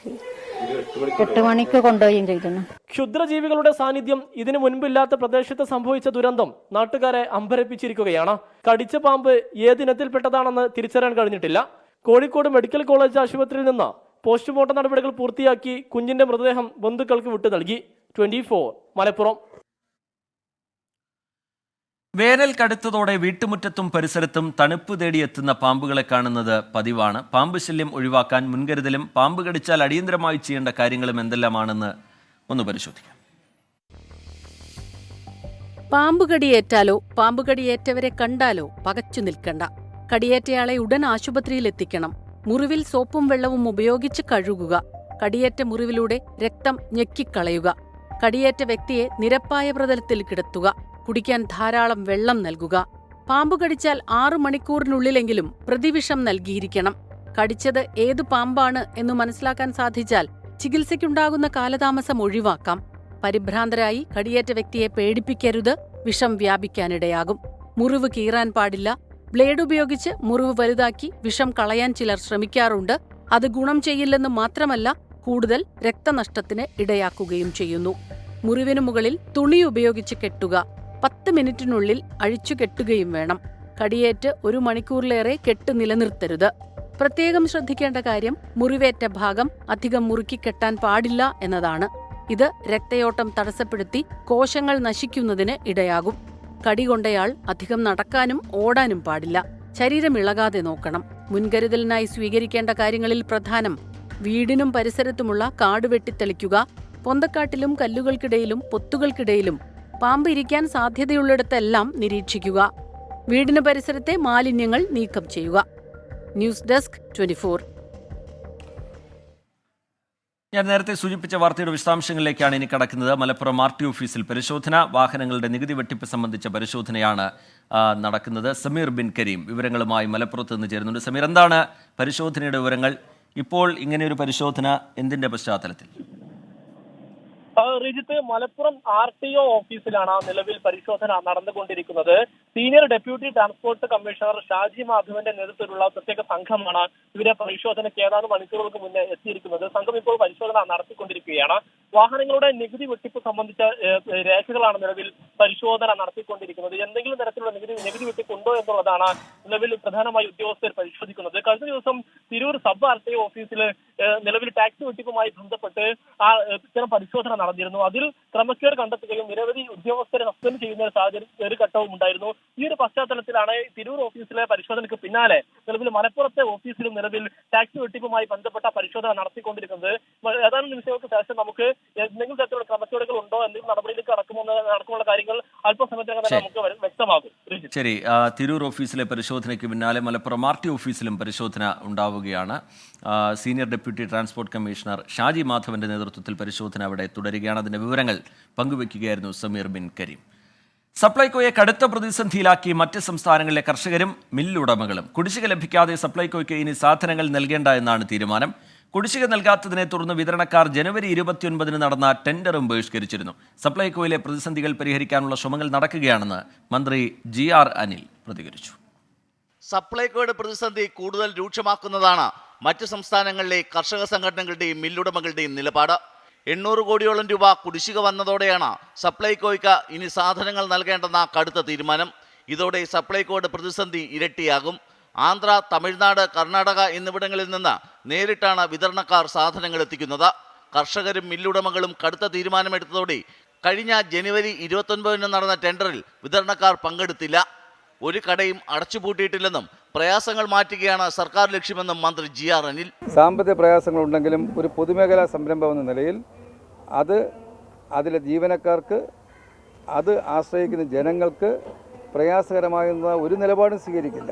മണിക്ക് കൊണ്ടുപോയും ചെയ്തിരുന്നു. ക്ഷുദ്രജീവികളുടെ സാന്നിധ്യം ഇതിനു മുൻപില്ലാത്ത പ്രദേശത്ത് സംഭവിച്ച ദുരന്തം നാട്ടുകാരെ അമ്പരപ്പിച്ചിരിക്കുകയാണ്. കടിച്ച പാമ്പ് ഏതിനത്തിൽപ്പെട്ടതാണെന്ന് തിരിച്ചറിയാൻ കഴിഞ്ഞിട്ടില്ല. കോഴിക്കോട് മെഡിക്കൽ കോളേജ് ആശുപത്രിയിൽ നിന്ന് പോസ്റ്റ്മോർട്ടം നടപടികൾ പൂർത്തിയാക്കി കുഞ്ഞിന്റെ മൃതദേഹം ബന്ധുക്കൾക്ക് വിട്ടു നൽകി. 24 മലപ്പുറം. വേനൽ കടുത്തതോടെ വീട്ടുമുറ്റത്തും പരിസരത്തും തണുപ്പ് തേടിയെത്തുന്ന പാമ്പുകളെ കാണുന്നത് പതിവാണ്. പാമ്പ് ശല്യം ഒഴിവാക്കാൻ മുൻകരുതലും പാമ്പ് കടിച്ചാൽ അടിയന്തരമായി ചെയ്യേണ്ട കാര്യങ്ങളും എന്തെല്ലാമാണെന്ന് ഒന്ന് പരിശോധിക്കാം. പാമ്പുകടിയേറ്റാലോ പാമ്പുകടിയേറ്റവരെ കണ്ടാലോ പകച്ചു നിൽക്കണ്ട. കടിയേറ്റയാളെ ഉടൻ ആശുപത്രിയിൽ എത്തിക്കണം. മുറിവിൽ സോപ്പും വെള്ളവും ഉപയോഗിച്ച് കഴുകുക. കടിയേറ്റ മുറിവിലൂടെ രക്തം ഞെക്കിക്കളയുക. കടിയേറ്റ വ്യക്തിയെ നിരപ്പായ പ്രതലത്തിൽ കിടത്തുക. കുടിക്കാൻ ധാരാളം വെള്ളം നൽകുക. പാമ്പ് കടിച്ചാൽ 6 മണിക്കൂറിനുള്ളിലെങ്കിലും പ്രതിവിഷം നൽകിയിരിക്കണം. കടിച്ചത് ഏതു പാമ്പാണ് എന്നു മനസ്സിലാക്കാൻ സാധിച്ചാൽ ചികിത്സയ്ക്കുണ്ടാകുന്ന കാലതാമസം ഒഴിവാക്കാം. പരിഭ്രാന്തരായി കടിയേറ്റ വ്യക്തിയെ പേടിപ്പിക്കരുത്. വിഷം വ്യാപിക്കാനിടയാകും. മുറിവ് കീറാൻ പാടില്ല. ബ്ലേഡ് ഉപയോഗിച്ച് മുറിവ് വലുതാക്കി വിഷം കളയാൻ ചിലർ ശ്രമിക്കാറുണ്ട്. അത് ഗുണം ചെയ്യില്ലെന്ന് മാത്രമല്ല, കൂടുതൽ രക്തനഷ്ടത്തിന് ഇടയാക്കുകയും ചെയ്യുന്നു. മുറിവിനു മുകളിൽ തുണി ഉപയോഗിച്ച് കെട്ടുക. 10 മിനിറ്റിനുള്ളിൽ അഴിച്ചു കെട്ടുകയും വേണം. കടിയേറ്റ് 1 മണിക്കൂറിലേറെ കെട്ട് നിലനിർത്തരുത്. പ്രത്യേകം ശ്രദ്ധിക്കേണ്ട കാര്യം മുറിവേറ്റ ഭാഗം അധികം മുറുക്കി കെട്ടാൻ പാടില്ല എന്നതാണ്. ഇത് രക്തയോട്ടം തടസ്സപ്പെടുത്തി കോശങ്ങൾ നശിക്കുന്നതിന് ഇടയാകും. കടികൊണ്ടയാൾ അധികം നടക്കാനും ഓടാനും പാടില്ല. ശരീരം ഇളകാതെ നോക്കണം. മുൻകരുതലിനായി സ്വീകരിക്കേണ്ട കാര്യങ്ങളിൽ പ്രധാനം വീടിനും പരിസരത്തുമുള്ള കാട് വെട്ടിത്തെളിക്കുക. പൊന്തക്കാട്ടിലും കല്ലുകൾക്കിടയിലും പൊത്തുകൾക്കിടയിലും പാമ്പ് ഇരിക്കാൻ സാധ്യതയുള്ളിടത്തെല്ലാം നിരീക്ഷിക്കുക. വീടിന് പരിസരത്തെ മാലിന്യങ്ങൾ നീക്കം ചെയ്യുക. News desk 24. ഞാൻ നേരത്തെ സൂചിപ്പിച്ച വാർത്തയുടെ വിശദാംശങ്ങളിലേക്കാണ് ഇനി കടക്കുന്നത്. മലപ്പുറം RT ഓഫീസിൽ പരിശോധന. വാഹനങ്ങളുടെ നികുതി വെട്ടിപ്പ് സംബന്ധിച്ച പരിശോധനയാണ് നടക്കുന്നത്. സമീർ ബിൻ കരീം വിവരങ്ങളുമായി മലപ്പുറത്ത് നിന്ന് ചേരുന്നുണ്ട്. സമീർ, എന്താണ് പരിശോധനയുടെ വിവരങ്ങൾ? ഇപ്പോൾ ഇങ്ങനെയൊരു പരിശോധന എന്തിന്റെ പശ്ചാത്തലത്തിൽ? റിജിത്ത്, മലപ്പുറം RTO ഓഫീസിലാണ് നിലവിൽ പരിശോധന നടന്നുകൊണ്ടിരിക്കുന്നത്. Senior deputy transport commissioner Shaji മാധവന്റെ നേതൃത്വത്തിലുള്ള പ്രത്യേക സംഘമാണ് ഇവരെ പരിശോധനയ്ക്ക് ഏതാനും മണിക്കൂറുകൾക്ക് മുന്നേ എത്തിയിരിക്കുന്നത്. സംഘം ഇപ്പോൾ പരിശോധന നടത്തിക്കൊണ്ടിരിക്കുകയാണ്. വാഹനങ്ങളുടെ നികുതി വെട്ടിപ്പ് സംബന്ധിച്ച രേഖകളാണ് നിലവിൽ പരിശോധന നടത്തിക്കൊണ്ടിരിക്കുന്നത്. എന്തെങ്കിലും തരത്തിലുള്ള നികുതി വെട്ടിപ്പ് ഉണ്ടോ എന്നുള്ളതാണ് നിലവിൽ പ്രധാനമായി ഉദ്യോഗസ്ഥർ പരിശോധിക്കുന്നത്. കഴിഞ്ഞ ദിവസം തിരൂർ സബ് RTO ഓഫീസിൽ നിലവിൽ ടാക്സ് വെട്ടിപ്പുമായി ബന്ധപ്പെട്ട് ഇത്തരം പരിശോധന നടന്നിരുന്നു. അതിൽ ക്രമക്കേട് കണ്ടെത്തുകയും നിരവധി ഉദ്യോഗസ്ഥരെ സസ്പെൻഡ് ചെയ്യുന്ന ഒരു ഘട്ടവും ഉണ്ടായിരുന്നു. ഈ ഒരു പശ്ചാത്തലത്തിലാണ് തിരൂർ ഓഫീസിലെ പരിശോധനയ്ക്ക് പിന്നാലെ നിലവിൽ മലപ്പുറത്തെ ഓഫീസിലും നിലവിൽ ടാക്സ് വെട്ടിപ്പുമായി ബന്ധപ്പെട്ട പരിശോധന നടത്തിക്കൊണ്ടിരിക്കുന്നത്. ഏതാനും നിമിഷങ്ങൾക്ക് ശേഷം നമുക്ക് എന്തെങ്കിലും തരത്തിലുള്ള ക്രമക്കേടുകൾ ഉണ്ടോ, എന്തെങ്കിലും നടപടിയിലേക്ക് നടക്കുമുള്ള കാര്യങ്ങൾ അല്പസമയത്തിനകം തന്നെ നമുക്ക് വ്യക്തമാകും. ശരി, തിരൂർ ഓഫീസിലെ പരിശോധനയ്ക്ക് പിന്നാലെ മലപ്പുറം RT ഓഫീസിലും പരിശോധന ഉണ്ടാവുകയാണ്. Senior deputy transport commissioner Shaji മാധവന്റെ നേതൃത്വത്തിൽ പരിശോധന അവിടെ തുടരുകയാണ്. അതിന്റെ വിവരങ്ങൾ പങ്കുവയ്ക്കുകയായിരുന്നു സമീർ ബിൻ കരീം. സപ്ലൈകോയെ കടുത്ത പ്രതിസന്ധിയിലാക്കി മറ്റ് സംസ്ഥാനങ്ങളിലെ കർഷകരും മില്ലുടമകളും. കുടിശ്ശിക ലഭിക്കാതെ സപ്ലൈകോയ്ക്ക് ഇനി സാധനങ്ങൾ നൽകേണ്ട എന്നാണ് തീരുമാനം. കുടിശ്ശിക നൽകാത്തതിനെ തുടർന്ന് വിതരണക്കാർ ജനുവരി 29 നടന്ന ടെൻഡറും ബഹിഷ്കരിച്ചിരുന്നു. സപ്ലൈകോയിലെ പ്രതിസന്ധികൾ പരിഹരിക്കാനുള്ള ശ്രമങ്ങൾ നടക്കുകയാണെന്ന് മന്ത്രി GR അനിൽ പ്രതികരിച്ചു. സപ്ലൈകോയുടെ പ്രതിസന്ധി കൂടുതൽ രൂക്ഷമാക്കുന്നതാണ് മറ്റ് സംസ്ഥാനങ്ങളിലെ കർഷക സംഘടനകളുടെയും മില്ലുടമകളുടെയും നിലപാട്. 800 കോടിയോളം രൂപ കുടിശ്ശിക വന്നതോടെയാണ് സപ്ലൈകോയ്ക്ക് ഇനി സാധനങ്ങൾ നൽകേണ്ടെന്ന കടുത്ത തീരുമാനം. ഇതോടെ സപ്ലൈകോയുടെ പ്രതിസന്ധി ഇരട്ടിയാകും. ആന്ധ്ര, തമിഴ്നാട്, കർണാടക എന്നിവിടങ്ങളിൽ നിന്ന് നേരിട്ടാണ് വിതരണക്കാർ സാധനങ്ങൾ എത്തിക്കുന്നത്. കർഷകരും മില്ലുടമകളും കടുത്ത തീരുമാനമെടുത്തതോടെ കഴിഞ്ഞ ജനുവരി 29 നടന്ന ടെൻഡറിൽ വിതരണക്കാർ പങ്കെടുത്തില്ല. ഒരു കടയും അടച്ചുപൂട്ടിയിട്ടില്ലെന്നും പ്രയാസങ്ങൾ മാറ്റുകയാണ് സർക്കാർ ലക്ഷ്യമെന്നും മന്ത്രി GR അനിൽ. സാമ്പത്തിക പ്രയാസങ്ങളുണ്ടെങ്കിലും ഒരു പൊതുമേഖലാ സംരംഭം എന്ന നിലയിൽ അതിലെ ജീവനക്കാർക്ക്, അത് ആശ്രയിക്കുന്ന ജനങ്ങൾക്ക് പ്രയാസകരമാകുന്ന ഒരു നിലപാടും സ്വീകരിക്കില്ല.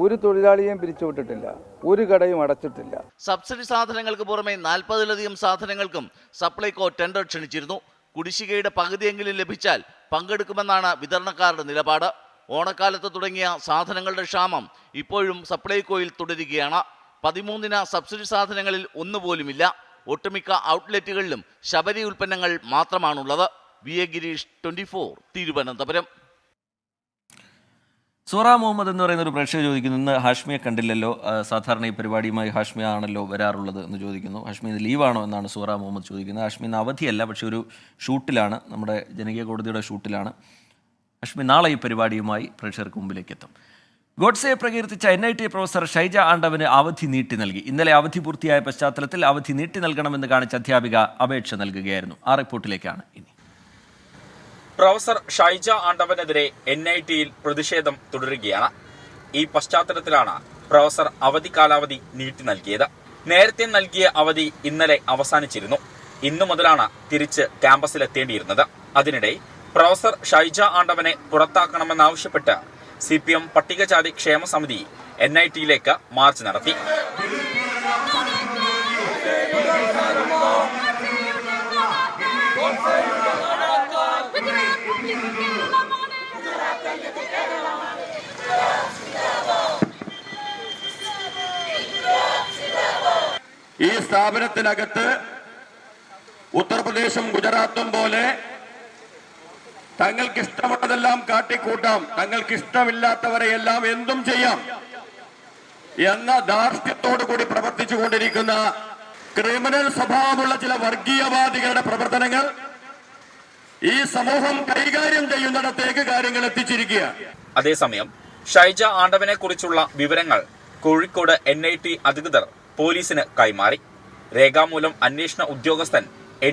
ഒരു തൊഴിലാളിയെയും പിരിച്ചുവിട്ടിട്ടില്ല, ഒരു കടയും അടച്ചിട്ടില്ല. സബ്സിഡി സാധനങ്ങൾക്ക് പുറമെ 40-ലധികം സാധനങ്ങൾക്കും സപ്ലൈകോ ടെൻഡർ ക്ഷണിച്ചിരുന്നു. കുടിശ്ശികയുടെ പകുതിയെങ്കിലും ലഭിച്ചാൽ പങ്കെടുക്കുമെന്നാണ് വിതരണക്കാരുടെ നിലപാട്. ഓണക്കാലത്ത് തുടങ്ങിയ സാധനങ്ങളുടെ ക്ഷാമം ഇപ്പോഴും സപ്ലൈകോയിൽ തുടരുകയാണ്. 13 സബ്സിഡി സാധനങ്ങളിൽ ഒന്നുപോലുമില്ല. ഒട്ടുമിക്ക ഔട്ട്ലെറ്റുകളിലും ശബരി ഉൽപ്പന്നങ്ങൾ മാത്രമാണുള്ളത്. V A Gireesh, 24, Thiruvananthapuram. സൂറ മുഹമ്മദ് എന്ന് പറയുന്ന ഒരു പ്രേക്ഷകർ ചോദിക്കുന്നു, ഇന്ന് ഹാഷ്മിയെ കണ്ടില്ലല്ലോ, സാധാരണ ഈ പരിപാടിയുമായി ഹാഷ്മിയ ആണല്ലോ വരാറുള്ളത് എന്ന് ചോദിക്കുന്നു. ഹാഷ്മി ഇന്ന് ലീവാണോ എന്നാണ് സൂറ മുഹമ്മദ് ചോദിക്കുന്നത്. ഹാഷ്മി ഇന്ന് അവധിയല്ല, പക്ഷേ ഒരു ഷൂട്ടിലാണ്, നമ്മുടെ ജനകീയ കോടതിയുടെ ഷൂട്ടിലാണ്. ഹാഷ്മി നാളെ ഈ പരിപാടിയുമായി പ്രേക്ഷകർക്ക് മുമ്പിലേക്ക് എത്തും. ഗോഡ്സെയെ പ്രകീർത്തിച്ച NIT പ്രൊഫസർ ഷൈജ ആണ്ടവന് അവധി നീട്ടി നൽകി. ഇന്നലെ അവധി പൂർത്തിയായ പശ്ചാത്തലത്തിൽ അവധി നീട്ടി നൽകണമെന്ന് കാണിച്ച അധ്യാപിക അപേക്ഷ നൽകുകയായിരുന്നു. ആ റിപ്പോർട്ടിലേക്കാണ് ഇനി. പ്രൊഫസർ ഷൈജ ആണ്ടവനെതിരെ NITയിൽ പ്രതിഷേധം തുടരുകയാണ്. ഈ പശ്ചാത്തലത്തിലാണ് പ്രൊഫസർ അവധി കാലാവധി നീട്ടി നൽകിയത്. നേരത്തെ നൽകിയ അവധി ഇന്നലെ അവസാനിച്ചിരുന്നു. ഇന്നു മുതലാണ് തിരിച്ച് ക്യാമ്പസിലെത്തേണ്ടിയിരുന്നത്. അതിനിടെ പ്രൊഫസർ ഷൈജ ആണ്ടവനെ പുറത്താക്കണമെന്നാവശ്യപ്പെട്ട് CPM പട്ടികജാതി ക്ഷേമ സമിതി NITയിലേക്ക് മാർച്ച് നടത്തി. ഈ സ്ഥാപനത്തിനകത്ത് ഉത്തർപ്രദേശും ഗുജറാത്തും പോലെ തങ്ങൾക്കിഷ്ടമുള്ളതെല്ലാം കാട്ടിക്കൂട്ടാം, തങ്ങൾക്കിഷ്ടമില്ലാത്തവരെയെല്ലാം എന്തും ചെയ്യാം എന്ന ധാർഷ്ട്യത്തോടു കൂടി പ്രവർത്തിച്ചുകൊണ്ടിരിക്കുന്ന ക്രിമിനൽ സ്വഭാവമുള്ള ചില വർഗീയവാദികളുടെ പ്രവർത്തനങ്ങൾ ഈ സമൂഹം കൈകാര്യം ചെയ്യുന്നിടത്തേക്ക് കാര്യങ്ങൾ എത്തിച്ചിരിക്കുക. അതേസമയം ഷൈജ ആണ്ടവനെ കുറിച്ചുള്ള വിവരങ്ങൾ കോഴിക്കോട് NIT അധികൃതർ പോലീസിന് കൈമാറി. രേഖാമൂലം അന്വേഷണ ഉദ്യോഗസ്ഥൻ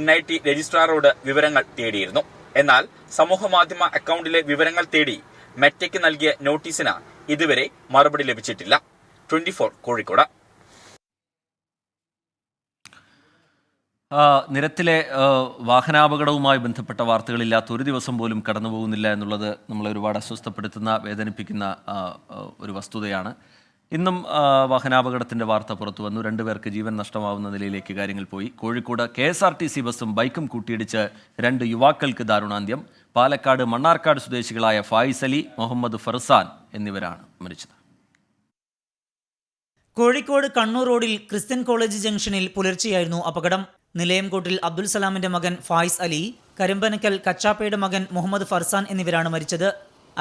NIT രജിസ്ട്രാറോട് വിവരങ്ങൾ തേടിയിരുന്നു. എന്നാൽ സമൂഹമാധ്യമ അക്കൗണ്ടിലെ വിവരങ്ങൾ തേടി മെറ്റയ്ക്ക് നൽകിയ നോട്ടീസിന് ഇതുവരെ മറുപടി ലഭിച്ചിട്ടില്ല. 24 കോഴിക്കോട്. നിരത്തിലെ വാഹനാപകടവുമായി ബന്ധപ്പെട്ട വാർത്തകളില്ലാത്ത ഒരു ദിവസം പോലും കടന്നു പോകുന്നില്ല എന്നുള്ളത് നമ്മളെ ഒരുപാട് അസ്വസ്ഥപ്പെടുത്തുന്ന, വേദനിപ്പിക്കുന്ന ഒരു വസ്തുതയാണ്. ഇന്നും വാഹനാപകടത്തിൻ്റെ വാർത്ത പുറത്തു വന്നു. 2 പേർക്ക് ജീവൻ നഷ്ടമാവുന്ന നിലയിലേക്ക് കാര്യങ്ങൾ പോയി. കോഴിക്കോട് KSRTC ബസ്സും ബൈക്കും കൂട്ടിയിടിച്ച് 2 യുവാക്കൾക്ക് ദാരുണാന്ത്യം. പാലക്കാട് മണ്ണാർക്കാട് സ്വദേശികളായ ഫായിസ് അലി, മുഹമ്മദ് ഫർസാൻ എന്നിവരാണ് മരിച്ചത്. കോഴിക്കോട് കണ്ണൂർ റോഡിൽ ക്രിസ്ത്യൻ കോളേജ് ജംഗ്ഷനിൽ പുലർച്ചെയായിരുന്നു അപകടം. നിലയംകോട്ടിൽ അബ്ദുൽ സലാമിന്റെ മകൻ ഫായിസ് അലി, കരിമ്പനക്കൽ കച്ചാപ്പയുടെ മകൻ മുഹമ്മദ് ഫർസാൻ എന്നിവരാണ് മരിച്ചത്.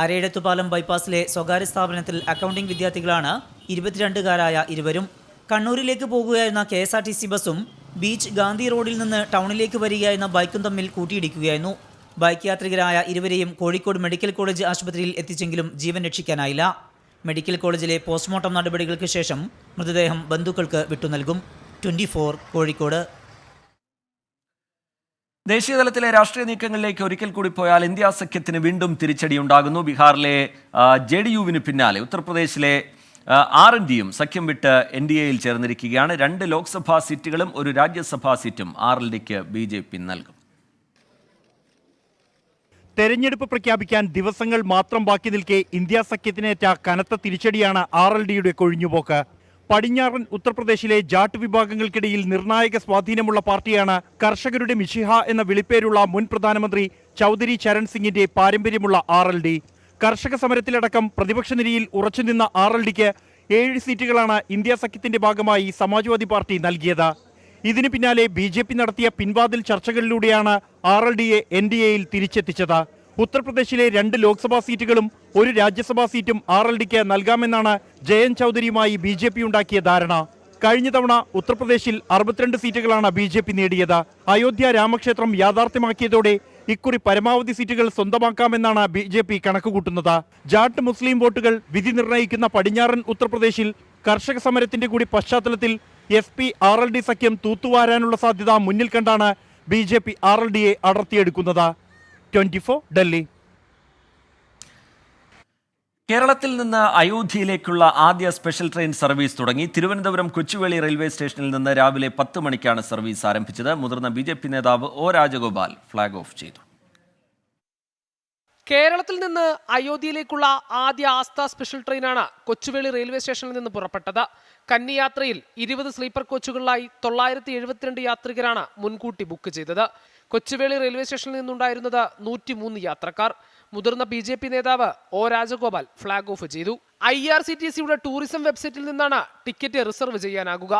അരയിടത്തുപാലം ബൈപ്പാസിലെ സ്വകാര്യ സ്ഥാപനത്തിൽ അക്കൗണ്ടിംഗ് വിദ്യാർത്ഥികളാണ് 22കാരായ ഇരുവരും. കണ്ണൂരിലേക്ക് പോകുകയായിരുന്ന KSRTC ബസ്സും ബീച്ച് ഗാന്ധി റോഡിൽ നിന്ന് ടൗണിലേക്ക് വരികയായിരുന്ന ബൈക്കും തമ്മിൽ കൂട്ടിയിടിക്കുകയായിരുന്നു. ബൈക്ക് യാത്രികരായ ഇരുവരെയും കോഴിക്കോട് മെഡിക്കൽ കോളേജ് ആശുപത്രിയിൽ എത്തിച്ചെങ്കിലും ജീവൻ രക്ഷിക്കാനായില്ല. മെഡിക്കൽ കോളേജിലെ പോസ്റ്റ്മോർട്ടം നടപടികൾക്ക് ശേഷം മൃതദേഹം ബന്ധുക്കൾക്ക് വിട്ടുനൽകും. 24 കോഴിക്കോട്. ദേശീയതലത്തിലെ രാഷ്ട്രീയ നീക്കങ്ങളിലേക്ക് ഒരിക്കൽ കൂടി പോയാൽ ഇന്ത്യ സഖ്യത്തിന് വീണ്ടും തിരിച്ചടിയുണ്ടാകുന്നു. ബീഹാറിലെ JDUവിന് പിന്നാലെ ഉത്തർപ്രദേശിലെ RNDയും സഖ്യം വിട്ട് NDAയിൽ ചേർന്നിരിക്കുകയാണ്. 2 ലോക്സഭാ സീറ്റുകളും 1 രാജ്യസഭാ സീറ്റും RLDക്ക് BJP നൽകും. തെരഞ്ഞെടുപ്പ് പ്രഖ്യാപിക്കാൻ ദിവസങ്ങൾ മാത്രം ബാക്കി നിൽക്കെ ഇന്ത്യ സഖ്യത്തിനേറ്റ കനത്ത തിരിച്ചടിയാണ് RLDയുടെ കൊഴിഞ്ഞുപോക്ക്. പടിഞ്ഞാറൻ ഉത്തർപ്രദേശിലെ ജാട്ട് വിഭാഗങ്ങൾക്കിടയിൽ നിർണായക സ്വാധീനമുള്ള പാർട്ടിയാണ് കർഷകരുടെ മിഷിഹ എന്ന വിളിപ്പേരുള്ള മുൻ പ്രധാനമന്ത്രി ചൗധരി ചരൺ സിംഗിന്റെ പാരമ്പര്യമുള്ള RLD. കർഷക സമരത്തിലടക്കം പ്രതിപക്ഷ നിരയിൽ ഉറച്ചുനിന്ന RLDക്ക് 7 സീറ്റുകളാണ് ഇന്ത്യ സഖ്യത്തിന്റെ ഭാഗമായി സമാജ്വാദി പാർട്ടി നൽകിയത്. ഇതിനു പിന്നാലെ BJP നടത്തിയ പിൻവാതിൽ ചർച്ചകളിലൂടെയാണ് RLDയെ NDAയിൽ തിരിച്ചെത്തിച്ചത്. ഉത്തർപ്രദേശിലെ 2 ലോക്സഭാ സീറ്റുകളും 1 രാജ്യസഭാ സീറ്റും RLDക്ക് നൽകാമെന്നാണ് ജയന്ത് ചൗധരിയുമായി BJP ഉണ്ടാക്കിയ ധാരണ. കഴിഞ്ഞ തവണ ഉത്തർപ്രദേശിൽ 62 സീറ്റുകളാണ് BJP നേടിയത്. അയോധ്യ രാമക്ഷേത്രം യാഥാർത്ഥ്യമാക്കിയതോടെ ഇക്കുറി പരമാവധി സീറ്റുകൾ സ്വന്തമാക്കാമെന്നാണ് BJP കണക്കുകൂട്ടുന്നത്. ജാട്ട് മുസ്ലിം വോട്ടുകൾ വിധി നിർണ്ണയിക്കുന്ന പടിഞ്ഞാറൻ ഉത്തർപ്രദേശിൽ കർഷക സമരത്തിന്റെ കൂടി പശ്ചാത്തലത്തിൽ SP RLD സഖ്യം തൂത്തുവാരാനുള്ള സാധ്യത മുന്നിൽ കണ്ടാണ് BJP RLDയെ അടർത്തിയെടുക്കുന്നത്. 24 ഡൽഹി. കേരളത്തിൽ നിന്ന് അയോധ്യയിലേക്കുള്ള ആദ്യ സ്പെഷ്യൽ ട്രെയിൻ സർവീസ് തുടങ്ങി. തിരുവനന്തപുരം കൊച്ചുവേളി റെയിൽവേ സ്റ്റേഷനിൽ നിന്ന് രാവിലെ 10 മണിക്കാണ് സർവീസ് ആരംഭിച്ചത്. മുതിർന്ന BJP നേതാവ് O രാജഗോപാൽ ഫ്ളാഗ് ഓഫ് ചെയ്തു. കേരളത്തിൽ നിന്ന് അയോധ്യയിലേക്കുള്ള ആദ്യ ആസ്ഥ സ്പെഷ്യൽ ട്രെയിനാണ് കൊച്ചുവേളി റെയിൽവേ സ്റ്റേഷനിൽ നിന്ന് പുറപ്പെട്ടത്. കന്നിയാത്രയിൽ 20 സ്ലീപ്പർ കോച്ചുകളിലായി 972 യാത്രികരാണ് മുൻകൂട്ടി ബുക്ക് ചെയ്തത്. കൊച്ചുവേളി റെയിൽവേ സ്റ്റേഷനിൽ നിന്നുണ്ടായിരുന്നത് 103 യാത്രക്കാർ. മുതിർന്ന BJP നേതാവ് O രാജഗോപാൽ ഫ്ളാഗ് ഓഫ് ചെയ്തു. IRCTCയുടെ ടൂറിസം വെബ്സൈറ്റിൽ നിന്നാണ് ടിക്കറ്റ് റിസർവ് ചെയ്യാനാകുക.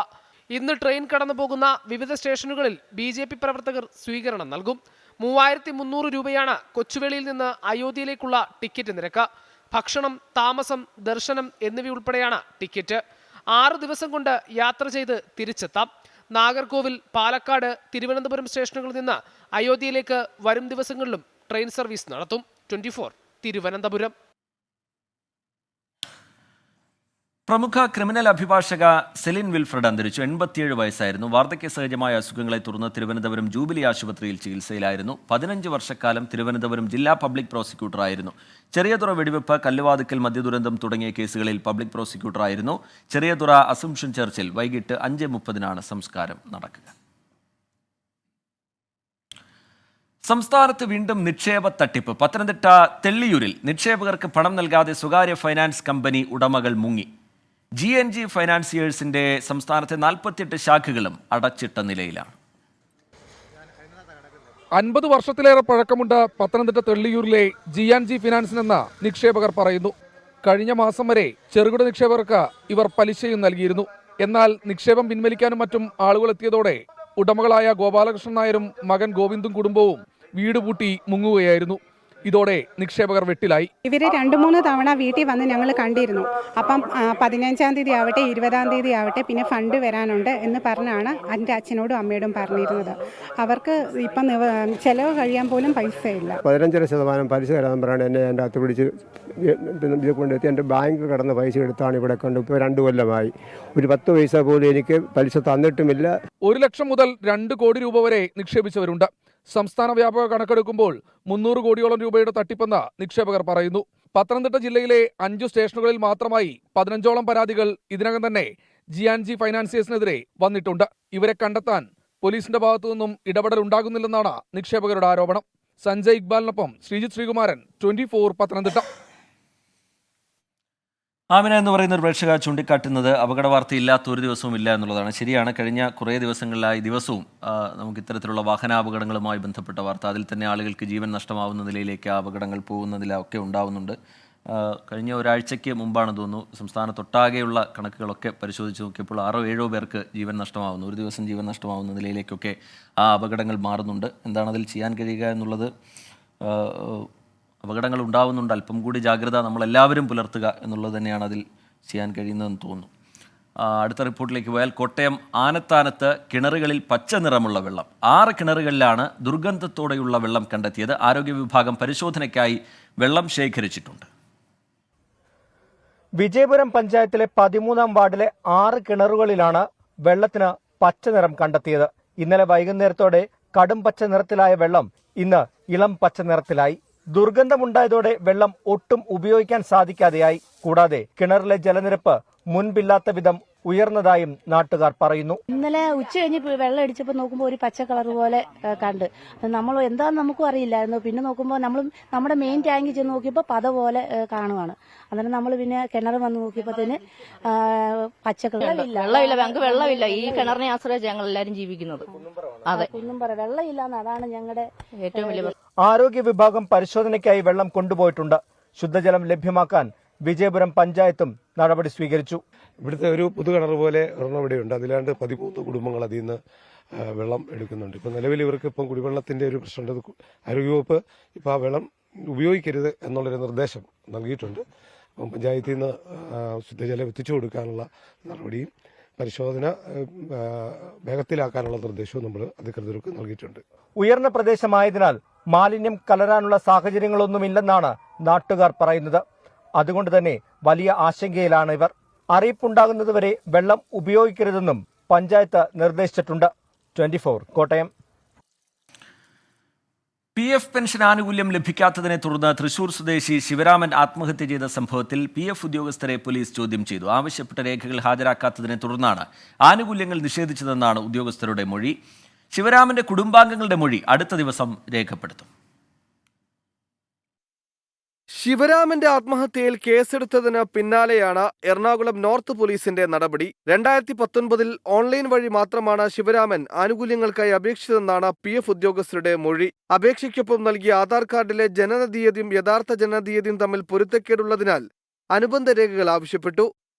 ഇന്ന് ട്രെയിൻ കടന്നു പോകുന്ന വിവിധ സ്റ്റേഷനുകളിൽ BJP പ്രവർത്തകർ സ്വീകരണം നൽകും. 3300 രൂപയാണ് കൊച്ചുവേളിയിൽ നിന്ന് അയോധ്യയിലേക്കുള്ള ടിക്കറ്റ് നിരക്ക്. ഭക്ഷണം, താമസം, ദർശനം എന്നിവയുൾപ്പെടെയാണ് ടിക്കറ്റ്. 6 ദിവസം കൊണ്ട് യാത്ര ചെയ്ത് തിരിച്ചെത്താം. നാഗർകോവിൽ, പാലക്കാട്, തിരുവനന്തപുരം സ്റ്റേഷനുകളിൽ നിന്ന് അയോധ്യയിലേക്ക് വരും ദിവസങ്ങളിലും ട്രെയിൻ സർവീസ് നടത്തും. 24 തിരുവനന്തപുരം. പ്രമുഖ ക്രിമിനൽ അഭിഭാഷക സെലിൻ വിൽഫ്രഡ് അന്തരിച്ചു. 87 വയസ്സായിരുന്നു. വാർദ്ധക്യ സഹജമായ അസുഖങ്ങളെ തുടർന്ന് തിരുവനന്തപുരം ജൂബിലി ആശുപത്രിയിൽ ചികിത്സയിലായിരുന്നു. 15 വർഷക്കാലം തിരുവനന്തപുരം ജില്ലാ പബ്ലിക് പ്രോസിക്യൂട്ടറായിരുന്നു. ചെറിയതുറ വെടിവെപ്പ്, കല്ലുവാതുക്കൽ മദ്യദുരന്തം തുടങ്ങിയ കേസുകളിൽ പബ്ലിക് പ്രോസിക്യൂട്ടറായിരുന്നു. ചെറിയതുറ അസംഷൻ ചർച്ചിൽ വൈകിട്ട് 5:30 സംസ്കാരം നടക്കുക. സംസ്ഥാനത്ത് വീണ്ടും നിക്ഷേപ തട്ടിപ്പ്. പത്തനംതിട്ട തെള്ളിയൂരിൽ നിക്ഷേപകർക്ക് പണം നൽകാതെ സ്വകാര്യ ഫൈനാൻസ് കമ്പനി ഉടമകൾ മുങ്ങി. GNG ഫൈനാൻസിയേഴ്സിന്റെ സംസ്ഥാനത്തെ 48 ശാഖകളും അടച്ചിട്ട നിലയിലാണ്. 50 വർഷത്തിലേറെ പഴക്കമുണ്ട് പത്തനംതിട്ട തെള്ളിയൂരിലെ GNG ഫിനാൻസിനെന്ന് നിക്ഷേപകർ പറയുന്നു. കഴിഞ്ഞ മാസം വരെ ചെറുകിട നിക്ഷേപകർക്ക് ഇവർ പലിശയും നൽകിയിരുന്നു. എന്നാൽ നിക്ഷേപം പിൻവലിക്കാനും മറ്റും ആളുകൾ എത്തിയതോടെ ഉടമകളായ ഗോപാലകൃഷ്ണൻ നായരും മകൻ ഗോവിന്ദും കുടുംബവും വീട് പൂട്ടി മുങ്ങുകയായിരുന്നു. ഇതോടെ നിക്ഷേപകർ വെട്ടിലായി. ഇവര് 2-3 തവണ വീട്ടിൽ വന്ന് ഞങ്ങൾ കണ്ടിരുന്നു. അപ്പം 15-ാം തീയതി ആവട്ടെ 20-ാം തീയതി ആവട്ടെ പിന്നെ ഫണ്ട് വരാനുണ്ട് എന്ന് പറഞ്ഞാണ് എൻ്റെ അച്ഛനോടും അമ്മയോടും പറഞ്ഞിരുന്നത്. അവർക്ക് ഇപ്പം ചെലവ് കഴിയാൻ പോലും പൈസ ഇല്ല. 15% പലിശ തരാൻ പറയാണ് എന്നെ എൻ്റെ അകത്ത് പിടിച്ച് ഇത് കൊണ്ടെത്തി എൻ്റെ ബാങ്ക് കടന്ന പൈസ എടുത്താണ് ഇവിടെ കൊണ്ട് ഇപ്പോൾ 2 കൊല്ലമായി. ഒരു 10 പൈസ പോലും എനിക്ക് പലിശ തന്നിട്ടുമില്ല. 1 ലക്ഷം മുതൽ 2 കോടി രൂപ വരെ നിക്ഷേപിച്ചവരുണ്ട്. സംസ്ഥാന വ്യാപക കണക്കെടുക്കുമ്പോൾ 300 കോടിയോളം രൂപയുടെ തട്ടിപ്പെന്ന് നിക്ഷേപകർ പറയുന്നു. പത്തനംതിട്ട ജില്ലയിലെ 5 സ്റ്റേഷനുകളിൽ മാത്രമായി 15ഓളം പരാതികൾ ഇതിനകം തന്നെ GNG ഫൈനാൻസിയേഴ്സിനെതിരെ വന്നിട്ടുണ്ട്. ഇവരെ കണ്ടെത്താൻ പോലീസിന്റെ ഭാഗത്തു നിന്നും ഇടപെടൽ ഉണ്ടാകുന്നില്ലെന്നാണ് നിക്ഷേപകരുടെ ആരോപണം. സഞ്ജയ് ഇക്ബാലിനൊപ്പം ശ്രീജിത്ത് ശ്രീകുമാരൻ, 24 പത്തനംതിട്ട. ആമിന എന്ന് പറയുന്ന ഒരു പ്രേക്ഷക ചൂണ്ടിക്കാട്ടുന്നത് അപകട വാർത്തയില്ലാത്ത ഒരു ദിവസവും ഇല്ല എന്നുള്ളതാണ്. ശരിയാണ്. കഴിഞ്ഞ കുറേ ദിവസങ്ങളിലായി ദിവസവും നമുക്ക് ഇത്തരത്തിലുള്ള വാഹനാപകടങ്ങളുമായി ബന്ധപ്പെട്ട വാർത്ത, അതിൽ തന്നെ ആളുകൾക്ക് ജീവൻ നഷ്ടമാവുന്ന നിലയിലേക്ക് അപകടങ്ങൾ പോകുന്നതിലൊക്കെ ഉണ്ടാവുന്നുണ്ട്. കഴിഞ്ഞ ഒരാഴ്ചയ്ക്ക് മുമ്പാണ് തോന്നുന്നു സംസ്ഥാനത്തൊട്ടാകെയുള്ള കണക്കുകളൊക്കെ പരിശോധിച്ച് നോക്കിയപ്പോൾ 6-7 പേർക്ക് ജീവൻ നഷ്ടമാവുന്നു. ഒരു ദിവസം ജീവൻ നഷ്ടമാവുന്ന നിലയിലേക്കൊക്കെ ആ അപകടങ്ങൾ മാറുന്നുണ്ട്. എന്താണ് അതിൽ ചെയ്യാൻ കഴിയുക എന്നുള്ളത്? അപകടങ്ങൾ ഉണ്ടാവുന്നുണ്ട്, അല്പം കൂടി ജാഗ്രത നമ്മളെല്ലാവരും പുലർത്തുക എന്നുള്ളത് തന്നെയാണ് അതിൽ ചെയ്യാൻ കഴിയുന്നതെന്ന് തോന്നുന്നു. അടുത്ത റിപ്പോർട്ടിലേക്ക് പോയാൽ കോട്ടയം ആനത്താനത്ത് കിണറുകളിൽ പച്ച നിറമുള്ള വെള്ളം. 6 കിണറുകളിലാണ് ദുർഗന്ധത്തോടെയുള്ള വെള്ളം കണ്ടെത്തിയത്. ആരോഗ്യ വിഭാഗം പരിശോധനയ്ക്കായി വെള്ളം ശേഖരിച്ചിട്ടുണ്ട്. വിജയപുരം പഞ്ചായത്തിലെ 13-ാം വാർഡിലെ 6 കിണറുകളിലാണ് വെള്ളത്തിന് പച്ച നിറം കണ്ടെത്തിയത്. ഇന്നലെ വൈകുന്നേരത്തോടെ കടും പച്ച നിറത്തിലായ വെള്ളം ഇന്ന് ഇളം പച്ച നിറത്തിലായി. ദുർഗന്ധമുണ്ടായതോടെ വെള്ളം ഒട്ടും ഉപയോഗിക്കാൻ സാധിക്കാതെയായി. കൂടാതെ കിണറിലെ ജലനിരപ്പ് മുൻപില്ലാത്ത വിധം ഉയർന്നതായും നാട്ടുകാർ പറയുന്നു. ഇന്നലെ ഉച്ച കഴിഞ്ഞ് വെള്ളം അടിച്ചപ്പോൾ നോക്കുമ്പോൾ ഒരു പച്ച കളർ പോലെ കണ്ട്. നമ്മൾ എന്താന്ന് നമുക്കും അറിയില്ലായിരുന്നു. പിന്നെ നോക്കുമ്പോൾ നമ്മുടെ മെയിൻ ടാങ്കിൽ ചെന്ന് നോക്കിയപ്പോൾ പത പോലെ കാണുവാണ്. അന്നേരം നമ്മൾ പിന്നെ കിണർ വന്ന് നോക്കിയപ്പോഴത്തേന് പച്ച കളർ. വെള്ളമില്ല, ഞങ്ങൾക്ക് വെള്ളമില്ല. ഈ കിണറിനെ ആശ്രയിച്ച് ഞങ്ങൾ എല്ലാവരും ജീവിക്കുന്നത്. അതെ, ഒന്നും പറ വെള്ളമില്ലാന്ന്. അതാണ് ഞങ്ങളുടെ ഏറ്റവും വലിയ. ആരോഗ്യ വിഭാഗം പരിശോധനയ്ക്കായി വെള്ളം കൊണ്ടുപോയിട്ടുണ്ട്. ശുദ്ധജലം ലഭ്യമാക്കാൻ വിജയപുരം പഞ്ചായത്തും നടപടി സ്വീകരിച്ചു. ഇവിടുത്തെ ഒരു പുതുകിണർ പോലെ ഒരെണ്ണം ഇവിടെയുണ്ട്. അതിലാണ്ട് 13 കുടുംബങ്ങൾ അതിൽ നിന്ന് വെള്ളം എടുക്കുന്നുണ്ട്. ഇപ്പം നിലവിൽ ഇവർക്ക് ഇപ്പം കുടിവെള്ളത്തിൻ്റെ ഒരു പ്രശ്നമുണ്ട്. ആരോഗ്യവകുപ്പ് ഇപ്പോൾ ആ വെള്ളം ഉപയോഗിക്കരുത് എന്നുള്ളൊരു നിർദ്ദേശം നൽകിയിട്ടുണ്ട്. അപ്പം പഞ്ചായത്തിൽ നിന്ന് ശുദ്ധജലം എത്തിച്ചു കൊടുക്കാനുള്ള നടപടിയും പരിശോധന വേഗത്തിലാക്കാനുള്ള നിർദ്ദേശവും നമ്മൾ അധികൃതർക്ക് നൽകിയിട്ടുണ്ട്. ഉയർന്ന പ്രദേശമായതിനാൽ മാലിന്യം കലരാനുള്ള സാഹചര്യങ്ങളൊന്നുമില്ലെന്നാണ് നാട്ടുകാർ പറയുന്നത്. അതുകൊണ്ട് തന്നെ വലിയ ആശങ്കയിലാണ് ഇവർ. അറിയിപ്പുണ്ടാകുന്നതുവരെ വെള്ളം ഉപയോഗിക്കരുതെന്നും പഞ്ചായത്ത് നിർദ്ദേശിച്ചിട്ടുണ്ട്. 24 കോട്ടയം. PF പെൻഷൻ ആനുകൂല്യം ലഭിക്കാത്തതിനെ തുടർന്ന് തൃശൂർ സ്വദേശി ശിവരാമൻ ആത്മഹത്യ ചെയ്ത സംഭവത്തിൽ PF ഉദ്യോഗസ്ഥരെ പോലീസ് ചോദ്യം ചെയ്തു. ആവശ്യപ്പെട്ട രേഖകൾ ഹാജരാക്കാത്തതിനെ തുടർന്നാണ് ആനുകൂല്യങ്ങൾ നിഷേധിച്ചതെന്നാണ് ഉദ്യോഗസ്ഥരുടെ മൊഴി. ശിവരാമന്റെ കുടുംബാംഗങ്ങളുടെ മൊഴി അടുത്ത ദിവസം രേഖപ്പെടുത്തും. ശിവരാമന്റെ ആത്മഹത്യയിൽ കേസെടുത്തതിന് പിന്നാലെയാണ് എറണാകുളം നോർത്ത് പോലീസിന്റെ നടപടി. 2019 ഓൺലൈൻ വഴി മാത്രമാണ് ശിവരാമൻ ആനുകൂല്യങ്ങൾക്കായി അപേക്ഷിച്ചതെന്നാണ് PF ഉദ്യോഗസ്ഥരുടെ മൊഴി. അപേക്ഷയ്ക്കൊപ്പം നൽകിയ ആധാർ കാർഡിലെ ജനനതീയതിയും യഥാർത്ഥ ജനനതീയതിയും തമ്മിൽ പൊരുത്തക്കേടുള്ളതിനാൽ അനുബന്ധ രേഖകൾ ആവശ്യപ്പെട്ടു.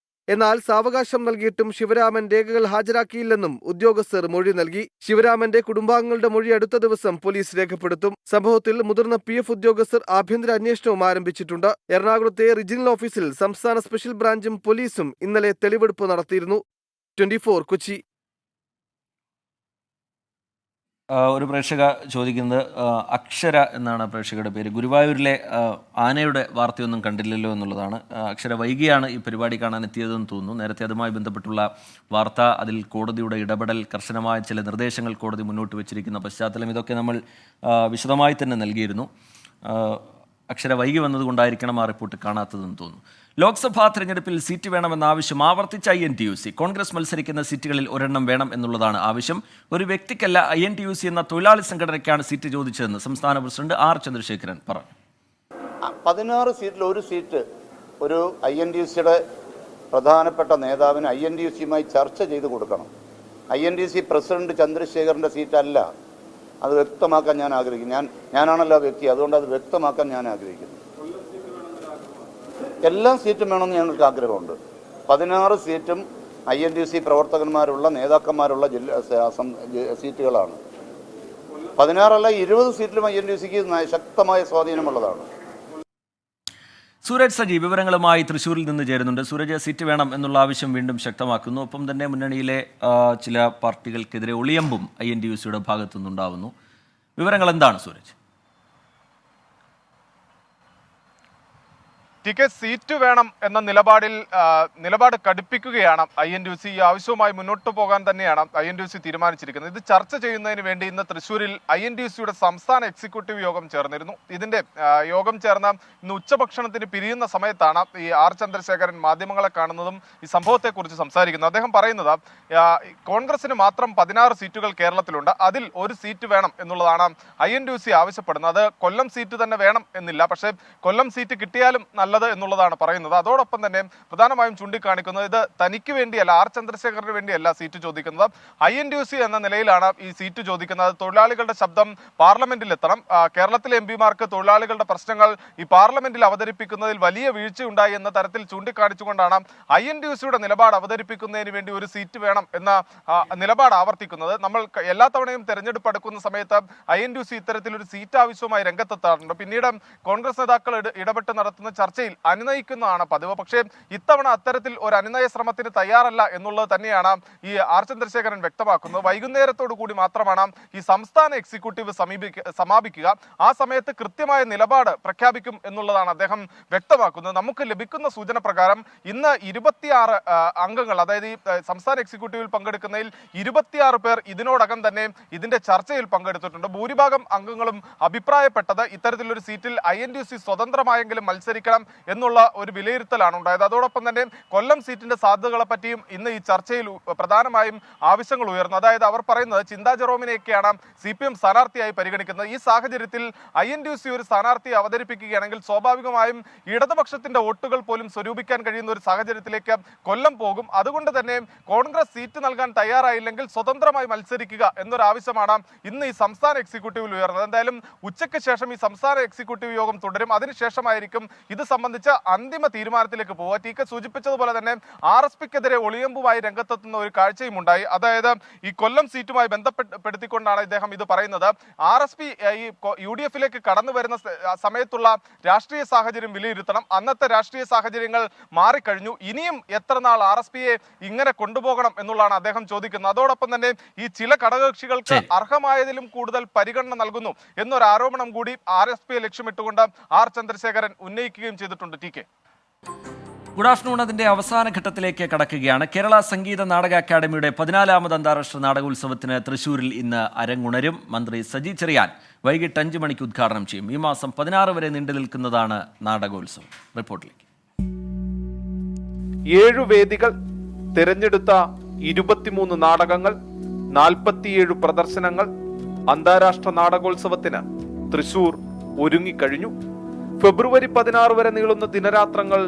എന്നാൽ സാവകാശം നൽകിയിട്ടും ശിവരാമൻ രേഖകൾ ഹാജരാക്കിയില്ലെന്നും ഉദ്യോഗസ്ഥർ മൊഴി നൽകി. ശിവരാമന്റെ കുടുംബാംഗങ്ങളുടെ മൊഴി അടുത്ത ദിവസം പോലീസ് രേഖപ്പെടുത്തും. സംഭവത്തിൽ മുതിർന്ന PF ഉദ്യോഗസ്ഥർ ആഭ്യന്തര അന്വേഷണവും ആരംഭിച്ചിട്ടുണ്ട്. എറണാകുളത്തെ റീജിയണൽ ഓഫീസിൽ സംസ്ഥാന സ്പെഷ്യൽ ബ്രാഞ്ചും പോലീസും ഇന്നലെ തെളിവെടുപ്പ് നടത്തിയിരുന്നു. 24 കൊച്ചി. ഒരു പ്രേക്ഷക ചോദിക്കുന്നത്, അക്ഷര എന്നാണ് പ്രേക്ഷകരുടെ പേര്, ഗുരുവായൂരിലെ ആനയുടെ വാർത്തയൊന്നും കണ്ടില്ലല്ലോ എന്നുള്ളതാണ്. അക്ഷര വൈകിയാണ് ഈ പരിപാടി കാണാൻ എത്തിയതെന്ന് തോന്നുന്നു. നേരത്തെ അതുമായി ബന്ധപ്പെട്ടുള്ള വാർത്ത, അതിൽ കോടതിയുടെ ഇടപെടൽ, കർശനമായ ചില നിർദ്ദേശങ്ങൾ കോടതി മുന്നോട്ട് വെച്ചിരിക്കുന്ന പശ്ചാത്തലം, ഇതൊക്കെ നമ്മൾ വിശദമായി തന്നെ നൽകിയിരുന്നു. അക്ഷര വൈകി വന്നതുകൊണ്ടായിരിക്കണം ആ റിപ്പോർട്ട് കാണാത്തതെന്ന് തോന്നുന്നു. ലോക്സഭാ തെരഞ്ഞെടുപ്പിൽ സീറ്റ് വേണമെന്ന ആവശ്യം ആവർത്തിച്ച INTUC. കോൺഗ്രസ് മത്സരിക്കുന്ന സീറ്റുകളിൽ ഒരെണ്ണം വേണം എന്നുള്ളതാണ് ആവശ്യം. ഒരു വ്യക്തിക്കല്ല, INTUC എന്ന തൊഴിലാളി സംഘടനയ്ക്കാണ് സീറ്റ് ചോദിച്ചതെന്ന് സംസ്ഥാന പ്രസിഡന്റ് R ചന്ദ്രശേഖരൻ പറഞ്ഞു. 16 സീറ്റിൽ ഒരു സീറ്റ് ഒരു INTUCയുടെ പ്രധാനപ്പെട്ട നേതാവിന് INTUCയുമായി ചർച്ച ചെയ്ത് കൊടുക്കണം. INTUC പ്രസിഡന്റ് ചന്ദ്രശേഖരൻ്റെ സീറ്റല്ല. അത് വ്യക്തമാക്കാൻ ഞാൻ ആഗ്രഹിക്കുന്നു. ഞാനാണല്ലോ വ്യക്തി, അതുകൊണ്ട് അത് വ്യക്തമാക്കാൻ ഞാൻ ആഗ്രഹിക്കുന്നു. എല്ലാ സീറ്റും വേണമെന്ന് ഞങ്ങൾക്ക് ആഗ്രഹമുണ്ട്. 16 സീറ്റും INTUC പ്രവർത്തകന്മാരുള്ള നേതാക്കന്മാരുള്ള സീറ്റുകളാണ്. 16 അല്ല 20 സീറ്റിലും INTUCക്ക് ശക്തമായ സ്വാധീനമുള്ളതാണ്. സൂരജ് സജി വിവരങ്ങളുമായി തൃശ്ശൂരിൽ നിന്ന് ചേരുന്നുണ്ട്. സൂരജ്, സീറ്റ് വേണം എന്നുള്ള ആവശ്യം വീണ്ടും ശക്തമാക്കുന്നു. ഒപ്പം തന്നെ മുന്നണിയിലെ ചില പാർട്ടികൾക്കെതിരെ ഒളിയമ്പും INTUCയുടെ ഭാഗത്തു നിന്നുണ്ടാവുന്നു. വിവരങ്ങൾ എന്താണ് സൂരജ്? സീറ്റ് വേണം എന്ന നിലപാട് കടുപ്പിക്കുകയാണ് INTUC. ഈ ആവശ്യവുമായി മുന്നോട്ട് പോകാൻ തന്നെയാണ് INTUC തീരുമാനിച്ചിരിക്കുന്നത്. ഇത് ചർച്ച ചെയ്യുന്നതിന് വേണ്ടി ഇന്ന് തൃശ്ശൂരിൽ INTUCയുടെ സംസ്ഥാന എക്സിക്യൂട്ടീവ് യോഗം ചേർന്നിരുന്നു. ഇതിന്റെ യോഗം ചേർന്ന ഇന്ന് ഉച്ചഭക്ഷണത്തിന് പിരിയുന്ന സമയത്താണ് ഈ R ചന്ദ്രശേഖരൻ മാധ്യമങ്ങളെ കാണുന്നതും ഈ സംഭവത്തെക്കുറിച്ച് സംസാരിക്കുന്നത്. അദ്ദേഹം പറയുന്നത് കോൺഗ്രസിന് മാത്രം 16 സീറ്റുകൾ കേരളത്തിലുണ്ട്, അതിൽ ഒരു സീറ്റ് വേണം എന്നുള്ളതാണ് INTUC ആവശ്യപ്പെടുന്നത്. അത് കൊല്ലം സീറ്റ് തന്നെ വേണം എന്നില്ല, പക്ഷേ കൊല്ലം സീറ്റ് കിട്ടിയാലും എന്നുള്ളതാണ് പറയുന്നത്. അതോടൊപ്പം തന്നെ പ്രധാനമായും ചൂണ്ടിക്കാണിക്കുന്നത് ഇത് തനിക്ക് വേണ്ടിയല്ല, R ചന്ദ്രശേഖരന് വേണ്ടിയല്ല സീറ്റ് ചോദിക്കുന്നത്. INTUC എന്ന നിലയിലാണ് ഈ സീറ്റ് ചോദിക്കുന്നത്. തൊഴിലാളികളുടെ ശബ്ദം പാർലമെന്റിൽ എത്തണം. കേരളത്തിലെ MPമാർക്ക് തൊഴിലാളികളുടെ പ്രശ്നങ്ങൾ ഈ പാർലമെന്റിൽ അവതരിപ്പിക്കുന്നതിൽ വലിയ വീഴ്ചയുണ്ടായി എന്ന തരത്തിൽ ചൂണ്ടിക്കാണിച്ചുകൊണ്ടാണ് INTUCയുടെ നിലപാട് അവതരിപ്പിക്കുന്നതിന് വേണ്ടി ഒരു സീറ്റ് വേണം എന്ന നിലപാട് ആവർത്തിക്കുന്നത്. നമ്മൾ എല്ലാ തവണയും തെരഞ്ഞെടുപ്പ് അടുക്കുന്ന സമയത്ത് INTUC ഇത്തരത്തിലൊരു സീറ്റ് ആവശ്യവുമായി രംഗത്തെത്താറുണ്ട്. പിന്നീട് കോൺഗ്രസ് നേതാക്കൾ ഇടപെട്ട് നടത്തുന്ന ചർച്ചയിൽ അനുനയിക്കുന്നതാണ് പതിവ്. പക്ഷേ ഇത്തവണ അത്തരത്തിൽ ഒരു അനുനയ ശ്രമത്തിന് തയ്യാറല്ല എന്നുള്ളത് തന്നെയാണ് ഈ R ചന്ദ്രശേഖരൻ വ്യക്തമാക്കുന്നത്. വൈകുന്നേരത്തോടു കൂടി മാത്രമാണ് ഈ സംസ്ഥാന എക്സിക്യൂട്ടീവ് സമാപിക്കുക. ആ സമയത്ത് കൃത്യമായ നിലപാട് പ്രഖ്യാപിക്കും എന്നുള്ളതാണ് അദ്ദേഹം വ്യക്തമാക്കുന്നത്. നമുക്ക് ലഭിക്കുന്ന സൂചന പ്രകാരം ഇന്ന് 26 അംഗങ്ങൾ, അതായത് ഈ സംസ്ഥാന എക്സിക്യൂട്ടീവിൽ പങ്കെടുക്കുന്നതിൽ 26 പേർ ഇതിനോടകം തന്നെ ഇതിന്റെ ചർച്ചയിൽ പങ്കെടുത്തിട്ടുണ്ട്. ഭൂരിഭാഗം അംഗങ്ങളും അഭിപ്രായപ്പെട്ടത് ഇത്തരത്തിലൊരു സീറ്റിൽ INTUC സ്വതന്ത്രമായെങ്കിലും മത്സരിക്കണം എന്നുള്ള ഒരു വിലയിരുത്തലാണ് ഉണ്ടായത്. അതോടൊപ്പം തന്നെ കൊല്ലം സീറ്റിന്റെ സാധ്യതകളെ പറ്റിയും ഇന്ന് ഈ ചർച്ചയിൽ പ്രധാനമായും ആവശ്യങ്ങൾ ഉയർന്നു. അതായത് അവർ പറയുന്നത് ചിന്താ ജെറോമിനെയൊക്കെയാണ് CPM സ്ഥാനാർത്ഥിയായി പരിഗണിക്കുന്നത്. ഈ സാഹചര്യത്തിൽ INTUC ഒരു സ്ഥാനാർത്ഥിയെ അവതരിപ്പിക്കുകയാണെങ്കിൽ സ്വാഭാവികമായും ഇടതുപക്ഷത്തിന്റെ വോട്ടുകൾ പോലും സ്വരൂപിക്കാൻ കഴിയുന്ന ഒരു സാഹചര്യത്തിലേക്ക് കൊല്ലം പോകും. അതുകൊണ്ട് തന്നെ കോൺഗ്രസ് സീറ്റ് നൽകാൻ തയ്യാറായില്ലെങ്കിൽ സ്വതന്ത്രമായി മത്സരിക്കുക എന്നൊരു ആവശ്യമാണ് ഇന്ന് ഈ സംസ്ഥാന എക്സിക്യൂട്ടീവിൽ ഉയർന്നത്. എന്തായാലും ഉച്ചയ്ക്ക് ശേഷം ഈ സംസ്ഥാന എക്സിക്യൂട്ടീവ് യോഗം തുടരും. അതിനുശേഷമായിരിക്കും ഇത് സംബന്ധിച്ച അന്തിമ തീരുമാനത്തിലേക്ക് പോവുക. TK സൂചിപ്പിച്ചതുപോലെ തന്നെ RSPക്കെതിരെ ഒളിയമ്പുമായി രംഗത്തെത്തുന്ന ഒരു കാഴ്ചയും ഉണ്ടായി. അതായത് ഈ കൊല്ലം സീറ്റുമായി ബന്ധപ്പെടുത്തിക്കൊണ്ടാണ് ഇദ്ദേഹം ഇത് പറയുന്നത്. RSP ഈ UDFിലേക്ക് കടന്നു വരുന്ന സമയത്തുള്ള രാഷ്ട്രീയ സാഹചര്യം വിലയിരുത്തണം. അന്നത്തെ രാഷ്ട്രീയ സാഹചര്യങ്ങൾ മാറിക്കഴിഞ്ഞു. ഇനിയും എത്ര നാൾ RSPയെ ഇങ്ങനെ കൊണ്ടുപോകണം എന്നുള്ളതാണ് അദ്ദേഹം ചോദിക്കുന്നത്. അതോടൊപ്പം തന്നെ ഈ ചില ഘടകകക്ഷികൾക്ക് അർഹമായതിലും കൂടുതൽ പരിഗണന നൽകുന്നു എന്നൊരു ആരോപണം കൂടി RSPയെ ലക്ഷ്യമിട്ടുകൊണ്ട് R ചന്ദ്രശേഖരൻ ഉന്നയിക്കുകയും ചെയ്തിട്ടുണ്ട്. TK. Good afternoon. അതിന്റെ അവസാന ഘട്ടത്തിലേക്ക് കടക്കുകയാണ്. കേരള സംഗീത നാടക അക്കാദമിയുടെ 14ാമത് അന്താരാഷ്ട്ര നാടകോത്സവത്തിന് തൃശ്ശൂരിൽ ഇന്ന് അരങ്ങുണരും. മന്ത്രി സജി ചെറിയാൻ വൈകിട്ട് 5 മണിക്ക് ഉദ്ഘാടനം ചെയ്യും. ഈ മാസം 16 വരെ നീണ്ടു നിൽക്കുന്നതാണ് നാടകോത്സവം. റിപ്പോർട്ടിലേക്ക്. 7 വേദികൾ, തിരഞ്ഞെടുത്ത 23 നാടകങ്ങൾ, 47 പ്രദർശനങ്ങൾ. അന്താരാഷ്ട്ര നാടകോത്സവത്തിന് തൃശൂർ ഒരുങ്ങിക്കഴിഞ്ഞു. ഫെബ്രുവരി 16 വരെ നീളുന്ന ദിനരാത്രങ്ങൾ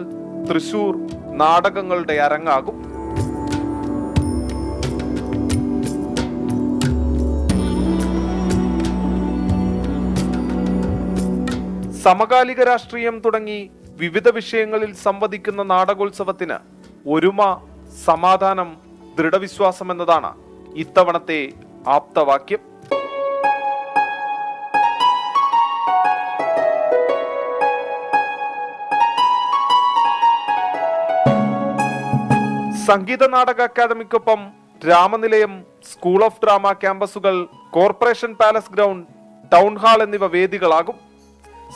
തൃശൂർ നാടകങ്ങളുടെ അരങ്ങാകും. സമകാലിക രാഷ്ട്രീയം തുടങ്ങി വിവിധ വിഷയങ്ങളിൽ സംവദിക്കുന്ന നാടകോത്സവത്തിന് ഒരുമ, സമാധാനം, ദൃഢവിശ്വാസം എന്നതാണ് ഇത്തവണത്തെ ആപ്തവാക്യം. സംഗീത നാടക അക്കാദമിക്കൊപ്പം രാമനിലയം, സ്കൂൾ ഓഫ് ഡ്രാമ ക്യാമ്പസുകൾ, corporation palace ground, town hall എന്നിവ വേദികളാകും.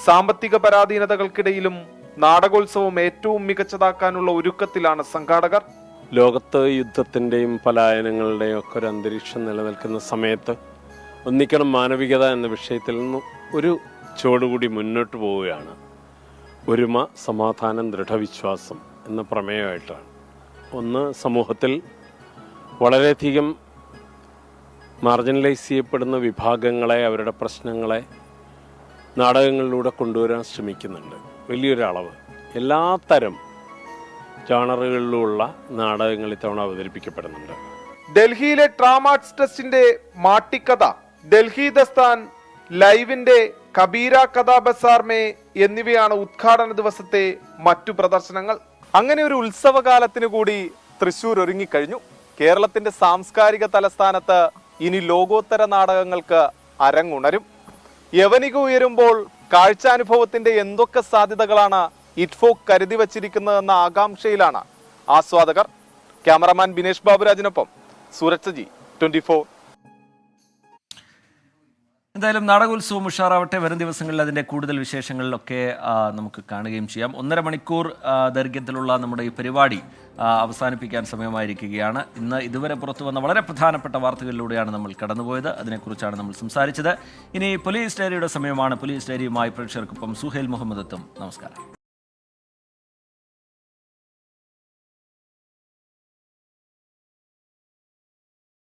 സാമ്പത്തിക പരാധീനതകൾക്കിടയിലും നാടകോത്സവം ഏറ്റവും മികച്ചതാക്കാനുള്ള ഒരുക്കത്തിലാണ് സംഘാടകർ. ലോകത്ത് യുദ്ധത്തിൻ്റെയും പലായനങ്ങളുടെയും ഒക്കെ ഒരു അന്തരീക്ഷം നിലനിൽക്കുന്ന സമയത്ത് ഒന്നിക്കണം മാനവികത എന്ന വിഷയത്തിൽ നിന്നും ഒരു ചുവടുകൂടി മുന്നോട്ട് പോവുകയാണ്. ഒരുമ, സമാധാനം, ദൃഢവിശ്വാസം എന്ന പ്രമേയമായിട്ടാണ്. ഒന്ന്, സമൂഹത്തിൽ വളരെയധികം മാർജിനലൈസ് ചെയ്യപ്പെടുന്ന വിഭാഗങ്ങളെ, അവരുടെ പ്രശ്നങ്ങളെ നാടകങ്ങളിലൂടെ കൊണ്ടുവരാൻ ശ്രമിക്കുന്നുണ്ട്. വലിയൊരളവ് എല്ലാ തരം ജോണറുകളിലുള്ള നാടകങ്ങൾ ഇത്തവണ അവതരിപ്പിക്കപ്പെടുന്നുണ്ട്. ഡൽഹിയിലെ ട്രാമാർട്സ് ടെസ്റ്റിന്റെ മാട്ടിക്കഥ, ഡൽഹി ദസ്താൻ, ലൈവിന്റെ കബീര കഥാ ബസാർമേ എന്നിവയാണ് ഉദ്ഘാടന ദിവസത്തെ മറ്റു പ്രദർശനങ്ങൾ. അങ്ങനെ ഒരു ഉത്സവകാലത്തിന് കൂടി തൃശൂർ ഒരുങ്ങിക്കഴിഞ്ഞു. കേരളത്തിന്റെ സാംസ്കാരിക തലസ്ഥാനത്ത് ഇനി ലോകോത്തര നാടകങ്ങൾക്ക് അരങ്ങുണരും. യവനിക ഉയരുമ്പോൾ കാഴ്ചാനുഭവത്തിന്റെ എന്തൊക്കെ സാധ്യതകളാണ് ഇറ്റ്ഫോക് കരുതി വച്ചിരിക്കുന്നതെന്ന ആകാംക്ഷയിലാണ് ആസ്വാദകർ. ക്യാമറമാൻ ബിനേഷ് ബാബുരാജിനൊപ്പം സൂരജ് സജി, 24. എന്തായാലും നാടകോത്സവം ഉഷാറാവട്ടെ. വരും ദിവസങ്ങളിൽ അതിൻ്റെ കൂടുതൽ വിശേഷങ്ങളിലൊക്കെ നമുക്ക് കാണുകയും ചെയ്യാം. 1.5 മണിക്കൂർ ദൈർഘ്യത്തിലുള്ള നമ്മുടെ ഈ പരിപാടി അവസാനിപ്പിക്കാൻ സമയമായിരിക്കുകയാണ്. ഇന്ന് ഇതുവരെ പുറത്തു വന്ന വളരെ പ്രധാനപ്പെട്ട വാർത്തകളിലൂടെയാണ് നമ്മൾ കടന്നുപോയത്. അതിനെക്കുറിച്ചാണ് നമ്മൾ സംസാരിച്ചത്. ഇനി പോലീസ് ഡയറിയുടെ സമയമാണ്. പോലീസ് ഡയറിയുമായി പ്രേക്ഷകർക്കൊപ്പം സുഹേൽ മുഹമ്മദ് എത്തും. നമസ്കാരം.